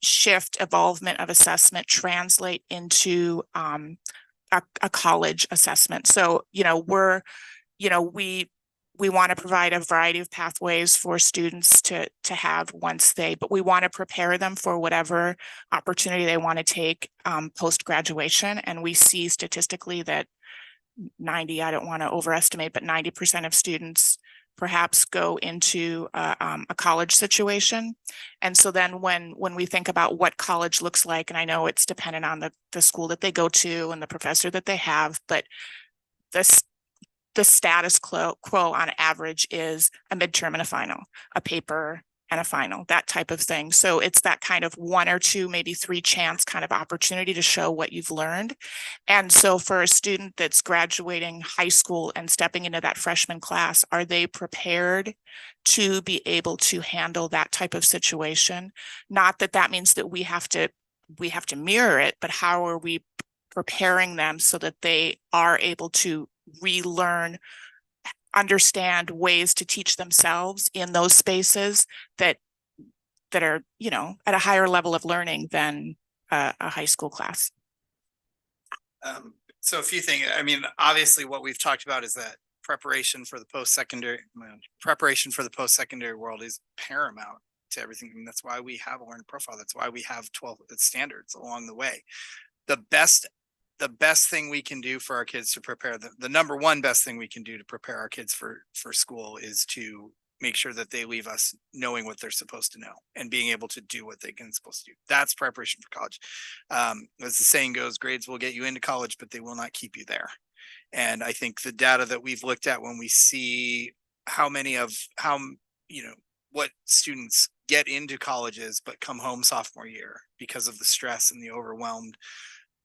B: shift evolvement of assessment translate into a college assessment? So, we want to provide a variety of pathways for students to have once but we want to prepare them for whatever opportunity they want to take post-graduation. And we see statistically that I don't want to overestimate, but 90% of students perhaps go into a college situation. And so then when we think about what college looks like, and I know it's dependent on the school that they go to and the professor that they have, but the status quo on average is a midterm and a final, a paper and a final, that type of thing. So it's that kind of 1 or 2, maybe 3 chance kind of opportunity to show what you've learned. And so for a student that's graduating high school and stepping into that freshman class, are they prepared to be able to handle that type of situation? Not that that means that we have to mirror it, but how are we preparing them so that they are able to relearn, understand ways to teach themselves in those spaces that are, at a higher level of learning than a high school class?
K: So a few things. I mean, obviously what we've talked about is that preparation for the post-secondary world is paramount to everything. I mean, that's why we have a learning profile. That's why we have 12 standards along the way. The best thing we can do for our kids to prepare the number one best thing we can do to prepare our kids for school is to make sure that they leave us knowing what they're supposed to know and being able to do what they can supposed to do. That's preparation for college. As the saying goes, grades will get you into college, but they will not keep you there. And I think the data that we've looked at, when we see what students get into colleges but come home sophomore year because of the stress and the overwhelmed,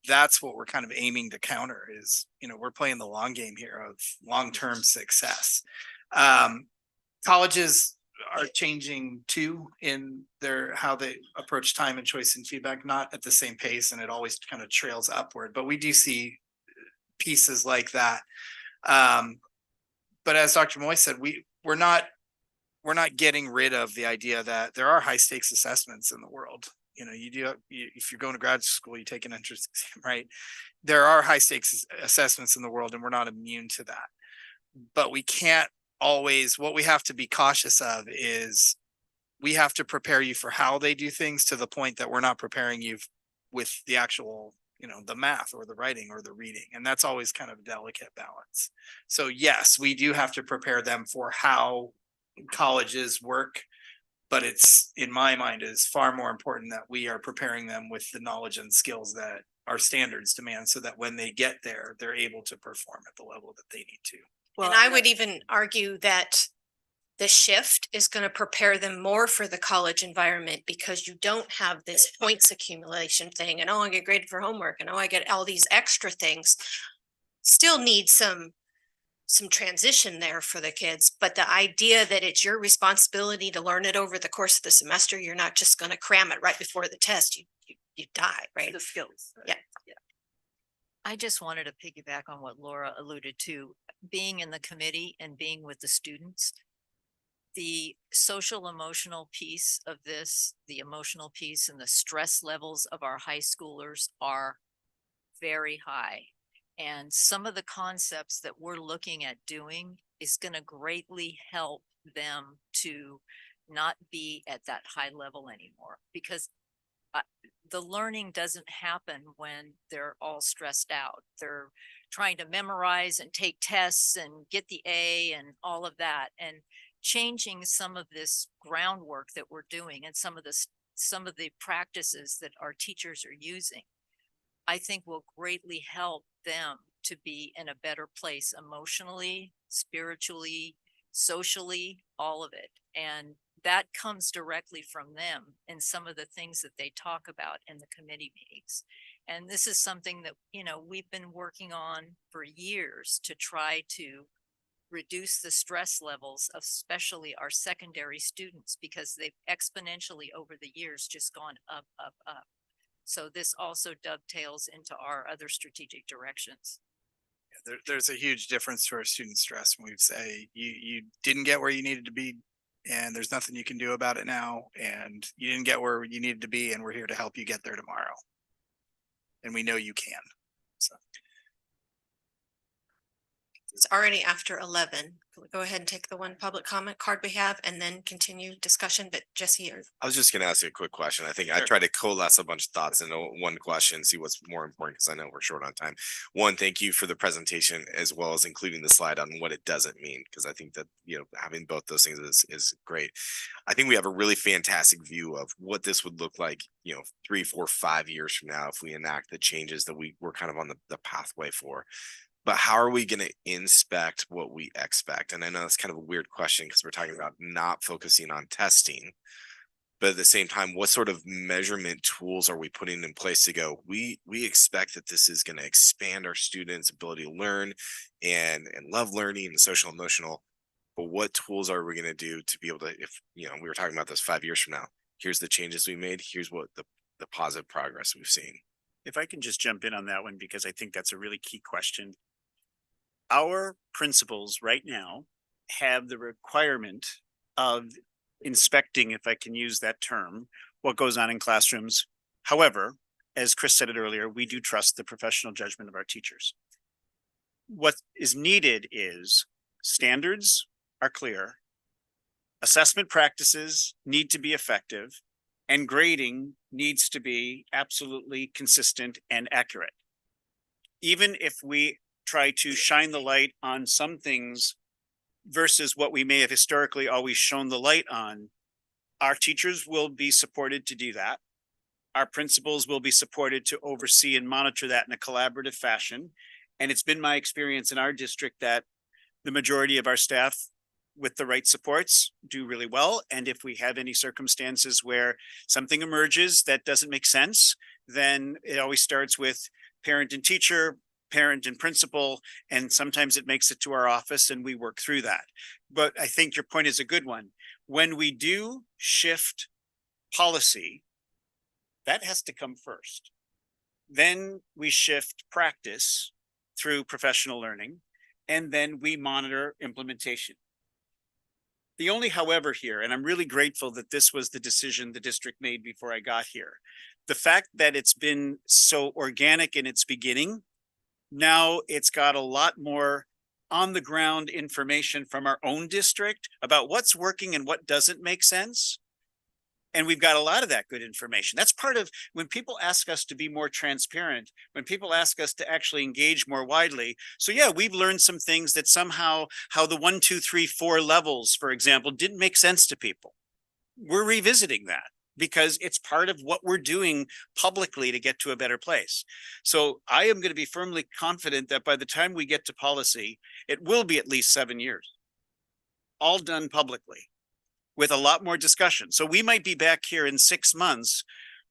K: that's what we're kind of aiming to counter. Is, we're playing the long game here of long-term success. Colleges are changing too in how they approach time and choice and feedback, not at the same pace, and it always kind of trails upward, but we do see pieces like that. But as Dr. Moy said, we're not getting rid of the idea that there are high stakes assessments in the world. If you're going to graduate school, you take an entrance exam, right? There are high stakes assessments in the world, and we're not immune to that. But we can't always, what we have to be cautious of is we have to prepare you for how they do things, to the point that we're not preparing you with the actual, the math or the writing or the reading. And that's always kind of a delicate balance. So yes, we do have to prepare them for how colleges work. But it's, in my mind, is far more important that we are preparing them with the knowledge and skills that our standards demand, so that when they get there, they're able to perform at the level that they need to.
A: And I would even argue that the shift is going to prepare them more for the college environment, because you don't have this points accumulation thing, and I get graded for homework, and I get all these extra things. Still need some transition there for the kids, but the idea that it's your responsibility to learn it over the course of the semester, you're not just going to cram it right before the test. You die, right?
I: The skills.
A: Yeah.
G: I just wanted to piggyback on what Laura alluded to, being in the committee and being with the students. The social emotional piece of this, the emotional piece, and the stress levels of our high schoolers are very high. And some of the concepts that we're looking at doing is going to greatly help them to not be at that high level anymore, because the learning doesn't happen when they're all stressed out. They're trying to memorize and take tests and get the A and all of that, and changing some of this groundwork that we're doing and some of the practices that our teachers are using, I think will greatly help them to be in a better place emotionally, spiritually, socially, all of it. And that comes directly from them and some of the things that they talk about in the committee meetings. And this is something that, we've been working on for years to try to reduce the stress levels of especially our secondary students because they've exponentially over the years just gone up, up, up. So this also dovetails into our other strategic directions.
K: There's a huge difference to our student stress when we say you didn't get where you needed to be and there's nothing you can do about it now, and you didn't get where you needed to be and we're here to help you get there tomorrow. And we know you can. So
A: It's already after 11. Go ahead and take the one public comment card we have and then continue discussion, but Jesse,
H: I was just gonna ask you a quick question. I think I
F: Sure.
H: tried to coalesce a bunch of thoughts into one question, see what's more important, because I know we're short on time. One, thank you for the presentation as well as including the slide on what it doesn't mean, because I think that, you know, having both those things is great. I think we have a really fantastic view of what this would look like, you know, 3, 4, 5 years from now if we enact the changes that we're kind of on the pathway for. But how are we going to inspect what we expect? And I know that's kind of a weird question because we're talking about not focusing on testing. But at the same time, what sort of measurement tools are we putting in place to go, we expect that this is going to expand our students' ability to learn and love learning and social emotional. But what tools are we going to do to be able to, if, you know, we were talking about this 5 years from now, here's the changes we made, here's what the positive progress we've seen.
F: If I can just jump in on that one, because I think that's a really key question. Our principals right now have the requirement of inspecting, if I can use that term, what goes on in classrooms. However, as Chris said it earlier, we do trust the professional judgment of our teachers. What is needed is standards are clear, assessment practices need to be effective, and grading needs to be absolutely consistent and accurate. Even if we try to shine the light on some things versus what we may have historically always shown the light on, our teachers will be supported to do that. Our principals will be supported to oversee and monitor that in a collaborative fashion. And it's been my experience in our district that the majority of our staff with the right supports do really well. And if we have any circumstances where something emerges that doesn't make sense, then it always starts with parent and teacher, parent and principal, and sometimes it makes it to our office and we work through that. But I think your point is a good one. When we do shift policy, that has to come first. Then we shift practice through professional learning, and then we monitor implementation. The only however here, and I'm really grateful that this was the decision the district made before I got here, the fact that it's been so organic in its beginning, now it's got a lot more on the ground information from our own district about what's working and what doesn't make sense. And we've got a lot of that good information. That's part of when people ask us to be more transparent, when people ask us to actually engage more widely. So yeah, we've learned some things that somehow how the 1, 2, 3, 4 levels, for example, didn't make sense to people. We're revisiting that because it's part of what we're doing publicly to get to a better place. So I am going to be firmly confident that by the time we get to policy, it will be at least 7 years, all done publicly with a lot more discussion. So we might be back here in 6 months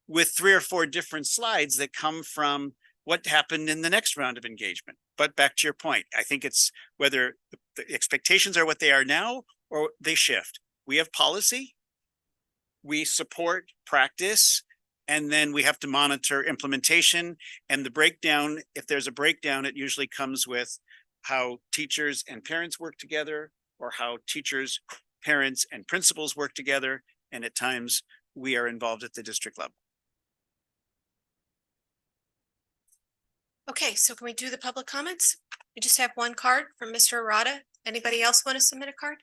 F: with 3 or 4 different slides that come from what happened in the next round of engagement. But back to your point, I think it's whether the expectations are what they are now or they shift. We have policy, we support practice, and then we have to monitor implementation and the breakdown. If there's a breakdown, it usually comes with how teachers and parents work together, or how teachers, parents, and principals work together. And at times we are involved at the district level.
A: okay, so can we do the public comments? We just have one card from Mr. Arata. Anybody else want to submit a card?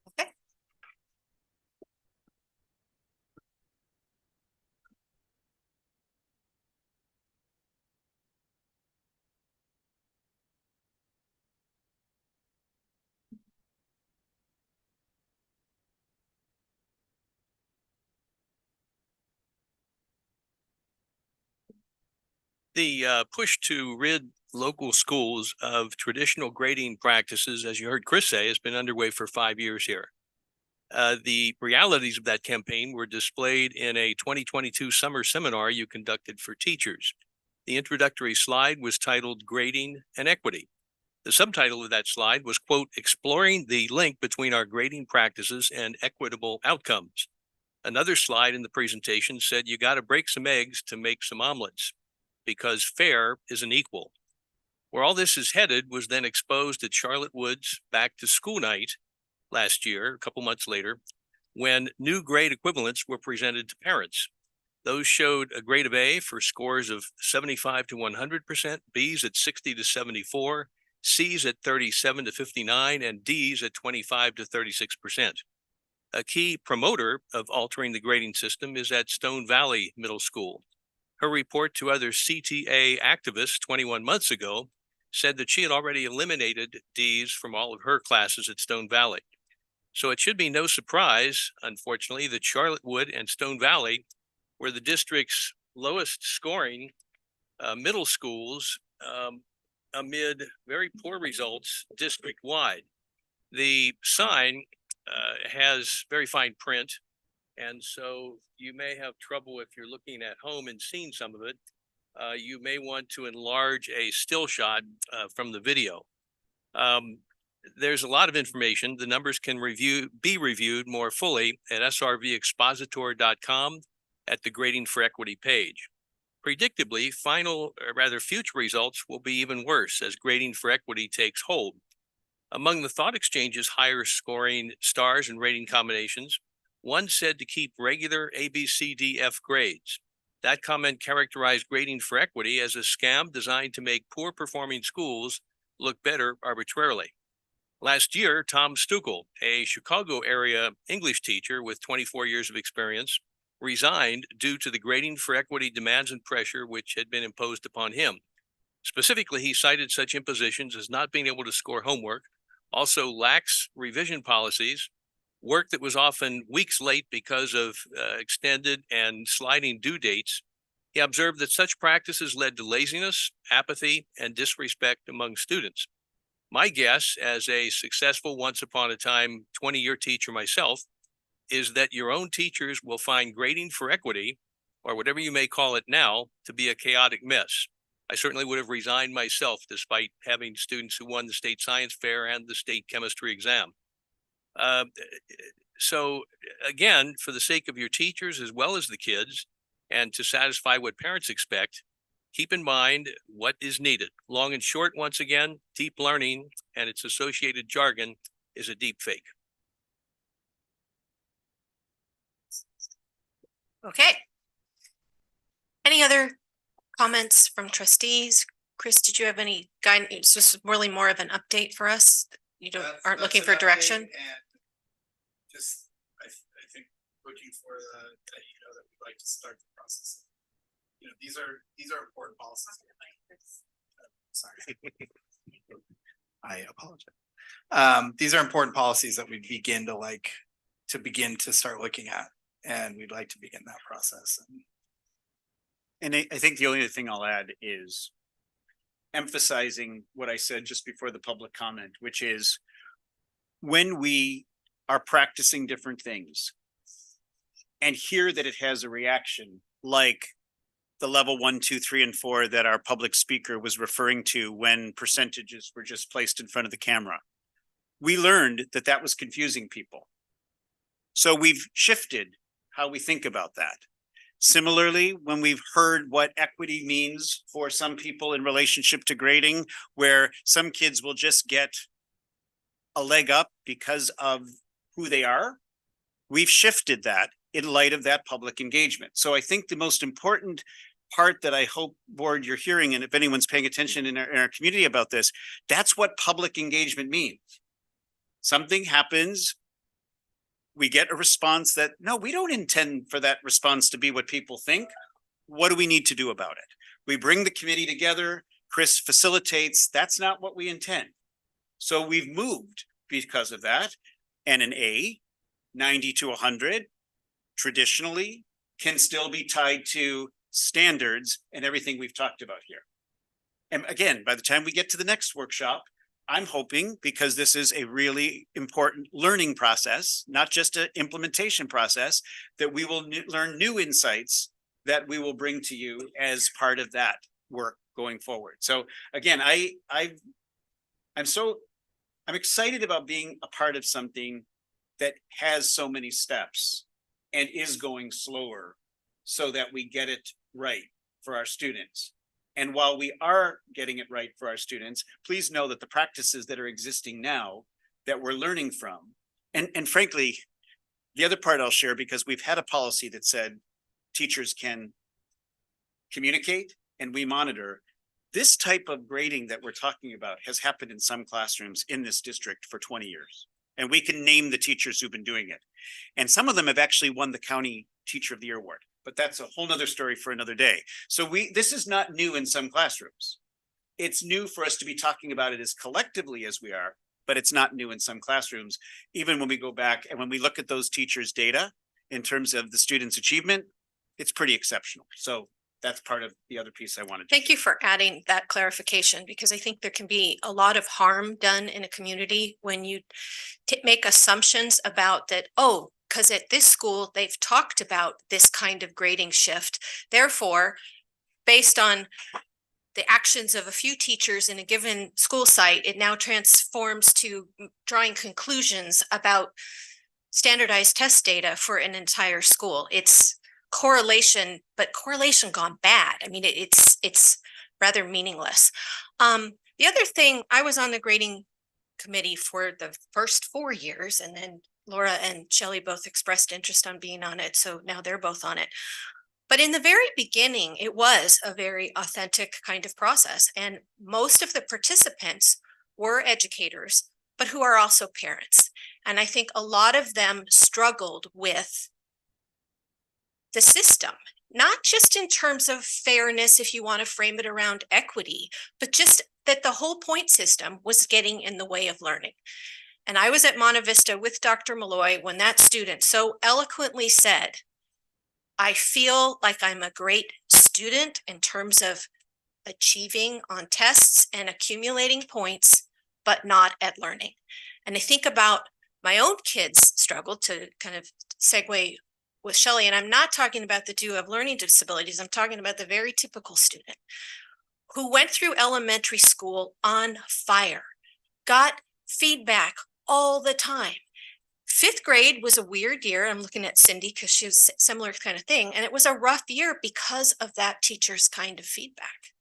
A: Okay.
J: The push to rid local schools of traditional grading practices, as you heard Chris say, has been underway for 5 years here. The realities of that campaign were displayed in a 2022 summer seminar you conducted for teachers. The introductory slide was titled Grading and Equity. The subtitle of that slide was, quote, exploring the link between our grading practices and equitable outcomes. Another slide in the presentation said you got to break some eggs to make some omelets because fair is an equal. Where all this is headed was then exposed at Charlotte Woods back to school night last year, a couple months later, when new grade equivalents were presented to parents. Those showed a grade of A for scores of 75 to 100%, B's at 60 to 74, C's at 37 to 59, and D's at 25 to 36%. A key promoter of altering the grading system is at Stone Valley Middle School. Her report to other CTA activists 21 months ago said that she had already eliminated D's from all of her classes at Stone Valley. So it should be no surprise, unfortunately, that Charlottewood and Stone Valley were the district's lowest scoring middle schools amid very poor results district-wide. The sign has very fine print, and so you may have trouble if you're looking at home and seeing some of it. You may want to enlarge a still shot from the video. There's a lot of information. The numbers can be reviewed more fully at srvexpositor.com at the Grading for Equity page. Predictably, future results will be even worse as Grading for Equity takes hold. Among the thought exchange's higher scoring stars and rating combinations, one said to keep regular A, B, C, D, F grades. That comment characterized Grading for Equity as a scam designed to make poor performing schools look better arbitrarily. Last year, Tom Stuckel, a Chicago area English teacher with 24 years of experience, resigned due to the Grading for Equity demands and pressure which had been imposed upon him. Specifically, he cited such impositions as not being able to score homework, also lax revision policies, work that was often weeks late because of extended and sliding due dates. He observed that such practices led to laziness, apathy, and disrespect among students. My guess, as a successful once upon a time 20-year teacher myself, is that your own teachers will find Grading for Equity, or whatever you may call it now, to be a chaotic mess. I certainly would have resigned myself despite having students who won the state science fair and the state chemistry exam. So again, for the sake of your teachers as well as the kids, and to satisfy what parents expect, keep in mind what is needed. Long and short, once again, deep learning and its associated jargon is a deep fake.
A: Okay. Any other comments from trustees? Chris, did you have any guidance? This is really more of an update for us. You aren't looking for direction.
K: Just, I think looking for that we'd like to start the process. These are important policies. Sorry. I apologize. These are important policies that we begin to start looking at, and we'd like to begin that process.
F: And I think the only other thing I'll add is emphasizing what I said just before the public comment, which is when we are practicing different things and hear that it has a reaction, like the level 1, 2, 3, and 4 that our public speaker was referring to when percentages were just placed in front of the camera. We learned that that was confusing people. So we've shifted how we think about that. Similarly, when we've heard what equity means for some people in relationship to grading, where some kids will just get a leg up because of who they are, we've shifted that in light of that public engagement. So I think the most important part that I hope, board, you're hearing, and if anyone's paying attention in our community about this, that's what public engagement means. Something happens, we get a response that, no, we don't intend for that response to be what people think. What do we need to do about it? We bring the committee together, Chris facilitates, that's not what we intend. So we've moved because of that, and an A, 90 to 100, traditionally can still be tied to standards and everything we've talked about here. And again, by the time we get to the next workshop, I'm hoping, because this is a really important learning process, not just an implementation process, that we will learn new insights that we will bring to you as part of that work going forward. So again, I I'm excited about being a part of something that has so many steps and is going slower so that we get it right for our students. And while we are getting it right for our students, please know that the practices that are existing now that we're learning from, and frankly, the other part I'll share, because we've had a policy that said teachers can communicate and we monitor. This type of grading that we're talking about has happened in some classrooms in this district for 20 years. And we can name the teachers who've been doing it. And some of them have actually won the County Teacher of the Year award, but that's a whole nother story for another day. So this is not new in some classrooms. It's new for us to be talking about it as collectively as we are, but it's not new in some classrooms. Even when we go back and when we look at those teachers' data in terms of the students' achievement, it's pretty exceptional. So that's part of the other piece I wanted to.
A: Thank you for adding that clarification, because I think there can be a lot of harm done in a community when you make assumptions about that, oh, because at this school, they've talked about this kind of grading shift. Therefore, based on the actions of a few teachers in a given school site, it now transforms to drawing conclusions about standardized test data for an entire school. It's correlation, but correlation gone bad. I mean, it's rather meaningless. The other thing, I was on the grading committee for the first 4 years, and then Laura and Shelley both expressed interest on being on it, so now they're both on it. But in the very beginning, it was a very authentic kind of process, and most of the participants were educators, but who are also parents. And I think a lot of them struggled with the system, not just in terms of fairness, if you want to frame it around equity, but just that the whole point system was getting in the way of learning. And I was at Monte Vista with Dr. Malloy when that student so eloquently said, I feel like I'm a great student in terms of achieving on tests and accumulating points, but not at learning. And I think about my own kids' struggle, to kind of segue with Shelley, and I'm not talking about the two who have learning disabilities. I'm talking about the very typical student who went through elementary school on fire, got feedback all the time. 5th grade was a weird year. I'm looking at Cindy because she was similar kind of thing. And it was a rough year because of that teacher's kind of feedback.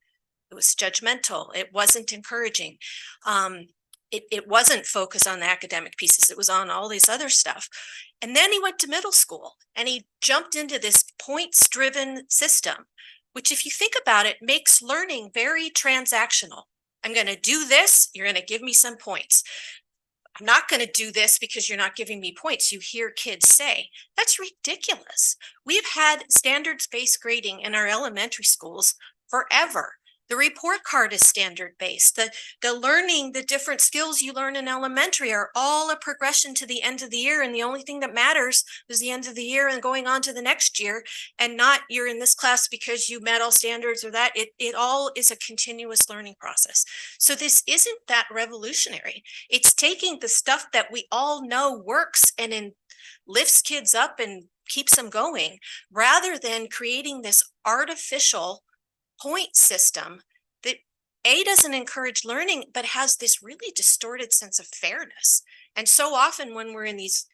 A: It was judgmental. It wasn't encouraging. It wasn't focused on the academic pieces. It was on all these other stuff. And then he went to middle school and he jumped into this points-driven system, which, if you think about it, makes learning very transactional. I'm going to do this. You're going to give me some points. I'm not going to do this because you're not giving me points. You hear kids say, that's ridiculous. We've had standards-based grading in our elementary schools forever. The report card is standard-based. The learning, the different skills you learn in elementary are all a progression to the end of the year. And the only thing that matters is the end of the year and going on to the next year, and not you're in this class because you met all standards or that. It all is a continuous learning process. So this isn't that revolutionary. It's taking the stuff that we all know works and lifts kids up and keeps them going, rather than creating this artificial point system that doesn't encourage learning, but has this really distorted sense of fairness. And so often when we're in these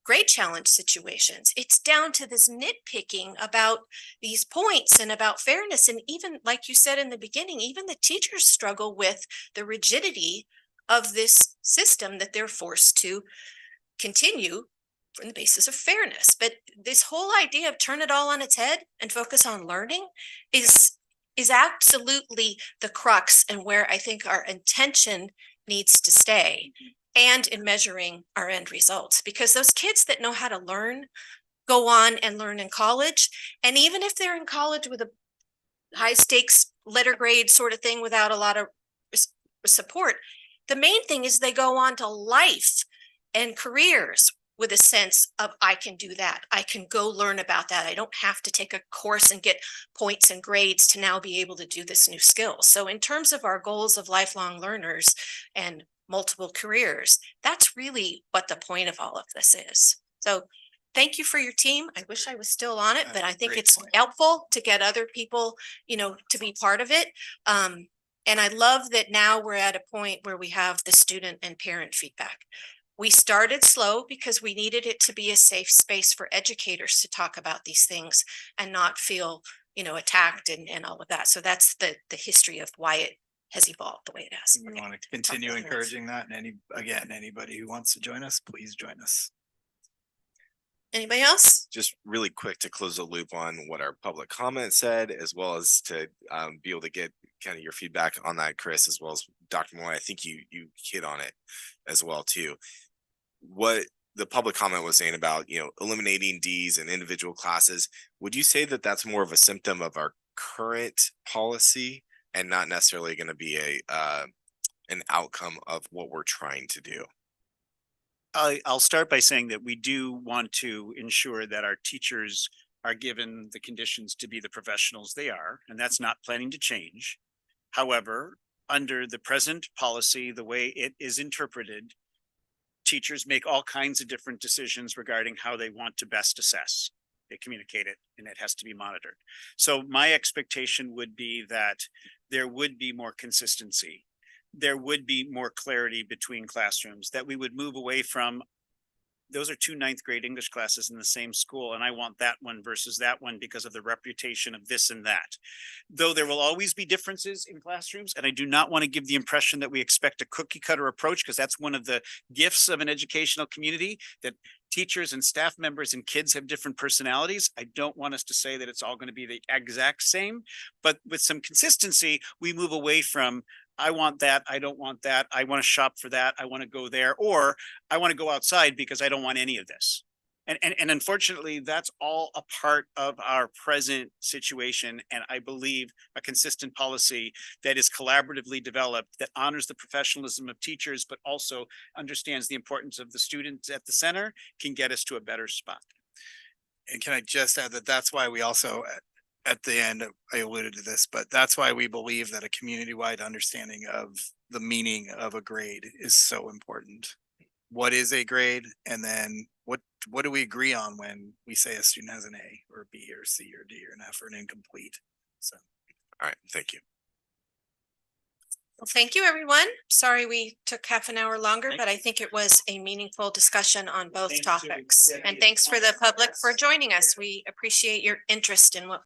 A: grade challenge situations, it's down to this nitpicking about these points and about fairness. And even, like you said in the beginning, even the teachers struggle with the rigidity of this system that they're forced to continue from the basis of fairness. But this whole idea of turn it all on its head and focus on learning is absolutely the crux, and where I think our intention needs to stay, and in measuring our end results. Because those kids that know how to learn go on and learn in college. And even if they're in college with a high stakes letter grade sort of thing without a lot of support, the main thing is they go on to life and careers with a sense of, I can do that. I can go learn about that. I don't have to take a course and get points and grades to now be able to do this new skill. So in terms of our goals of lifelong learners and multiple careers, that's really what the point of all of this is. So thank you for your team. I wish I was still on it, but I think it's helpful to get other people, to be part of it. And I love that now we're at a point where we have the student and parent feedback. We started slow because we needed it to be a safe space for educators to talk about these things and not feel, attacked and all of that. So that's the history of why it has evolved the way it has.
K: We
A: Okay.
K: want to continue
A: about that.
K: encouraging that, and anybody who wants to join us, please join us.
A: Anybody else?
H: Just really quick to close the loop on what our public comment said, as well as to be able to get kind of your feedback on that, Chris, as well as Dr. Moy. I think you hit on it as well too. What the public comment was saying about, eliminating Ds in individual classes, would you say that that's more of a symptom of our current policy and not necessarily going to be an outcome of what we're trying to do?
F: I'll start by saying that we do want to ensure that our teachers are given the conditions to be the professionals they are, and that's not planning to change. However, under the present policy, the way it is interpreted, teachers make all kinds of different decisions regarding how they want to best assess. They communicate it, and it has to be monitored. So my expectation would be that there would be more consistency. There would be more clarity between classrooms, that we would move away from, those are 2 ninth grade English classes in the same school, and I want that one versus that one because of the reputation of this and that. Though there will always be differences in classrooms, and I do not want to give the impression that we expect a cookie cutter approach, because that's one of the gifts of an educational community, that teachers and staff members and kids have different personalities. I don't want us to say that it's all going to be the exact same, but with some consistency, we move away from, I want that, I don't want that, I want to shop for that, I want to go there, or I want to go outside because I don't want any of this. And unfortunately, that's all a part of our present situation. And I believe a consistent policy that is collaboratively developed, that honors the professionalism of teachers, but also understands the importance of the students at the center, can get us to a better spot.
K: And can I just add that that's why we also, at the end, I alluded to this, but that's why we believe that a community-wide understanding of the meaning of a grade is so important. What is a grade? And then what do we agree on when we say a student has an A or a B or C or D or an F or an incomplete? So.
H: All right, thank you.
A: Well, thank you, everyone. Sorry we took half an hour longer,
F: Thank
A: but I think it was a meaningful discussion on both
F: Thanks to
A: topics.
F: the
A: And thanks for the public for joining us. We appreciate your interest in what